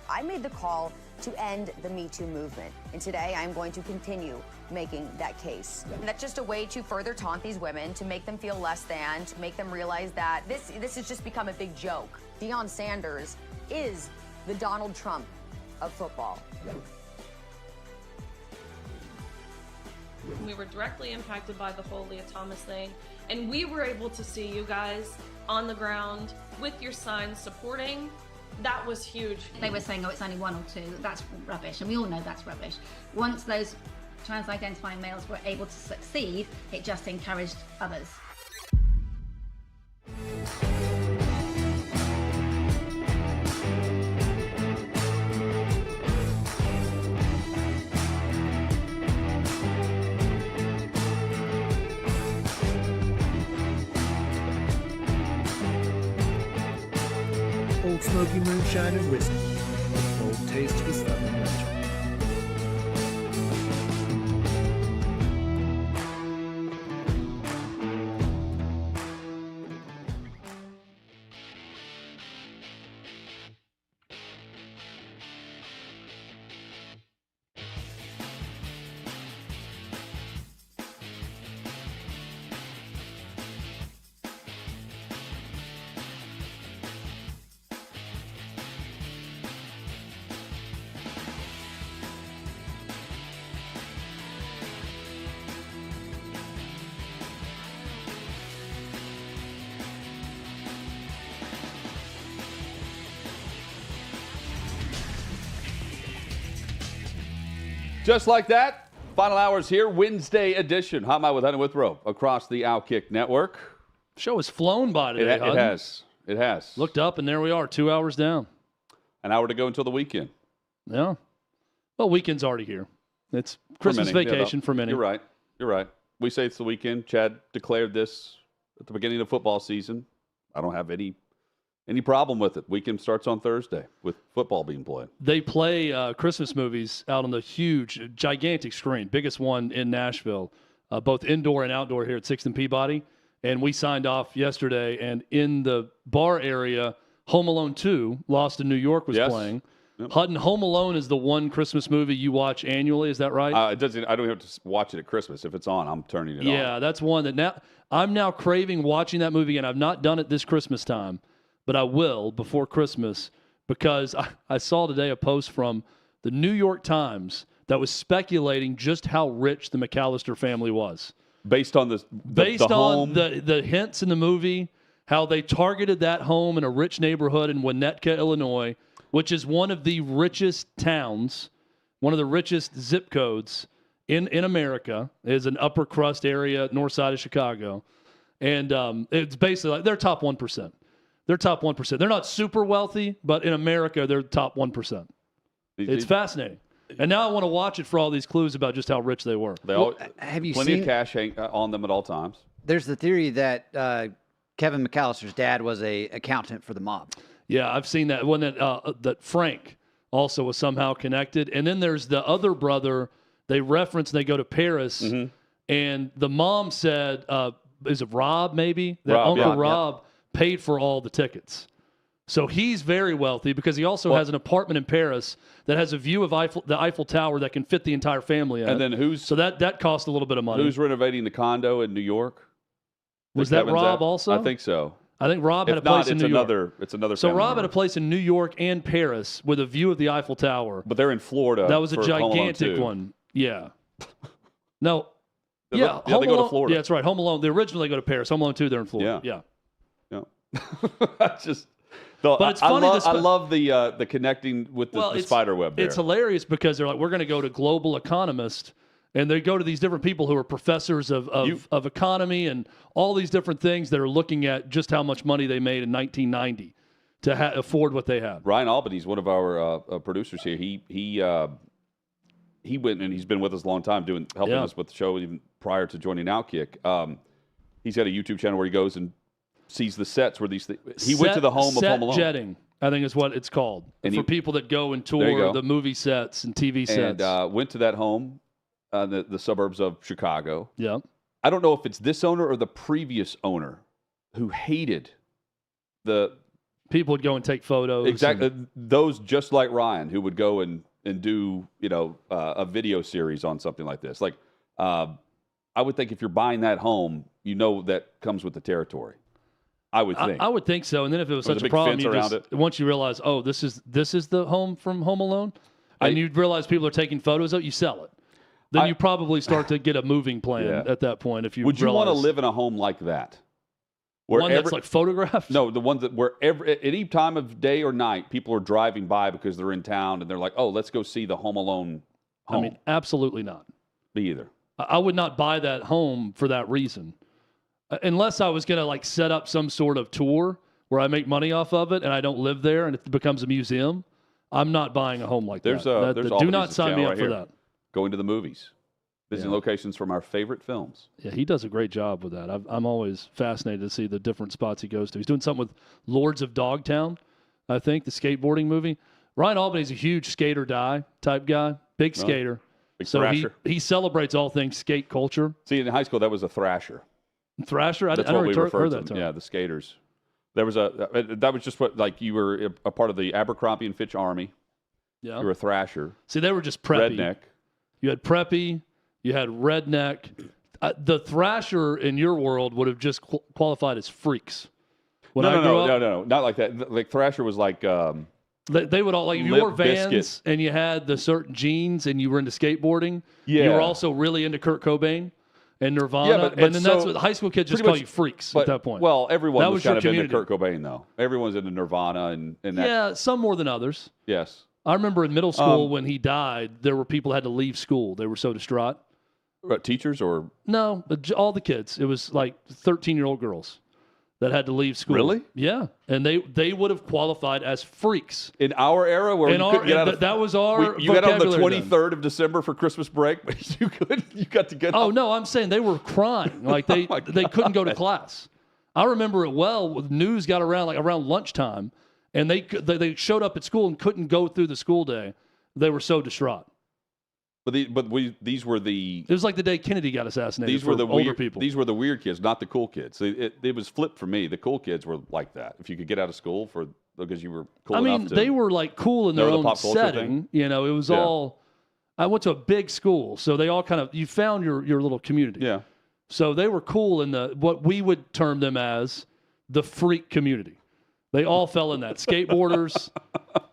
I made the call to end the Me Too movement, and today I'm going to continue making that case. And that's just a way to further taunt these women, to make them feel less than, to make them realize that this has just become a big joke. Deion Sanders is the Donald Trump of football. We were directly impacted by the whole Leah Thomas thing, and we were able to see you guys on the ground with your signs supporting. That was huge. They were saying, oh, it's only 1 or 2. That's rubbish, and we all know that's rubbish. Once those trans-identifying males were able to succeed, it just encouraged others. Old Smokey Moonshine and Whiskey, a bold taste of a Southern legend. Just like that, final hours here, Wednesday edition. Hot Mike with Hutton Withrow across the OutKick network. Show has flown by today. It has. It has. Looked up, and there we are, 2 hours down. An hour to go until the weekend. Yeah. Well, weekend's already here. It's Christmas vacation for many. You're right. You're right. We say it's the weekend. Chad declared this at the beginning of football season. I don't have any problem with it. Weekend starts on Thursday with football being played. They play Christmas movies out on the huge, gigantic screen, biggest one in Nashville, both indoor and outdoor here at 6th and Peabody. And we signed off yesterday, and in the bar area, Home Alone 2, Lost in New York, was playing. Yep. Hutton, Home Alone is the one Christmas movie you watch annually. Is that right? It doesn't. I don't have to watch it at Christmas. If it's on, I'm turning it on. Yeah, that's one that I'm now craving watching that movie, and I've not done it this Christmas time, but I will before Christmas because I saw today a post from the New York Times that was speculating just how rich the McAllister family was. Based on the home? the hints in the movie, how they targeted that home in a rich neighborhood in Winnetka, Illinois, which is one of the richest towns, one of the richest zip codes in America, is an upper crust area, north side of Chicago. And it's basically like they're top 1%. They're top 1%. They're not super wealthy, but in America, they're top 1%. It's fascinating. And now I want to watch it for all these clues about just how rich they were. Have you plenty seen of cash on them at all times? There's the theory that Kevin McAllister's dad was a accountant for the mob. Yeah, I've seen that one that Frank also was somehow connected. And then there's the other brother they reference. They go to Paris, and the mom said, "Is it Rob? Maybe that Uncle Rob paid for all the tickets." So he's very wealthy because he also has an apartment in Paris that has a view of the Eiffel Tower that can fit the entire family in. And then so that cost a little bit of money. Who's renovating the condo in New York? Was that Rob also? I think so. I think Rob had a place in New York. It's another. So Rob had a place in New York and Paris with a view of the Eiffel Tower. But they're in Florida. That was a gigantic one. Yeah. No. Yeah. They go to Florida. Yeah, that's right. Home Alone. They originally go to Paris. Home Alone 2, they're in Florida. Yeah. That's just. But it's funny. I love the connecting with the spider web there. It's hilarious because they're like, we're going to go to Global Economist, and they go to these different people who are professors of economy and all these different things that are looking at just how much money they made in 1990 to afford what they had. Ryan Albany's one of our producers here. He went, and he's been with us a long time helping us with the show even prior to joining OutKick. He's got a YouTube channel where he goes and sees the sets where these things. He went to the home of Home Alone. Jetting, I think is what it's called. And for people that go and tour the movie sets and TV sets. And went to that home, the suburbs of Chicago. Yeah. I don't know if it's this owner or the previous owner who hated the... People would go and take photos. Exactly. Those just like Ryan who would go and do, a video series on something like this. Like, I would think if you're buying that home, that comes with the territory. I would think. I would think so. And then if it was such a problem, once you realize, oh, this is the home from Home Alone, and you realize people are taking photos of it, you sell it. Then you probably start to get a moving plan at that point. If you would you want to live in a home like that? One that's like photographed? No, the ones that at any time of day or night, people are driving by because they're in town and they're like, oh, let's go see the Home Alone home. I mean, absolutely not. Me either. I would not buy that home for that reason. Unless I was going to set up some sort of tour where I make money off of it and I don't live there and it becomes a museum, I'm not buying a home like that. Do not sign me up for that. Going to the movies. Visiting locations from our favorite films. Yeah, he does a great job with that. I'm always fascinated to see the different spots he goes to. He's doing something with Lords of Dogtown, I think, the skateboarding movie. Ryan Albany's a huge skate or die type guy, big skater. Big so thrasher. He celebrates all things skate culture. See, in high school, that was a thrasher. Thrasher? That's what we referred to them. Yeah, the skaters. There was that was just what, like, you were a part of the Abercrombie and Fitch Army. Yeah. You were a thrasher. See, they were just preppy. Redneck. You had preppy. You had redneck. The thrasher in your world would have just qualified as freaks. No, not like that. Like thrasher was like. They would all, like, if you wore Vans and you had the certain jeans and you were into skateboarding. Yeah. You were also really into Kurt Cobain and Nirvana. And then that's what high school kids just call you freaks at that point. Well, everyone was kind of into Kurt Cobain, though. Everyone's into Nirvana and that. Yeah, some more than others. Yes. I remember in middle school when he died, there were people who had to leave school. They were so distraught. Teachers or? No, all the kids. It was like 13-year-old girls that had to leave school. Really? Yeah. And they would have qualified as freaks. In our era where couldn't get out of... That was our You got on the vocabulary 23rd of December for Christmas break, but you got to get... Oh, no, I'm saying they were crying. Like they couldn't go to class. I remember it well. News got around like around lunchtime, and they showed up at school and couldn't go through the school day. They were so distraught. These were the... It was like the day Kennedy got assassinated. These were the older weird people. These were the weird kids, not the cool kids. It was flipped for me. The cool kids were like that. If you could get out of school because you were cool enough to... they were like cool in their own pop culture setting. thing. You know, it was all... I went to a big school, so they all kind of... You found your little community. Yeah. So they were cool in what we would term them as the freak community. They all fell in that. Skateboarders,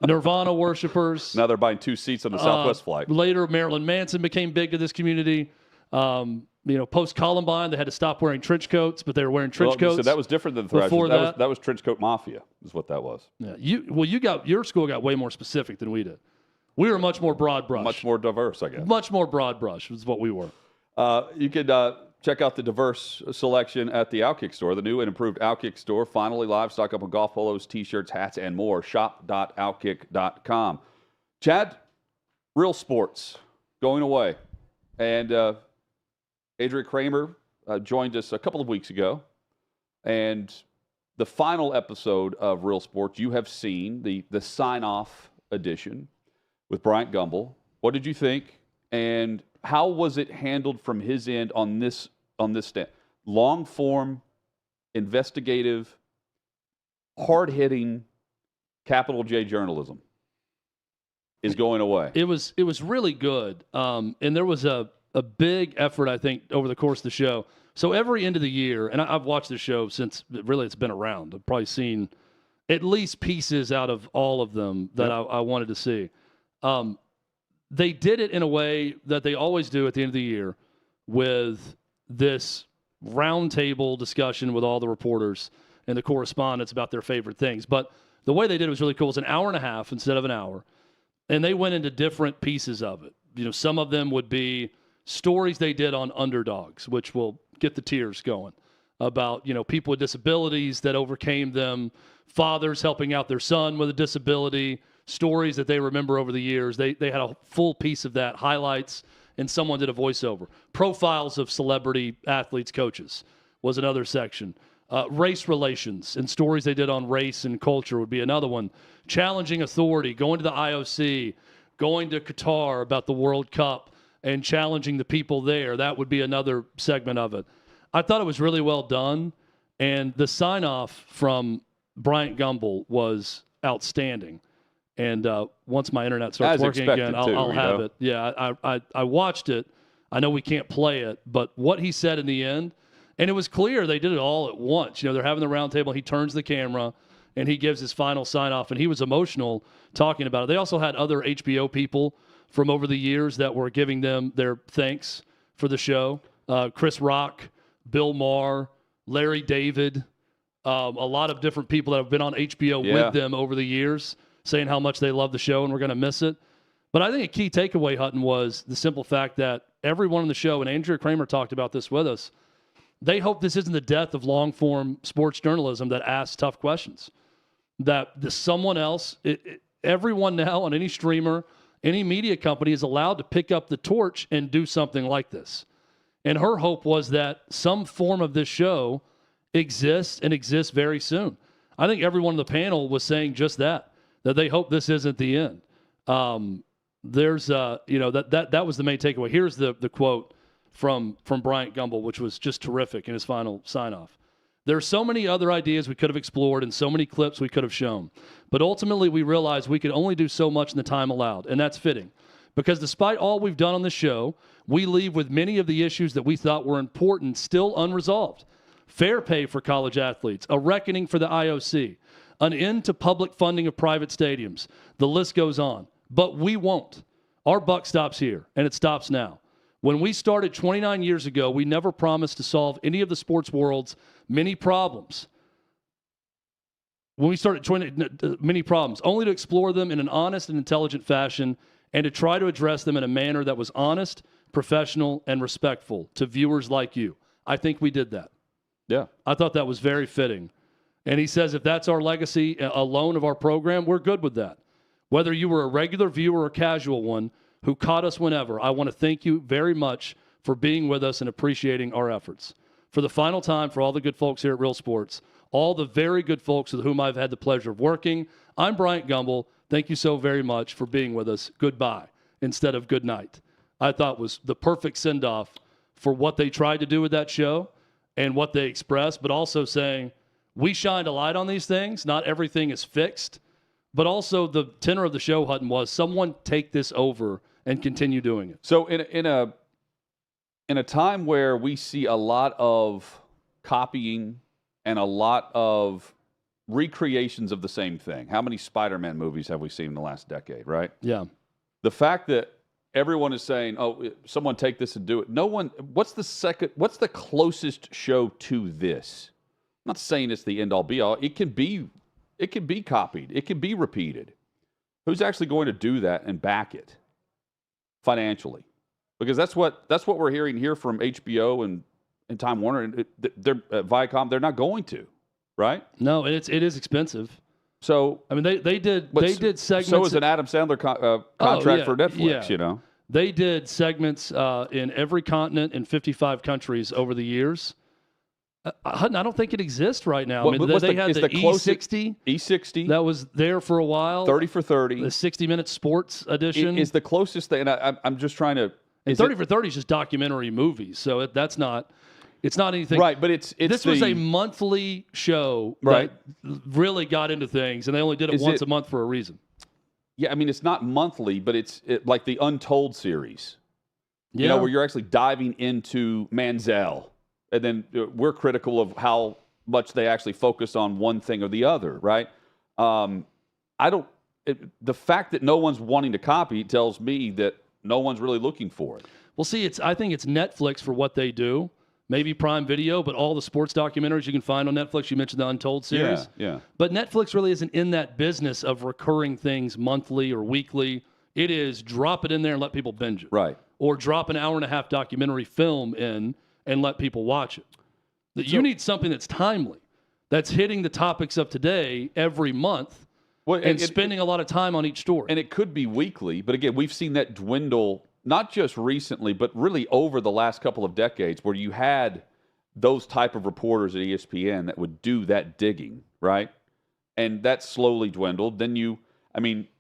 Nirvana worshipers. Now they're buying 2 seats on the Southwest flight. Later, Marilyn Manson became big to this community. Post Columbine, they had to stop wearing trench coats, but they were wearing trench coats. So that was different than Thrashers. Before that was trench coat mafia, is what that was. Yeah. Your school got way more specific than we did. We were much more broad brush. Much more diverse, I guess. Much more broad brush was what we were. You could check out the diverse selection at the OutKick store, the new and improved OutKick store. Finally live, stock up on golf polos, T-shirts, hats, and more. Shop.outkick.com. Chad, real sports going away. And Adria Kramer joined us a couple of weeks ago. And the final episode of Real Sports, you have seen the sign-off edition with Bryant Gumbel. What did you think? And how was it handled from his end on this stand? Long form, investigative, hard hitting, capital J journalism is going away. It was really good, and there was a big effort, I think, over the course of the show. So every end of the year, and I've watched the show since really it's been around. I've probably seen at least pieces out of all of them that I wanted to see. They did it in a way that they always do at the end of the year with this roundtable discussion with all the reporters and the correspondents about their favorite things. But the way they did it was really cool. It was an hour and a half instead of an hour. And they went into different pieces of it. Some of them would be stories they did on underdogs, which will get the tears going, about, people with disabilities that overcame them, fathers helping out their son with a disability, stories that they remember over the years. They had a full piece of that, highlights, and someone did a voiceover. Profiles of celebrity athletes, coaches was another section. Race relations and stories they did on race and culture would be another one. Challenging authority, going to the IOC, going to Qatar about the World Cup and challenging the people there. That would be another segment of it. I thought it was really well done, and the sign-off from Bryant Gumbel was outstanding. And once my internet starts working again, I'll have it. Yeah, I watched it. I know we can't play it, but what he said in the end, and it was clear they did it all at once. They're having the round table. He turns the camera, and he gives his final sign-off, and he was emotional talking about it. They also had other HBO people from over the years that were giving them their thanks for the show. Chris Rock, Bill Maher, Larry David, a lot of different people that have been on HBO with them over the years, saying how much they love the show and we're going to miss it. But I think a key takeaway, Hutton, was the simple fact that everyone on the show, and Andrea Kramer talked about this with us, they hope this isn't the death of long-form sports journalism that asks tough questions. That someone else, everyone now on any streamer, any media company is allowed to pick up the torch and do something like this. And her hope was that some form of this show exists and exists very soon. I think everyone on the panel was saying just that they hope this isn't the end. That was the main takeaway. Here's the quote from Bryant Gumbel, which was just terrific in his final sign-off. There are so many other ideas we could have explored and so many clips we could have shown. But ultimately, we realized we could only do so much in the time allowed, and that's fitting. Because despite all we've done on the show, we leave with many of the issues that we thought were important still unresolved. Fair pay for college athletes, a reckoning for the IOC, an end to public funding of private stadiums. The list goes on. But we won't. Our buck stops here, and it stops now. When we started 29 years ago, we never promised to solve any of the sports world's many problems. when we started joining many problems, only to explore them in an honest and intelligent fashion and to try to address them in a manner that was honest, professional, and respectful to viewers like you. I think we did that. Yeah. I thought that was very fitting. And he says if that's our legacy alone of our program, we're good with that. Whether you were a regular viewer or casual one who caught us whenever, I want to thank you very much for being with us and appreciating our efforts. For the final time, for all the good folks here at Real Sports, all the very good folks with whom I've had the pleasure of working, I'm Bryant Gumbel. Thank you so very much for being with us. Goodbye instead of good night. I thought was the perfect send-off for what they tried to do with that show and what they expressed, but also saying, we shined a light on these things. Not everything is fixed. But also the tenor of the show, Hutton, was someone take this over and continue doing it. So in a time where we see a lot of copying and a lot of recreations of the same thing, how many Spider-Man movies have we seen in the last decade, right? Yeah. The fact that everyone is saying, "Oh, someone take this and do it." No one. What's the closest show to this? I'm not saying it's the end all be all. It can be copied. It can be repeated. Who's actually going to do that and back it financially? Because that's what we're hearing here from HBO and Time Warner and they're Viacom. They're not going to, right? No, it is expensive. So I mean, they did segments. So is an Adam Sandler contract for Netflix. Yeah. You know, they did segments in every continent in 55 countries over the years. Hutton, I don't think it exists right now. I mean, they had the E60. E60 that was there for a while. 30 for 30. The 60-minute sports edition is the closest thing. And I'm just trying to. And 30 for 30 is just documentary movies, so that's not. It's not anything. Right, but this was a monthly show that really got into things, and they only did it once a month for a reason. Yeah, I mean, it's not monthly, but it's like the Untold series. Yeah. You know, where you're actually diving into Manziel. And then we're critical of how much they actually focus on one thing or the other, right? The fact that no one's wanting to copy tells me that no one's really looking for it. Well, see, I think it's Netflix for what they do. Maybe Prime Video, but all the sports documentaries you can find on Netflix. You mentioned the Untold series. Yeah. But Netflix really isn't in that business of recurring things monthly or weekly. It is drop it in there and let people binge it. Right. Or drop an hour-and-a-half documentary film in and let people watch it. You need something that's timely, that's hitting the topics of today every month, and spending a lot of time on each story. And it could be weekly, but again, we've seen that dwindle, not just recently, but really over the last couple of decades, where you had those type of reporters at ESPN that would do that digging, right? And that slowly dwindled. Then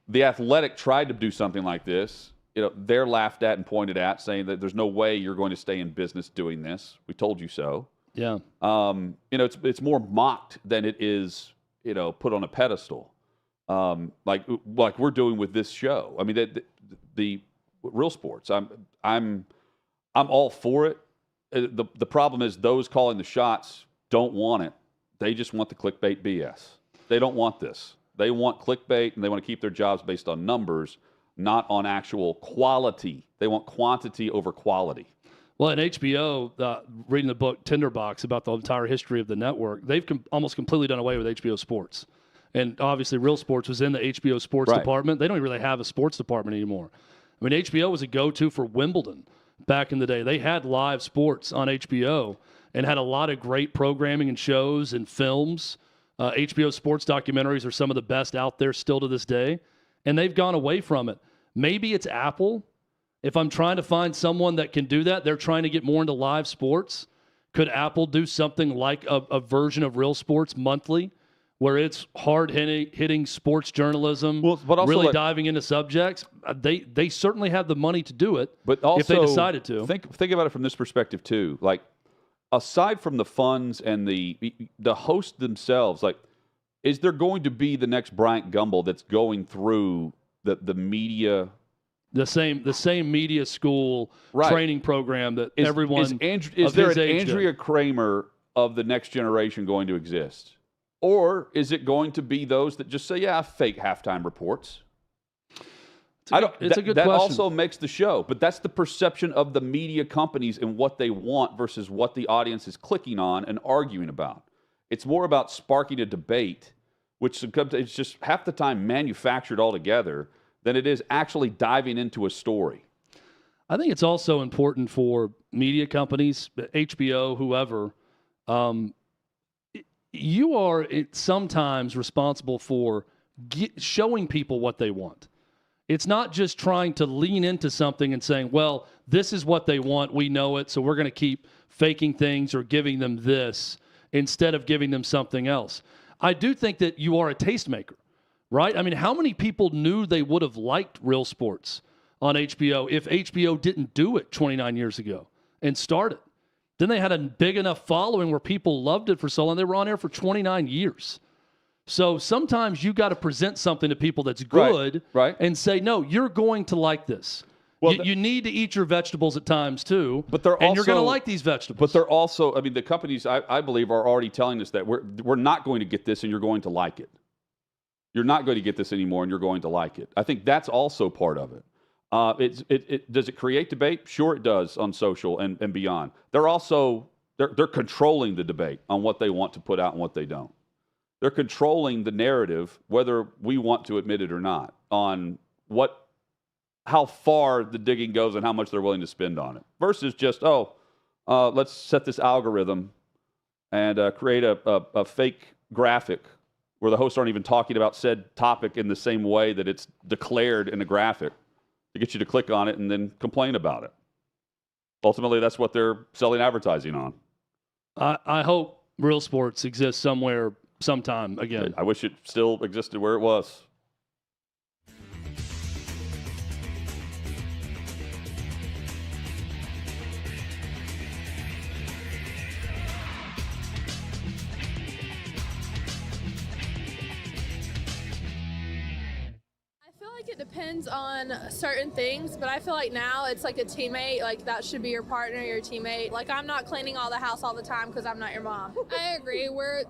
The Athletic tried to do something like this. You know, they're laughed at and pointed at, saying that there's no way you're going to stay in business doing this. We told you so. Yeah. It's more mocked than it is, put on a pedestal, like we're doing with this show. I mean, the Real Sports. I'm all for it. The problem is those calling the shots don't want it. They just want the clickbait BS. They don't want this. They want clickbait, and they want to keep their jobs based on numbers, not on actual quality. They want quantity over quality. Well, in HBO, reading the book Tinderbox about the entire history of the network, they've almost completely done away with HBO Sports. And obviously, Real Sports was in the HBO Sports department. They don't really have a sports department anymore. I mean, HBO was a go-to for Wimbledon back in the day. They had live sports on HBO and had a lot of great programming and shows and films. HBO Sports documentaries are some of the best out there still to this day. And they've gone away from it. Maybe it's Apple. If I'm trying to find someone that can do that, they're trying to get more into live sports. Could Apple do something like a version of Real Sports monthly, where it's hard-hitting sports journalism, but also really diving into subjects? They certainly have the money to do it, but also, if they decided to. Think about it from this perspective, too. Like, aside from the funds and the hosts themselves, like, is there going to be the next Bryant Gumbel that's going through the media? The same media school training program that everyone is there an Andrea Kramer of the next generation going to exist? Or is it going to be those that just say, yeah, fake halftime reports? It's a good that question. Also makes the show, but that's the perception of the media companies and what they want versus what the audience is clicking on and arguing about. It's more about sparking a debate which it's just half the time manufactured altogether, than it is actually diving into a story. I think it's also important for media companies, HBO, whoever. You are sometimes responsible for showing people what they want. It's not just trying to lean into something and saying, well, this is what they want. We know it, so we're going to keep faking things or giving them this instead of giving them something else. I do think that you are a tastemaker, right? I mean, how many people knew they would have liked Real Sports on HBO if HBO didn't do it 29 years ago and started? Then they had a big enough following where people loved it for so long. They were on air for 29 years. So sometimes you got to present something to people that's good, right? And say, no, you're going to like this. Well, you need to eat your vegetables at times too, but you're going to like these vegetables. But they're also, I mean, the companies I believe are already telling us that we're not going to get this, and you're going to like it. You're not going to get this anymore, and you're going to like it. I think that's also part of it. Does it create debate? Sure, it does on social and beyond. They're also they're controlling the debate on what they want to put out and what they don't. They're controlling the narrative, whether we want to admit it or not, on how far the digging goes and how much they're willing to spend on it. Versus just let's set this algorithm and create a fake graphic where the hosts aren't even talking about said topic in the same way that it's declared in a graphic, to get you to click on it and then complain about it. Ultimately, that's what they're selling advertising on. I hope Real Sports exists somewhere, sometime again. I wish it still existed where it was. It depends on certain things, but I feel like now it's like a teammate. Like, that should be your partner, your teammate. Like, I'm not cleaning all the house all the time because I'm not your mom. I agree. We're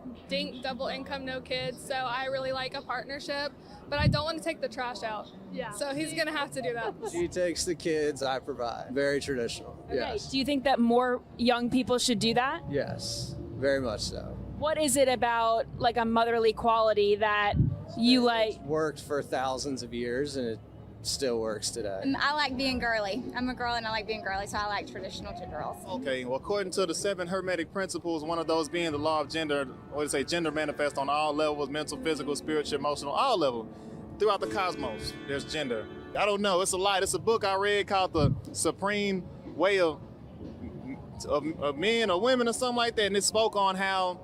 double income, no kids, so I really like a partnership, but I don't want to take the trash out. Yeah. So he's going to have to do that. She takes the kids, I provide. Very traditional. Okay. Yes. Do you think that more young people should do that? Yes, very much so. What is it about like a motherly quality that you like? It's worked for thousands of years and it still works today. I like being girly. I'm a girl and I like being girly, so I like traditional to girls. Okay, well, according to the 7 Hermetic principles, one of those being the law of gender, or to say gender manifests on all levels, mental, physical, spiritual, emotional, all levels. Throughout the cosmos, there's gender. I don't know, it's a lie. It's a book I read called The Supreme Way of Men or Women or something like that, and it spoke on how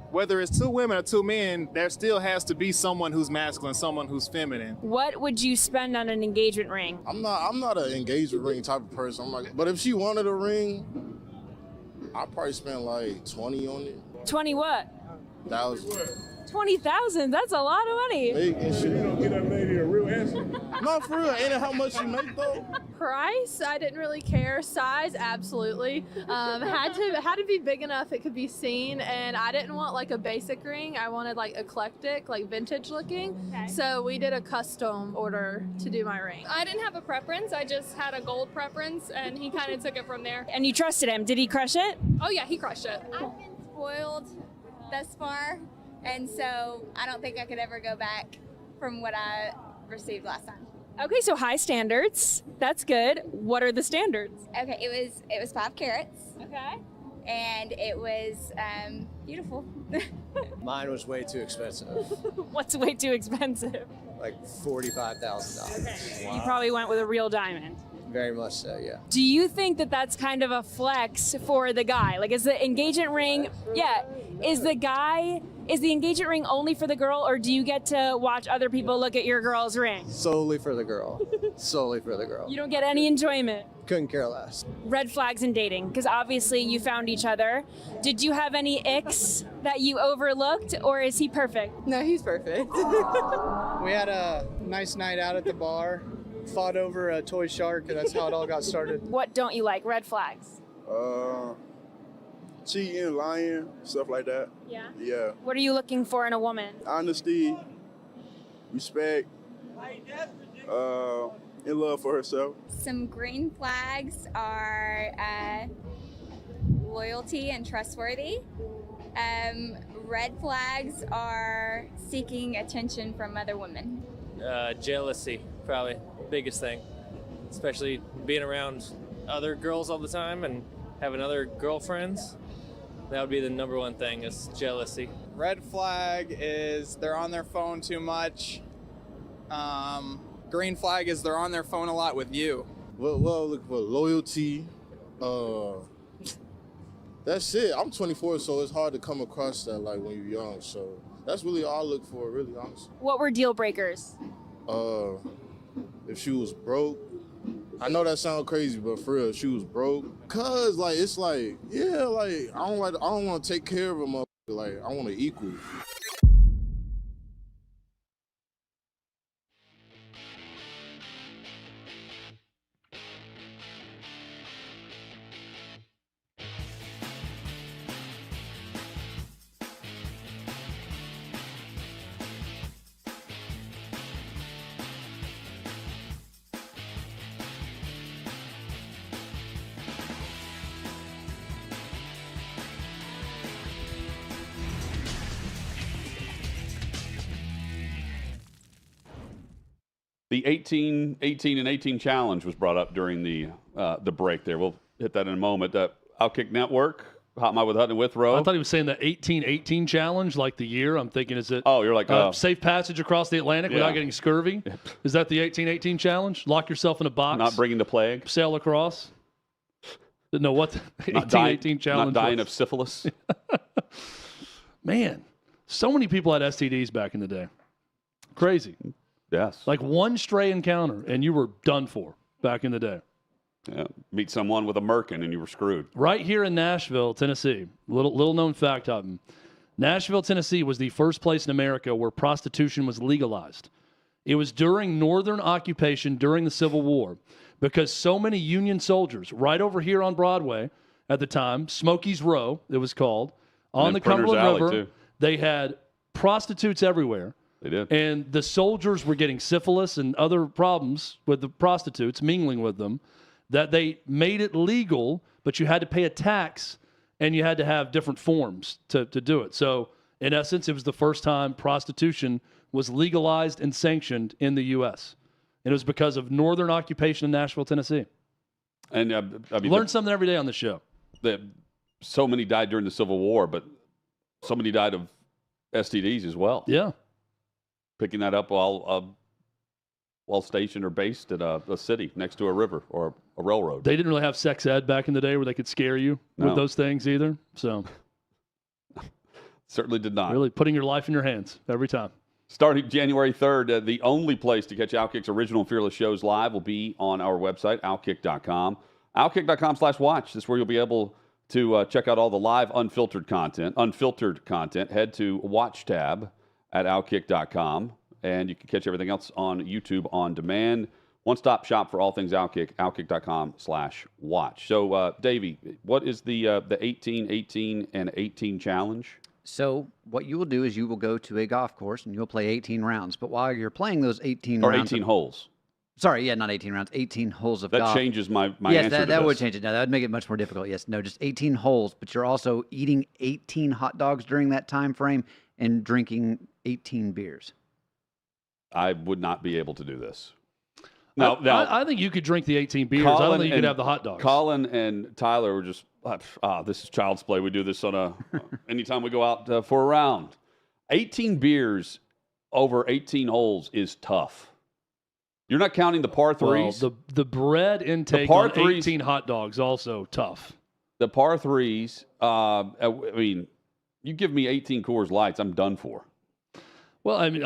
whether it's 2 women or 2 men, there still has to be someone who's masculine, someone who's feminine. What would you spend on an engagement ring? I'm not an engagement ring type of person. But if she wanted a ring, I'd probably spend like 20 on it. 20 what? 1,000. 20,000. That's a lot of money. You don't get that lady a real answer. Not for real. Ain't it how much you make though? Price, I didn't really care. Size, absolutely. Had to be big enough it could be seen, and I didn't want like a basic ring. I wanted like eclectic, like vintage looking. Okay. So we did a custom order to do my ring. I didn't have a preference. I just had a gold preference, and he kind of took it from there. And you trusted him. Did he crush it? Oh yeah, he crushed it. I've been spoiled thus far, and so I don't think I could ever go back from what I received last time. Okay, so high standards. That's good. What are the standards? Okay, it was 5 carats. Okay. And it was beautiful. Mine was way too expensive. What's way too expensive? Like $45,000. Okay. Wow. You probably went with a real diamond. Very much so, yeah. Do you think that that's kind of a flex for the guy? Like, is the engagement ring, is the engagement ring only for the girl, or do you get to watch other people look at your girl's ring? Solely for the girl. Solely for the girl. You don't get any enjoyment? Couldn't care less. Red flags in dating, because obviously you found each other. Did you have any icks that you overlooked, or is he perfect? No, he's perfect. We had a nice night out at the bar. Fought over a toy shark, and that's how it all got started. What don't you like? Red flags? Cheating, lying, stuff like that. Yeah? Yeah. What are you looking for in a woman? Honesty, respect, in love for herself. Some green flags are loyalty and trustworthy, red flags are seeking attention from other women? Jealousy, probably biggest thing, especially being around other girls all the time and having other girlfriends. That would be the number one thing, is jealousy. Red flag is they're on their phone too much. Green flag is they're on their phone a lot with you. Well, look for loyalty. That's it. I'm 24, so it's hard to come across that like when you're young. So that's really all I look for, really, honestly. What were deal breakers? If she was broke, I know that sounds crazy, but for real, if she was broke, cause like it's like, yeah, like I don't want to take care of a motherfucker. Like I want to equal. The 18 and 18 challenge was brought up during the break there. We'll hit that in a moment. OutKick Network, Hot Mike with Hutton and Withrow. I thought he was saying the 18-18 challenge, like the year. I'm thinking, is it? Oh, you're like safe passage across the Atlantic without getting scurvy? Is that the 18-18 challenge? Lock yourself in a box. Not bringing the plague. Sail across. No, what the 18-18 challenge? Not dying was. of syphilis. Man, so many people had STDs back in the day. Crazy. Yes. Like one stray encounter, and you were done for back in the day. Yeah. Meet someone with a merkin, and you were screwed. Right here in Nashville, Tennessee. Little known fact, Hutton. Nashville, Tennessee was the first place in America where prostitution was legalized. It was during Northern occupation during the Civil War because so many Union soldiers, right over here on Broadway at the time, Smokey's Row, it was called, on the Cumberland River, they had prostitutes everywhere. They did. And the soldiers were getting syphilis and other problems with the prostitutes, mingling with them, that they made it legal, but you had to pay a tax and you had to have different forms to do it. So, in essence, it was the first time prostitution was legalized and sanctioned in the U.S. And it was because of Northern occupation in Nashville, Tennessee. And I mean, learn something every day on the show. So many died during the Civil War, but so many died of STDs as well. Yeah. Picking that up while stationed or based at a city next to a river or a railroad. They didn't really have sex ed back in the day where they could scare you with those things either. So certainly did not. Really putting your life in your hands every time. Starting January 3rd, the only place to catch OutKick's original Fearless shows live will be on our website, OutKick.com. OutKick.com/watch. This is where you'll be able to check out all the live unfiltered content. Head to Watch tab at OutKick.com, and you can catch everything else on YouTube on demand. One-stop shop for all things OutKick, OutKick.com/watch. So, Davey, what is the 18, 18, and 18 challenge? So what you will do is you will go to a golf course and you'll play 18 rounds. But while you're playing those 18 rounds... Or 18 holes. Sorry, yeah, not 18 rounds, 18 holes of golf. golf. That changes my yes, answer to that this. would change it. No, that would make it much more difficult. Yes, no, just 18 holes, but you're also eating 18 hot dogs during that time frame and drinking 18 beers. I would not be able to do this. Now, I think you could drink the 18 beers. I don't think you could have the hot dogs. Colin and Tyler were just, this is child's play. We do this on anytime we go out for a round. 18 beers over 18 holes is tough. You're not counting the par threes. Well, the bread intake on 18 hot dogs also tough. The par threes, I mean, you give me 18 Coors Lights, I'm done for. Well, I mean,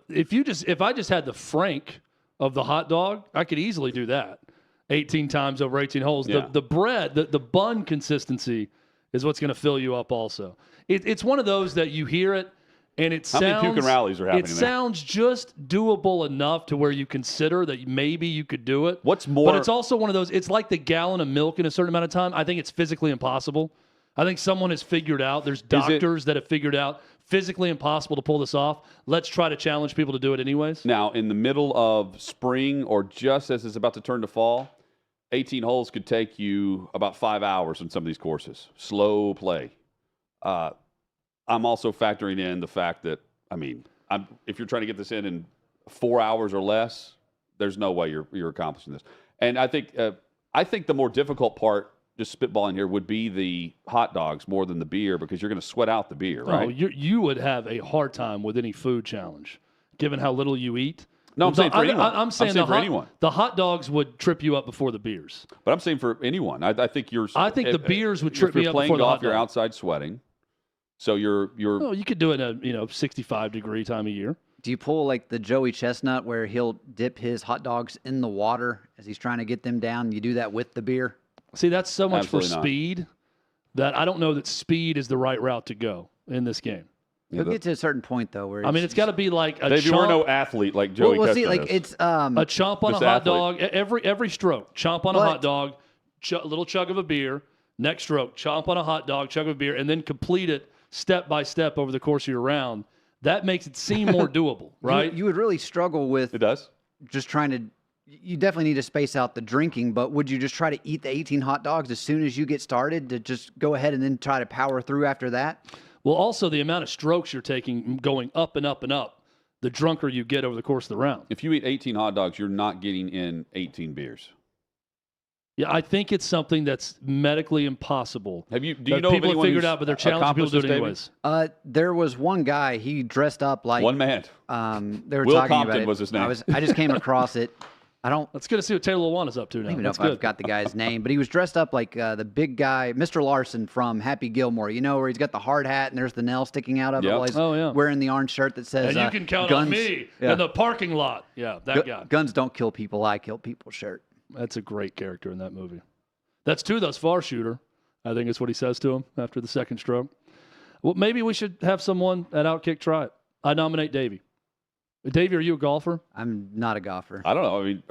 if I just had the Frank of the hot dog, I could easily do that 18 times over 18 holes. Yeah. The bread, the bun consistency is what's going to fill you up also. It's one of those that you hear it, and it sounds... How many puke and rallies are happening It sounds just doable enough to where you consider that maybe you could do it. What's more... But it's also one of those, it's like the gallon of milk in a certain amount of time. I think it's physically impossible. I think someone has figured out, there's doctors that have figured out physically impossible to pull this off. Let's try to challenge people to do it anyways. Now, in the middle of spring or just as it's about to turn to fall, 18 holes could take you about 5 hours on some of these courses. Slow play. I'm also factoring in the fact that, I mean, if you're trying to get this in 4 hours or less, there's no way you're accomplishing this. And I think the more difficult part, just spitballing here, would be the hot dogs more than the beer, because you're going to sweat out the beer, right? Oh, you would have a hard time with any food challenge, given how little you eat. No, I'm saying for anyone. I'm saying for anyone. The hot dogs would trip you up before the beers. But I'm saying for anyone. I think the beers would trip me up before before the hot dog. You're outside sweating. So you're. Oh, you could do it in a 65-degree time of year. Do you pull like the Joey Chestnut where he'll dip his hot dogs in the water as he's trying to get them down? You do that with the beer? See, that's so much Absolutely for not. speed that I don't know that speed is the right route to go in this game. He'll get to a certain point though where it's got to be like a Dave, you were no athlete like Joey well, Chestnut see, like is. it's a chomp on a Just hot athlete. dog every stroke. Chomp on a hot dog, a little chug of a beer. Next stroke, chomp on a hot dog, chug of a beer, and then complete it step by step over the course of your round. That makes it seem more doable, right? You would really struggle with it. Does just trying to. You definitely need to space out the drinking, but would you just try to eat the 18 hot dogs as soon as you get started to just go ahead and then try to power through after that? Well, also the amount of strokes you're taking going up and up and up, the drunker you get over the course of the round. If you eat 18 hot dogs, you're not getting in 18 beers. Yeah, I think it's something that's medically impossible. Do you know people of have figured out, but they're challenging people to do it anyways. There was one guy. He dressed up like one man. They were Will talking Compton about it. was his name. I just came across it. Let's get to see what Taylor Lewana's up to now. I don't even know That's if good. I've got the guy's name, but he was dressed up like the big guy, Mr. Larson from Happy Gilmore. You know, where he's got the hard hat and there's the nail sticking out of it while he's wearing the orange shirt that says, and you can count guns, on me in the parking lot. Yeah, that guy. Guns don't kill people, I kill people shirt. That's a great character in that movie. That's two thus far, shooter. I think it's what he says to him after the second stroke. Well, maybe we should have someone at OutKick try it. I nominate Davey. Davey, are you a golfer? I'm not a golfer. I don't know. I mean,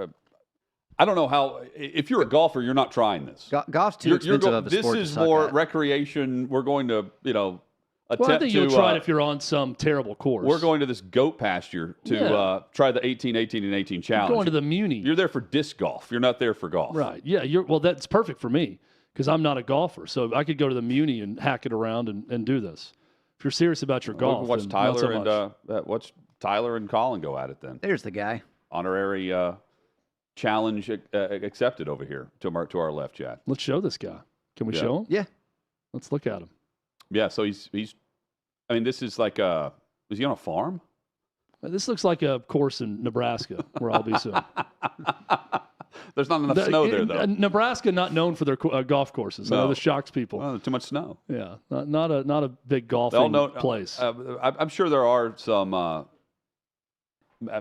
I don't know how. If you're a golfer, you're not trying this. Golf's too expensive of a sport to This is suck more at. recreation. We're going to, attempt Well, I think you'll to, try it if you're on some terrible course. We're going to this goat pasture to try the 18, 18, and 18 challenge. Going to the Muni. You're there for disc golf. You're not there for golf. Right. Yeah. Well, that's perfect for me because I'm not a golfer. So I could go to the Muni and hack it around and do this. If you're serious about your golf, Watch then Tyler not so much. watch Tyler and Colin go at it then. There's the guy. Honorary challenge accepted over here to our left, Chad. Let's show this guy. Can we show him? Yeah. Let's look at him. Yeah. So he's. I mean, this is like is he on a farm? This looks like a course in Nebraska where I'll be soon. There's not enough snow there, though. Nebraska not known for their golf courses. I know this shocks people. Well, too much snow. Yeah, not a big golfing place. I'm sure there are some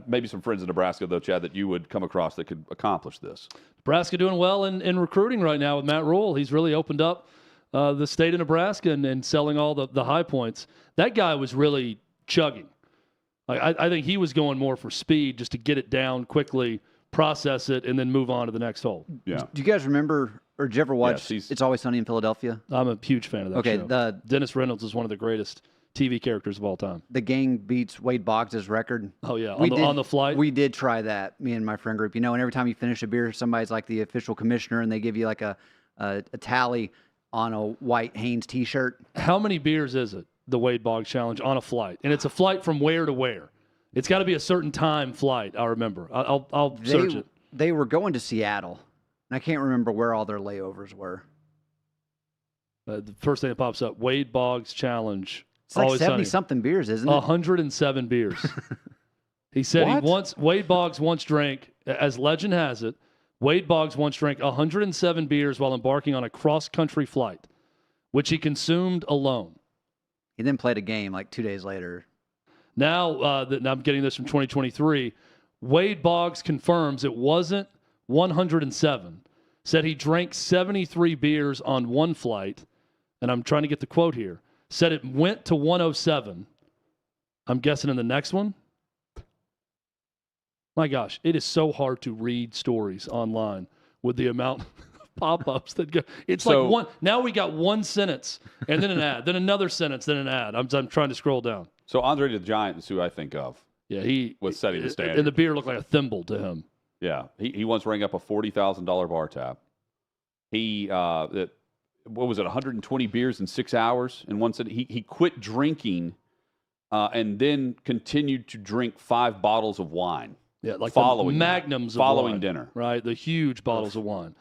maybe some friends in Nebraska, though, Chad, that you would come across that could accomplish this. Nebraska doing well in recruiting right now with Matt Rule. He's really opened up the state of Nebraska and selling all the high points. That guy was really chugging. I think he was going more for speed just to get it down quickly, process it, and then move on to the next hole. Yeah. Do you guys remember, or did you ever watch It's Always Sunny in Philadelphia? I'm a huge fan of that show. Dennis Reynolds is one of the greatest TV characters of all time. The gang beats Wade Boggs' record. Oh, yeah. On the flight? We did try that, me and my friend group. And every time you finish a beer, somebody's like the official commissioner, and they give you like a tally on a white Hanes T-shirt. How many beers is it, the Wade Boggs Challenge, on a flight? And it's a flight from where to where? It's got to be a certain time flight, I remember. I'll search it. They were going to Seattle, and I can't remember where all their layovers were. The first thing that pops up, Wade Boggs Challenge. It's like 70-something beers, isn't it? 107 beers. He said Wade Boggs once drank, as legend has it, Wade Boggs once drank 107 beers while embarking on a cross-country flight, which he consumed alone. He then played a game like 2 days later. Now I'm getting this from 2023. Wade Boggs confirms it wasn't 107. Said he drank 73 beers on one flight, and I'm trying to get the quote here. Said it went to 107. I'm guessing in the next one. My gosh, it is so hard to read stories online with the amount of pop-ups that go. It's like one. Now we got one sentence and then an ad, then another sentence, then an ad. I'm trying to scroll down. So Andre the Giant is who I think of. Yeah, he was setting the standard. And the beer looked like a thimble to him. Yeah, he once rang up a $40,000 bar tab. He what was it, 120 beers in 6 hours in one sitting. He quit drinking and then continued to drink 5 bottles of wine. Yeah, like following the magnums following of wine, dinner. right? The huge bottles of wine.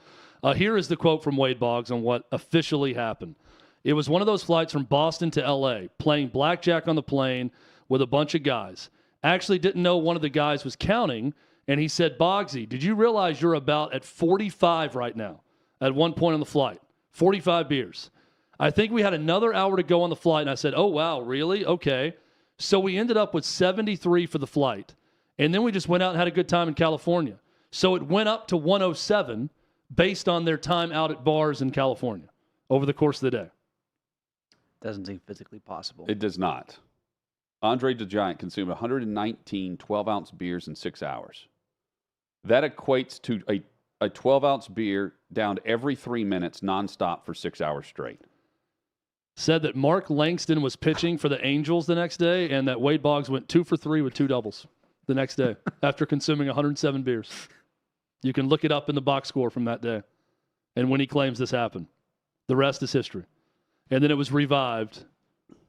Here is the quote from Wade Boggs on what officially happened. It was one of those flights from Boston to L.A., playing blackjack on the plane with a bunch of guys. Actually didn't know one of the guys was counting, and he said, Boggsy, did you realize you're about at 45 right now at one point on the flight? 45 beers. I think we had another hour to go on the flight, and I said, oh, wow, really? Okay. So we ended up with 73 for the flight, and then we just went out and had a good time in California. So it went up to 107 based on their time out at bars in California over the course of the day. Doesn't seem physically possible. It does not. Andre the Giant consumed 119 12-ounce beers in 6 hours. That equates to a 12-ounce beer down every 3 minutes nonstop for 6 hours straight. Said that Mark Langston was pitching for the Angels the next day, and that Wade Boggs went 2 for 3 with 2 doubles the next day after consuming 107 beers. You can look it up in the box score from that day and when he claims this happened. The rest is history. And then it was revived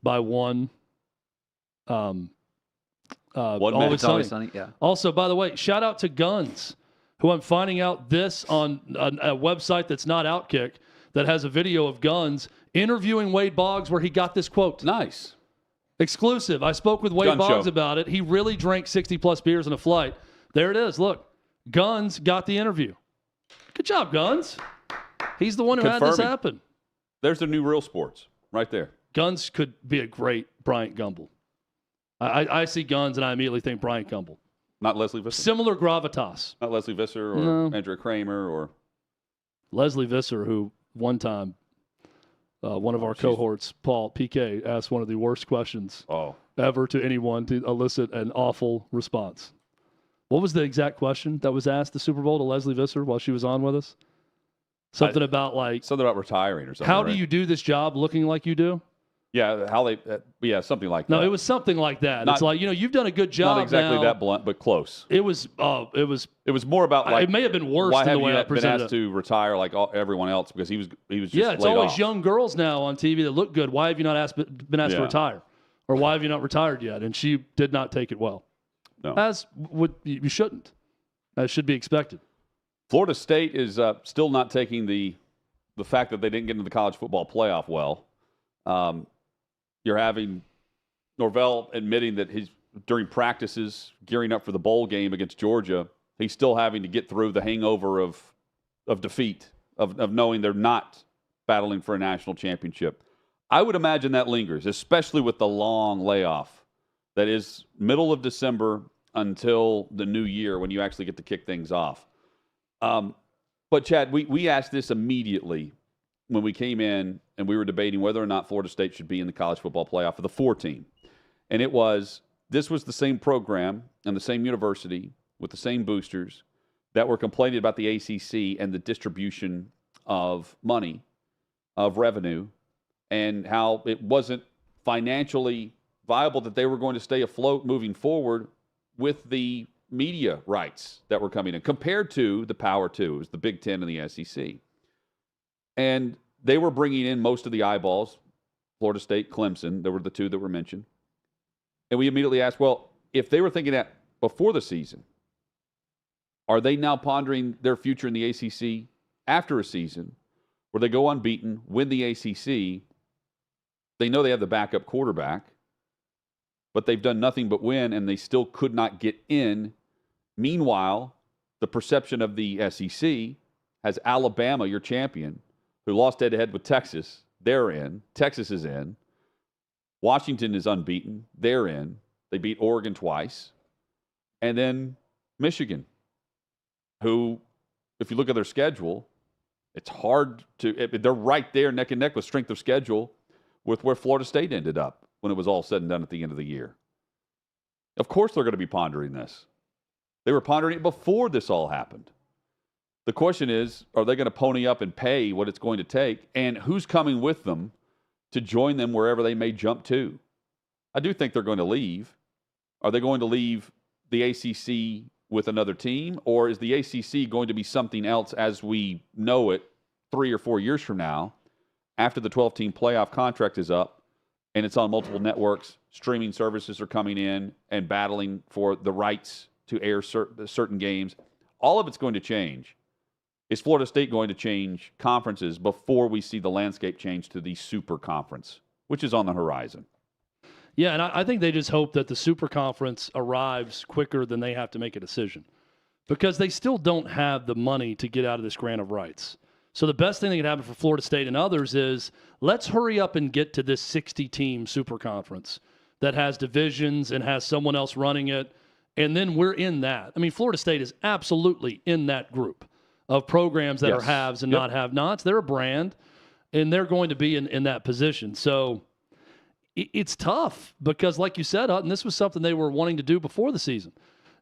by one Always Sunny. Yeah. Also, by the way, shout out to Guns, who I'm finding out this on a website that's not OutKick, that has a video of Guns interviewing Wade Boggs where he got this quote. Nice. Exclusive. I spoke with Wade Gun Boggs show. about it. He really drank 60-plus beers in a flight. There it is. Look, Guns got the interview. Good job, Guns. He's the one who had this Confirming. happen. There's the new Real Sports right there. Guns could be a great Bryant Gumbel. I see Guns and I immediately think Bryant Gumbel. Not Leslie Visser? Similar gravitas. Not Leslie Visser or No. Andrea Kramer or... Leslie Visser, who one time, one of our cohorts, Paul PK, asked one of the worst questions ever to anyone to elicit an awful response. What was the exact question that was asked the Super Bowl to Leslie Visser while she was on with us? Something about something about retiring or something. How right? do you do this job looking like you do? Yeah, how they... something like that. No, it was something like that. It's like, you've done a good job. Not exactly now. that blunt, but close. It was more about like... it may have been worse why than the have way you I been presented asked it. to retire like everyone else because he was just Yeah, it's laid always off. young girls now on TV that look good. Why have you not been asked to Yeah. retire? Or why have you not retired yet? And she did not take it well. No. As would you shouldn't. As should be expected. Florida State is still not taking the fact that they didn't get into the college football playoff well. You're having Norvell admitting that during practices, gearing up for the bowl game against Georgia, he's still having to get through the hangover of defeat, of knowing they're not battling for a national championship. I would imagine that lingers, especially with the long layoff that is middle of December until the new year when you actually get to kick things off. But, Chad, we asked this immediately when we came in and we were debating whether or not Florida State should be in the college football playoff for the 4 team. And this was the same program and the same university with the same boosters that were complaining about the ACC and the distribution of money, of revenue, and how it wasn't financially viable that they were going to stay afloat moving forward with the media rights that were coming in compared to the Power 2. It was the Big Ten and the SEC. And they were bringing in most of the eyeballs, Florida State, Clemson. There were the 2 that were mentioned. And we immediately asked, well, if they were thinking that before the season, are they now pondering their future in the ACC after a season where they go unbeaten, win the ACC? They know they have the backup quarterback, but they've done nothing but win, and they still could not get in. Meanwhile, the perception of the SEC has Alabama, your champion, who lost head-to-head with Texas. They're in. Texas is in. Washington is unbeaten. They're in. They beat Oregon twice. And then Michigan, who, if you look at their schedule, it's hard to... They're right there neck and neck with strength of schedule with where Florida State ended up when it was all said and done at the end of the year. Of course they're going to be pondering this. They were pondering it before this all happened. The question is, are they going to pony up and pay what it's going to take? And who's coming with them to join them wherever they may jump to? I do think they're going to leave. Are they going to leave the ACC with another team? Or is the ACC going to be something else as we know it 3 or 4 years from now? after the 12-team playoff contract is up and it's on multiple networks, streaming services are coming in and battling for the rights to air certain games. All of it's going to change. Is Florida State going to change conferences before we see the landscape change to the super conference, which is on the horizon? Yeah, and I think they just hope that the super conference arrives quicker than they have to make a decision, because they still don't have the money to get out of this grant of rights. So the best thing that can happen for Florida State and others is let's hurry up and get to this 60-team super conference that has divisions and has someone else running it, and then we're in that. I mean, Florida State is absolutely in that group of programs that are haves and not have-nots. They're a brand, and they're going to be in that position. So it's tough because, like you said, Hutton, this was something they were wanting to do before the season.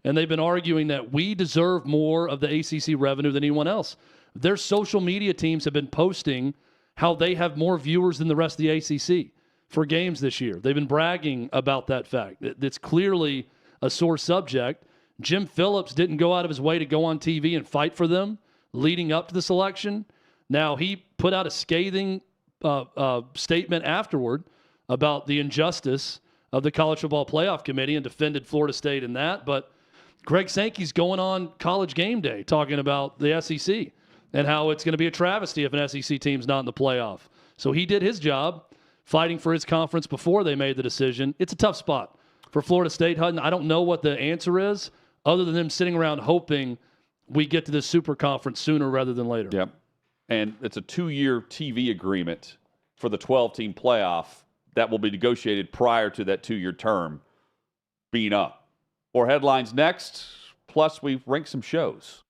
And they've been arguing that we deserve more of the ACC revenue than anyone else. Their social media teams have been posting how they have more viewers than the rest of the ACC for games this year. They've been bragging about that fact. It's clearly a sore subject. Jim Phillips didn't go out of his way to go on TV and fight for them leading up to the selection. Now, he put out a scathing statement afterward about the injustice of the College Football Playoff Committee and defended Florida State in that. But Greg Sankey's going on College Game Day talking about the SEC and how it's going to be a travesty if an SEC team's not in the playoff. So he did his job fighting for his conference before they made the decision. It's a tough spot for Florida State, Hutton. I don't know what the answer is other than them sitting around hoping we get to this super conference sooner rather than later. Yep. And it's a 2-year TV agreement for the 12-team playoff that will be negotiated prior to that 2-year term being up. More headlines next, plus we rank some shows.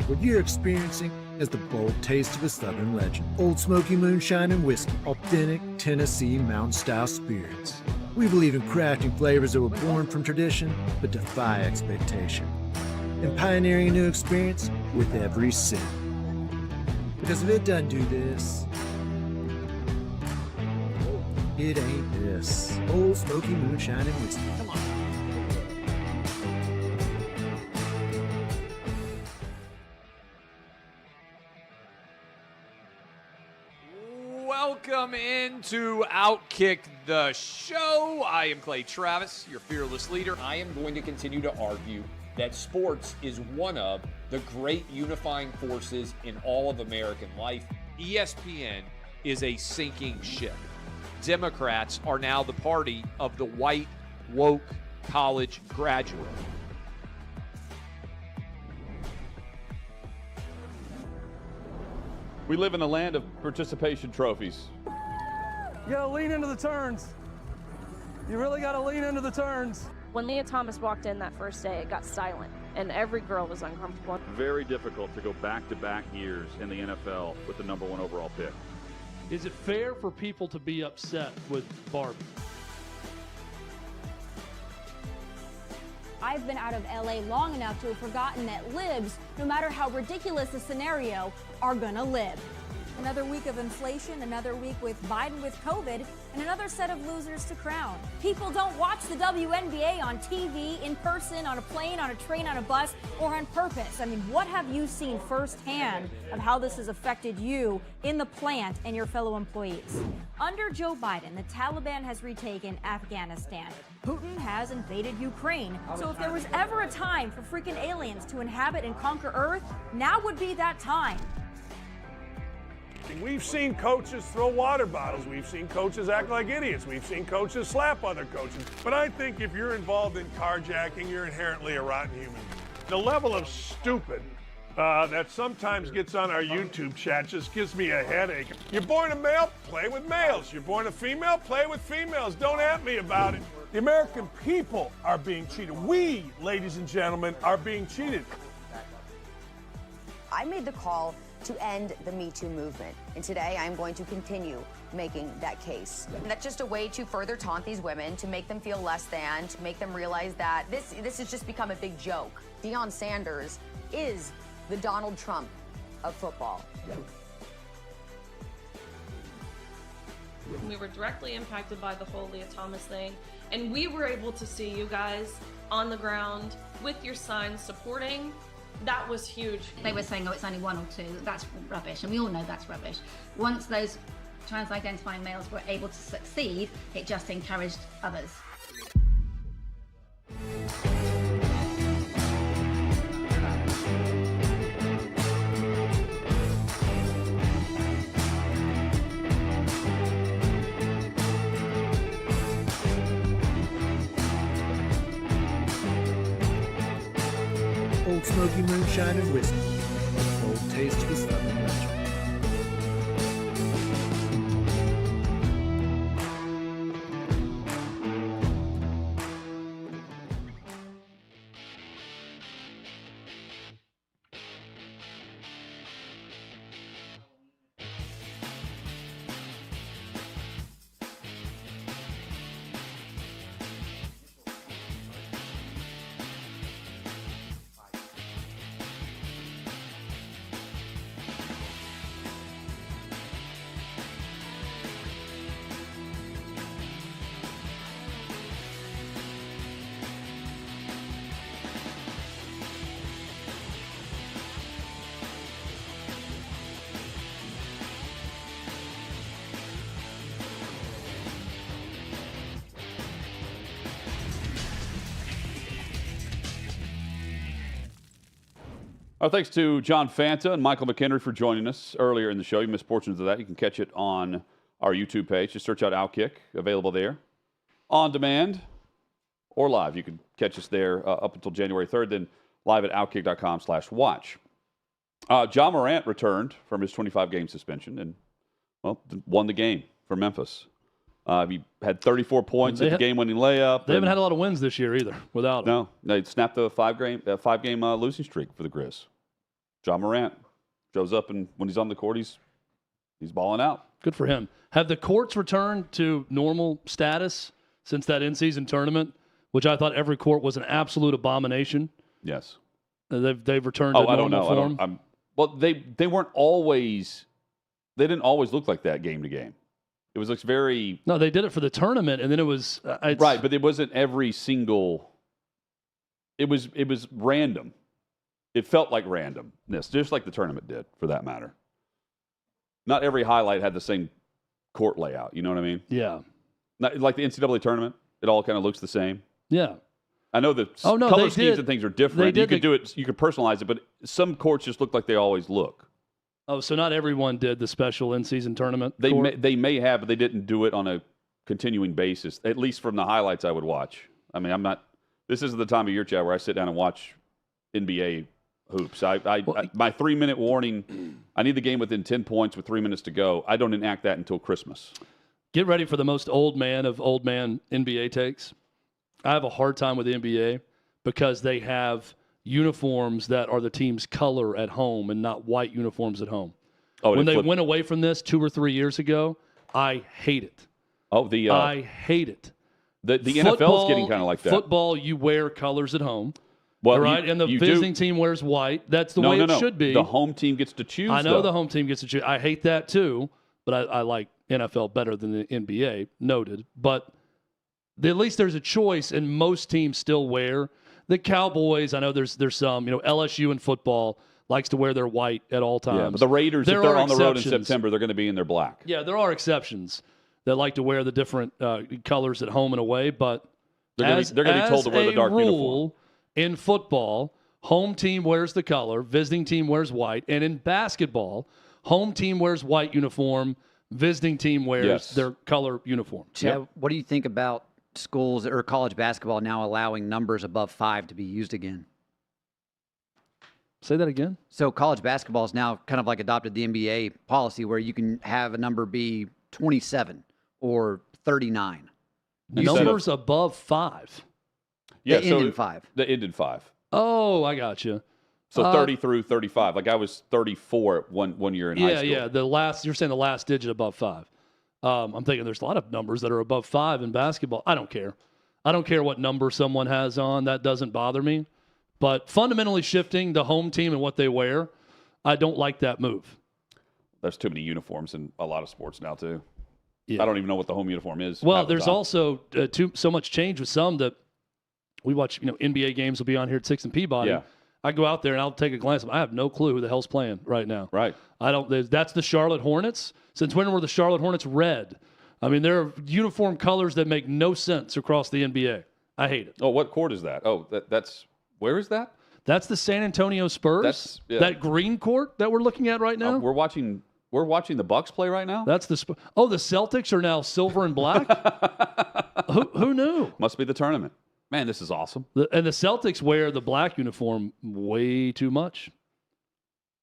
What you're experiencing is the bold taste of a Southern legend. Old Smokey Moonshine and Whiskey, authentic Tennessee mountain-style spirits. We believe in crafting flavors that were born from tradition but defy expectation, and pioneering a new experience with every sip. Because if it doesn't do this, it ain't this. Old Smokey Moonshine and Whiskey. Come on. Welcome into OutKick the show. I am Clay Travis, your fearless leader. I am going to continue to argue that sports is one of the great unifying forces in all of American life. ESPN is a sinking ship. Democrats are now the party of the white, woke college graduate. We live in a land of participation trophies. You gotta lean into the turns. You really gotta lean into the turns. When Leah Thomas walked in that first day, it got silent, and every girl was uncomfortable. Very difficult to go back-to-back years in the NFL with the number 1 overall pick. Is it fair for people to be upset with Barbie? I've been out of LA long enough to have forgotten that libs, no matter how ridiculous the scenario, are gonna lib. Another week of inflation, another week with Biden with COVID, and another set of losers to crown. People don't watch the WNBA on TV, in person, on a plane, on a train, on a bus, or on purpose. I mean, what have you seen firsthand of how this has affected you in the plant and your fellow employees? Under Joe Biden, the Taliban has retaken Afghanistan. Putin has invaded Ukraine. So if there was ever a time for freaking aliens to inhabit and conquer Earth, now would be that time. We've seen coaches throw water bottles. We've seen coaches act like idiots. We've seen coaches slap other coaches. But I think if you're involved in carjacking, you're inherently a rotten human. The level of stupid that sometimes gets on our YouTube chat just gives me a headache. You're born a male, play with males. You're born a female, play with females. Don't at me about it. The American people are being cheated. We, ladies and gentlemen, are being cheated. I made the call to end the Me Too movement, and today I'm going to continue making that case. And that's just a way to further taunt these women, to make them feel less than, to make them realize that this has just become a big joke. Deion Sanders is the Donald Trump of football. We were directly impacted by the whole Leah Thomas thing, and we were able to see you guys on the ground with your signs supporting. that was huge. They were saying, oh, it's only 1 or 2. That's rubbish, and we all know that's rubbish. Once those trans-identifying males were able to succeed, it just encouraged others. Old Smokey Moonshine and Whiskey. A bold taste of a Southern legend. Thanks to John Fanta and Michael McHenry for joining us earlier in the show. You missed portions of that. You can catch it on our YouTube page. Just search out OutKick, available there. On demand or live. You can catch us there up until January 3rd, then live at outkick.com/watch. John Morant returned from his 25-game suspension and, well, won the game for Memphis. He had 34 points at the game-winning layup. They haven't had a lot of wins this year either without him. No, they snapped a five-game losing streak for the Grizz. John Morant shows up, and when he's on the court, he's balling out. Good for him. Have the courts returned to normal status since that in-season tournament, which I thought every court was an absolute abomination? Yes. They've returned to normal form? Well, they weren't always – they didn't always look like that game to game. It was like very – No, they did it for the tournament, and then it was right, but it wasn't every single – it was random. It felt like randomness, just like the tournament did, for that matter. Not every highlight had the same court layout. You know what I mean? Yeah. Not, like the NCAA tournament, it all kind of looks the same. Yeah. I know the color schemes and things are different. You could do it. You could personalize it, but some courts just look like they always look. Oh, so not everyone did the special in-season tournament? They may have, but they didn't do it on a continuing basis, at least from the highlights I would watch. I mean, this isn't the time of year, Chad, where I sit down and watch NBA hoops. My 3-minute warning, I need the game within 10 points with 3 minutes to go. I don't enact that until Christmas. Get ready for the most old man of old man NBA takes. I have a hard time with the NBA because they have uniforms that are the team's color at home and not white uniforms at home. Oh, when they went away from this 2 or 3 years ago, I hate it. I hate it. The NFL is getting kind of like that. Football, you wear colors at home. Well, right, and the visiting team wears white. That's the way it should be. The home team gets to choose. I know the home team gets to choose. I hate that too, but I like NFL better than the NBA, noted. But at least there's a choice, and most teams still wear. The Cowboys, I know there's some, LSU in football likes to wear their white at all times. Yeah, but the Raiders, if they're on the road in September, they're going to be in their black. Yeah, there are exceptions that like to wear the different colors at home and away, but they're going to be told to wear the dark uniform. In football, home team wears the color, visiting team wears white. And in basketball, home team wears white uniform, visiting team wears their color uniform. Chad, what do you think about schools or college basketball now allowing numbers above 5 to be used again? Say that again? So college basketball is now kind of like adopted the NBA policy where you can have a number be 27 or 39. Numbers above 5. Yeah, they end in 5. They end in 5. Oh, I got you. So 30 through 35. Like I was 34 at one year in high school. Yeah. You're saying the last digit above 5. I'm thinking there's a lot of numbers that are above 5 in basketball. I don't care. I don't care what number someone has on. That doesn't bother me. But fundamentally shifting the home team and what they wear, I don't like that move. There's too many uniforms in a lot of sports now, too. Yeah. I don't even know what the home uniform is. Well, there's also so much change with some that we watch, NBA games will be on here at 6 and Peabody. Yeah. I go out there and I'll take a glance. I have no clue who the hell's playing right now. Right. I don't. That's the Charlotte Hornets. Since when were the Charlotte Hornets red? I mean, there are uniform colors that make no sense across the NBA. I hate it. Oh, what court is that? Oh, that's where is that? That's the San Antonio Spurs. That green court that we're looking at right now. We're watching the Bucks play right now. That's the Celtics are now silver and black. Who knew? Must be the tournament. Man, this is awesome. And the Celtics wear the black uniform way too much.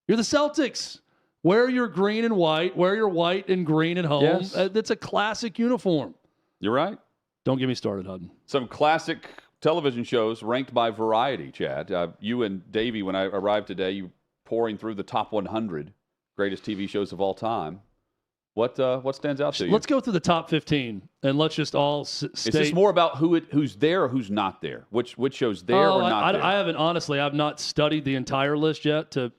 You're the Celtics. Wear your green and white. Wear your white and green at home. Yes. It's a classic uniform. You're right. Don't get me started, Hudden. Some classic television shows ranked by Variety, Chad. You and Davey, when I arrived today, you pouring through the top 100 greatest TV shows of all time. What stands out to you? Let's go through the top 15, and let's just all state. Is this more about who's there or who's not there? Which show's there or not there? I haven't, honestly, I've not studied the entire list yet to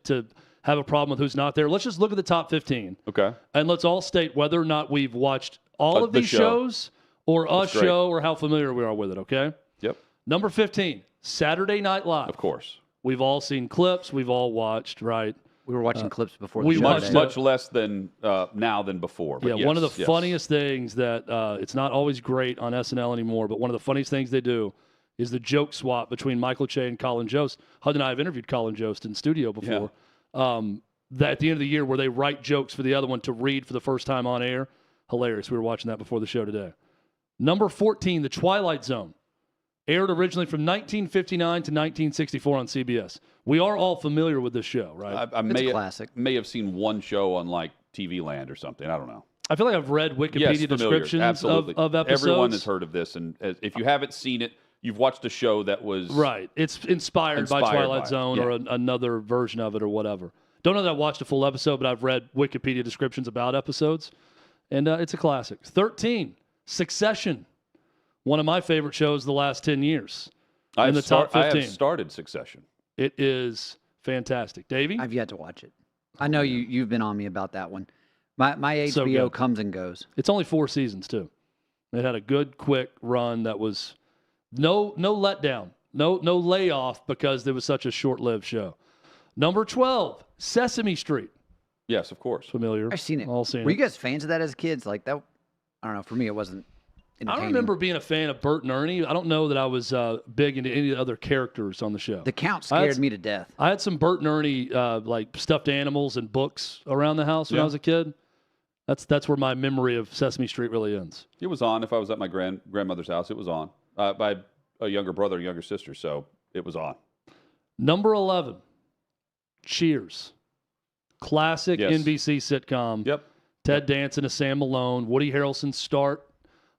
have a problem with who's not there. Let's just look at the top 15. Okay. And let's all state whether or not we've watched all of these shows or a show or how familiar we are with it, okay? Yep. Number 15, Saturday Night Live. Of course. We've all seen clips. We've all watched, right? We were watching clips before the show. Much less than now than before. But yeah, one of the funniest things that it's not always great on SNL anymore, but one of the funniest things they do is the joke swap between Michael Che and Colin Jost. Hud and I have interviewed Colin Jost in studio before. That at the end of the year where they write jokes for the other one to read for the first time on air. Hilarious. We were watching that before the show today. Number 14, The Twilight Zone. Aired originally from 1959 to 1964 on CBS. We are all familiar with this show, right? It's a classic. May have seen one show on like TV Land or something. I don't know. I feel like I've read Wikipedia descriptions of episodes. Everyone has heard of this, and if you haven't seen it, you've watched a show that was right. It's inspired by Twilight Zone or another version of it or whatever. Don't know that I watched a full episode, but I've read Wikipedia descriptions about episodes, and it's a classic. 13, Succession. One of my favorite shows the last 10 years. In the top 15. I have started Succession. It is fantastic. Davey? I've yet to watch it. I know you've been on me about that one. My HBO comes and goes. It's only 4 seasons, too. It had a good, quick run that was no letdown, no layoff because it was such a short-lived show. Number 12, Sesame Street. Yes, of course. Familiar. I've seen it. All seen Were it. you guys fans of that as kids? Like that? I don't know. For me, it wasn't entertaining. I remember being a fan of Bert and Ernie. I don't know that I was big into any of the other characters on the show. The Count scared me to death. I had some Bert and Ernie like stuffed animals and books around the house when I was a kid. That's where my memory of Sesame Street really ends. It was on. If I was at my grandmother's house, it was on. I had a younger brother and younger sister, so it was on. Number 11, Cheers. Classic NBC sitcom. Yep. Ted Danson and Sam Malone. Woody Harrelson's start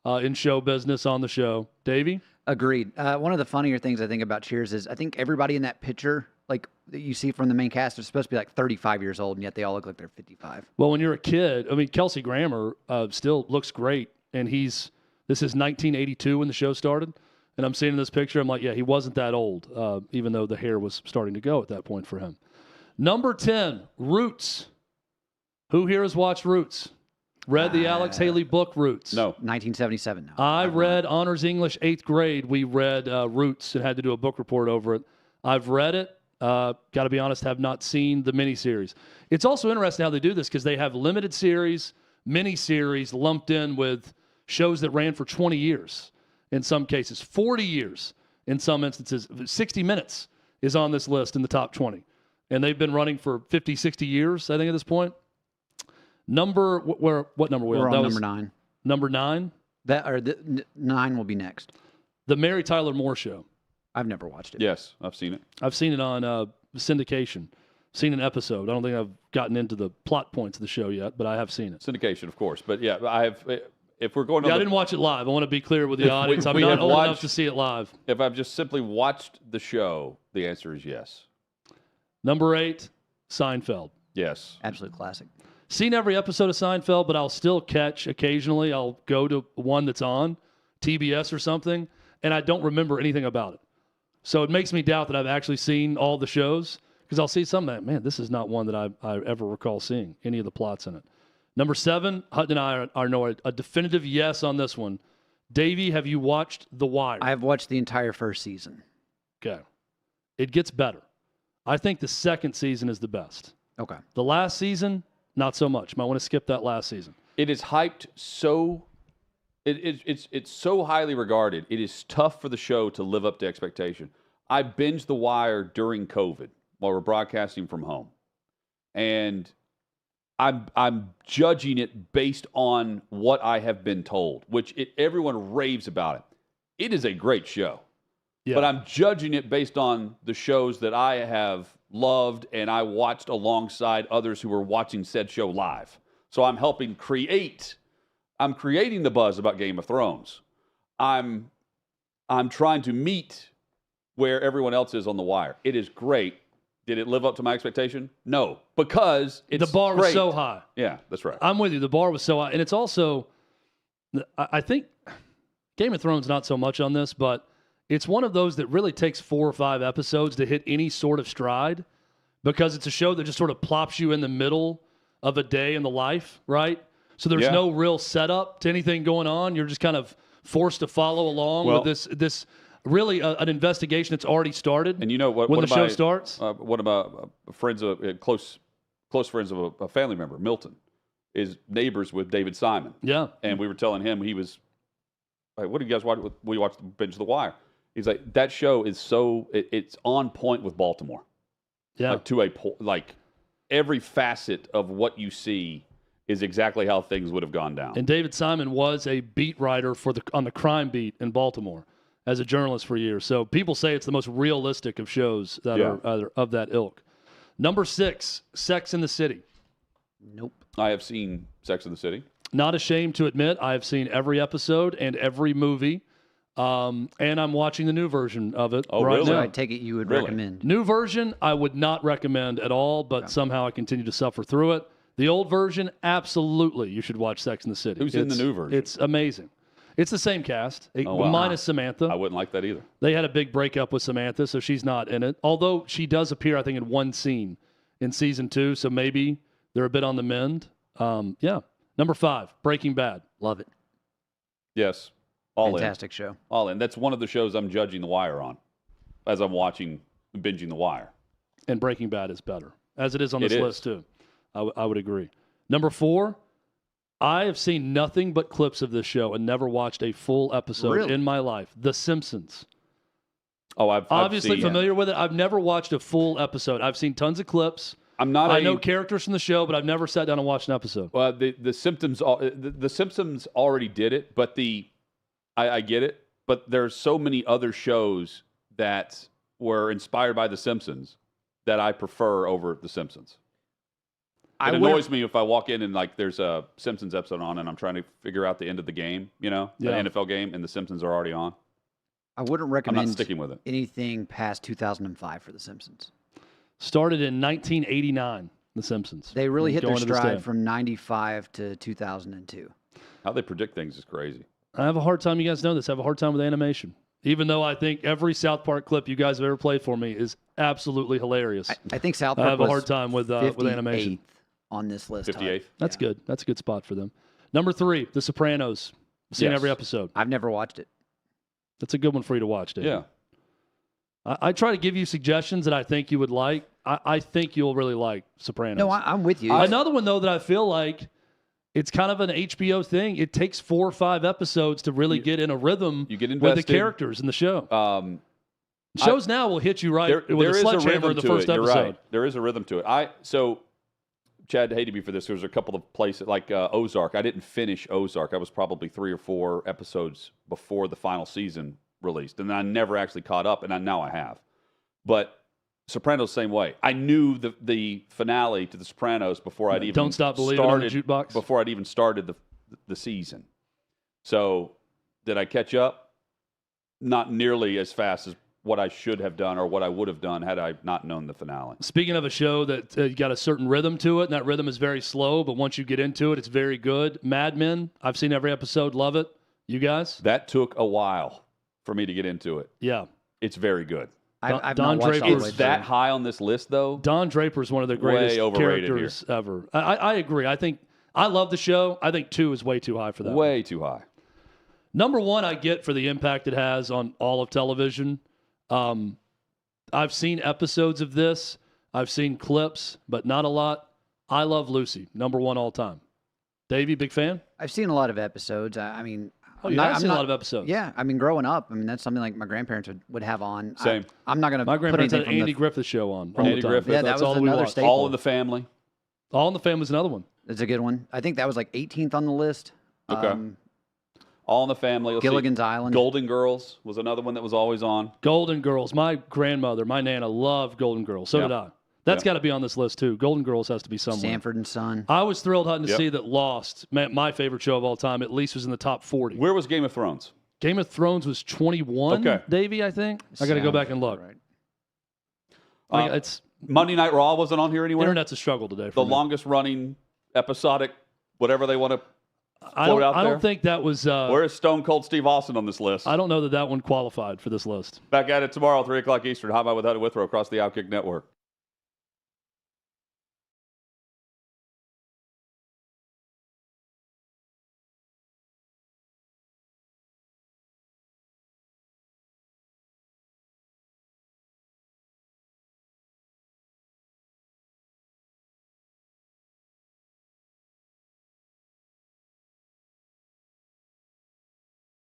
in show business on the show. Davey? Agreed. One of the funnier things I think about Cheers is I think everybody in that picture, like that you see from the main cast, are supposed to be like 35 years old, and yet they all look like they're 55. Well, when you're a kid, I mean, Kelsey Grammer still looks great, and this is 1982 when the show started, and I'm seeing this picture, I'm like, yeah, he wasn't that old, even though the hair was starting to go at that point for him. Number 10, Roots. Who here has watched Roots? Read the Alex Haley book, Roots? No. 1977 now. I read Honors English 8th grade. We read Roots and had to do a book report over it. I've read it. Got to be honest, have not seen the miniseries. It's also interesting how they do this because they have limited series, miniseries lumped in with shows that ran for 20 years in some cases, 40 years in some instances. 60 Minutes is on this list in the top 20. And they've been running for 50, 60 years, I think, at this point. What number were we on? We're on number 9. Number 9? 9 will be next. The Mary Tyler Moore Show. I've never watched it. Yes, I've seen it. I've seen it on syndication. Seen an episode. I don't think I've gotten into the plot points of the show yet, but I have seen it. Syndication, of course. But yeah, I have. If we're going, I didn't watch it live. I want to be clear with the audience. I'm not old enough to see it live. If I've just simply watched the show, the answer is yes. Number 8, Seinfeld. Yes. Absolute classic. Seen every episode of Seinfeld, but I'll still catch occasionally. I'll go to one that's on TBS or something, and I don't remember anything about it. So it makes me doubt that I've actually seen all the shows because I'll see some that, man, this is not one that I ever recall seeing any of the plots in it. Number 7, Hutton and I are a definitive yes on this one. Davey, have you watched The Wire? I have watched the entire first season. Okay. It gets better. I think the second season is the best. Okay. The last season, not so much. Might want to skip that last season. It is hyped so. It's so highly regarded. It is tough for the show to live up to expectation. I binged The Wire during COVID while we're broadcasting from home, and I'm judging it based on what I have been told, which everyone raves about it. It is a great show, but I'm judging it based on the shows that I have loved and I watched alongside others who were watching said show live. So I'm helping create. I'm creating the buzz about Game of Thrones. I'm trying to meet where everyone else is on The Wire. It is great. Did it live up to my expectation? No, because it's the bar was great. so high. Yeah, that's right. I'm with you. The bar was so high. And it's also, I think Game of Thrones, not so much on this, but it's one of those that really takes 4 or 5 episodes to hit any sort of stride because it's a show that just sort of plops you in the middle of a day in the life, right? So there's no real setup to anything going on. You're just kind of forced to follow along with this really an investigation that's already started. And you know what? When the show starts, one of my friends, close friends of a family member, Milton, is neighbors with David Simon. Yeah, and we were telling him he was like, "What do you guys watch?" We watched Binge the Wire. He's like, "That show is so it's on point with Baltimore." Yeah, like, to a like every facet of what you see is exactly how things would have gone down. And David Simon was a beat writer on the crime beat in Baltimore as a journalist for years. So people say it's the most realistic of shows that are of that ilk. Number 6, Sex and the City. Nope. I have seen Sex and the City. Not ashamed to admit I have seen every episode and every movie. And I'm watching the new version of it right really? now. So I take it you would recommend. New version, I would not recommend at all, but somehow I continue to suffer through it. The old version, absolutely, you should watch Sex and the City. Who's in the new version? It's amazing. It's the same cast, minus Samantha. I wouldn't like that either. They had a big breakup with Samantha, so she's not in it. Although she does appear, I think, in one scene in season 2, so maybe they're a bit on the mend. Number 5, Breaking Bad. Love it. Yes. Fantastic show. All in. That's one of the shows I'm judging The Wire on as I'm binging The Wire. And Breaking Bad is better, as it is on this list, too. I would agree. Number 4, I have seen nothing but clips of this show and never watched a full episode in my life. The Simpsons. Oh, I've obviously seen, familiar with it. I've never watched a full episode. I've seen tons of clips. I know characters from the show, but I've never sat down and watched an episode. Well, the Simpsons already did it, but I get it. But there's so many other shows that were inspired by The Simpsons that I prefer over The Simpsons. It annoys me if I walk in and there's a Simpsons episode on and I'm trying to figure out the end of the game, the NFL game, and The Simpsons are already on. I wouldn't recommend I'm not sticking with it. Anything past 2005 for The Simpsons. Started in 1989, The Simpsons. They really hit their stride from 95 to 2002. How they predict things is crazy. I have a hard time, you guys know this, I have a hard time with animation. Even though I think every South Park clip you guys have ever played for me is absolutely hilarious. I think South Park I have a hard time with animation. On this list. 58th. That's good. That's a good spot for them. Number 3, The Sopranos. I've seen every episode. I've never watched it. That's a good one for you to watch, Dave. Yeah. I try to give you suggestions that I think you would like. I think you'll really like Sopranos. No, I'm with you. Another one, though, that I feel like it's kind of an HBO thing. It takes 4 or 5 episodes to really get in a rhythm with the characters in the show. Shows now will hit you right with a sledgehammer in the first episode. You're right. There is a rhythm to it. Chad hated me for this. There was a couple of places like Ozark. I didn't finish Ozark. I was probably 3 or 4 episodes before the final season released, and I never actually caught up, and now I have. But Sopranos, same way. I knew the finale to The Sopranos before I'd even Don't Stop Believing on the Jukebox? Before I'd even started the season. So did I catch up? Not nearly as fast as what I should have done or what I would have done had I not known the finale. Speaking of a show that got a certain rhythm to it, and that rhythm is very slow, but once you get into it, it's very good. Mad Men, I've seen every episode, love it. You guys? That took a while for me to get into it. Yeah. It's very good. I've Don not watched Draper is that high on this list, though? Don Draper is one of the greatest characters here. ever. I agree. I love the show. I think 2 is way too high for that. Way too high. Number 1, I get for the impact it has on all of television. I've seen episodes of this. I've seen clips, but not a lot. I love Lucy, number 1 all time. Davey, big fan? I've seen a lot of episodes. I mean, Oh, you have seen a lot of episodes. Yeah, I mean, growing up, I mean, that's something like my grandparents would have on. Same. I'm not going to. My grandparents had an Andy Griffith show on. Andy Griffith. Yeah, That's that was all we another watched. staple. All in the Family. All in the Family is another one. It's a good one. I think that was like 18th on the list. Okay. All in the Family. Let's Gilligan's see. Island. Golden Girls was another one that was always on. Golden Girls. My grandmother, my Nana, loved Golden Girls. So did I. That's got to be on this list, too. Golden Girls has to be somewhere. Sanford and Son. I was thrilled, Hutton, to see that Lost, my favorite show of all time, at least was in the top 40. Where was Game of Thrones? Game of Thrones was 21, Davey, I think. I got to go back and look. Right. It's Monday Night Raw wasn't on here anywhere? Internet's a struggle today. The longest running episodic, whatever they want to I float out there? don't think that was... Where is Stone Cold Steve Austin on this list? I don't know that one qualified for this list. Back at it tomorrow, 3 o'clock Eastern. How about with Hutton Withrow across the OutKick Network?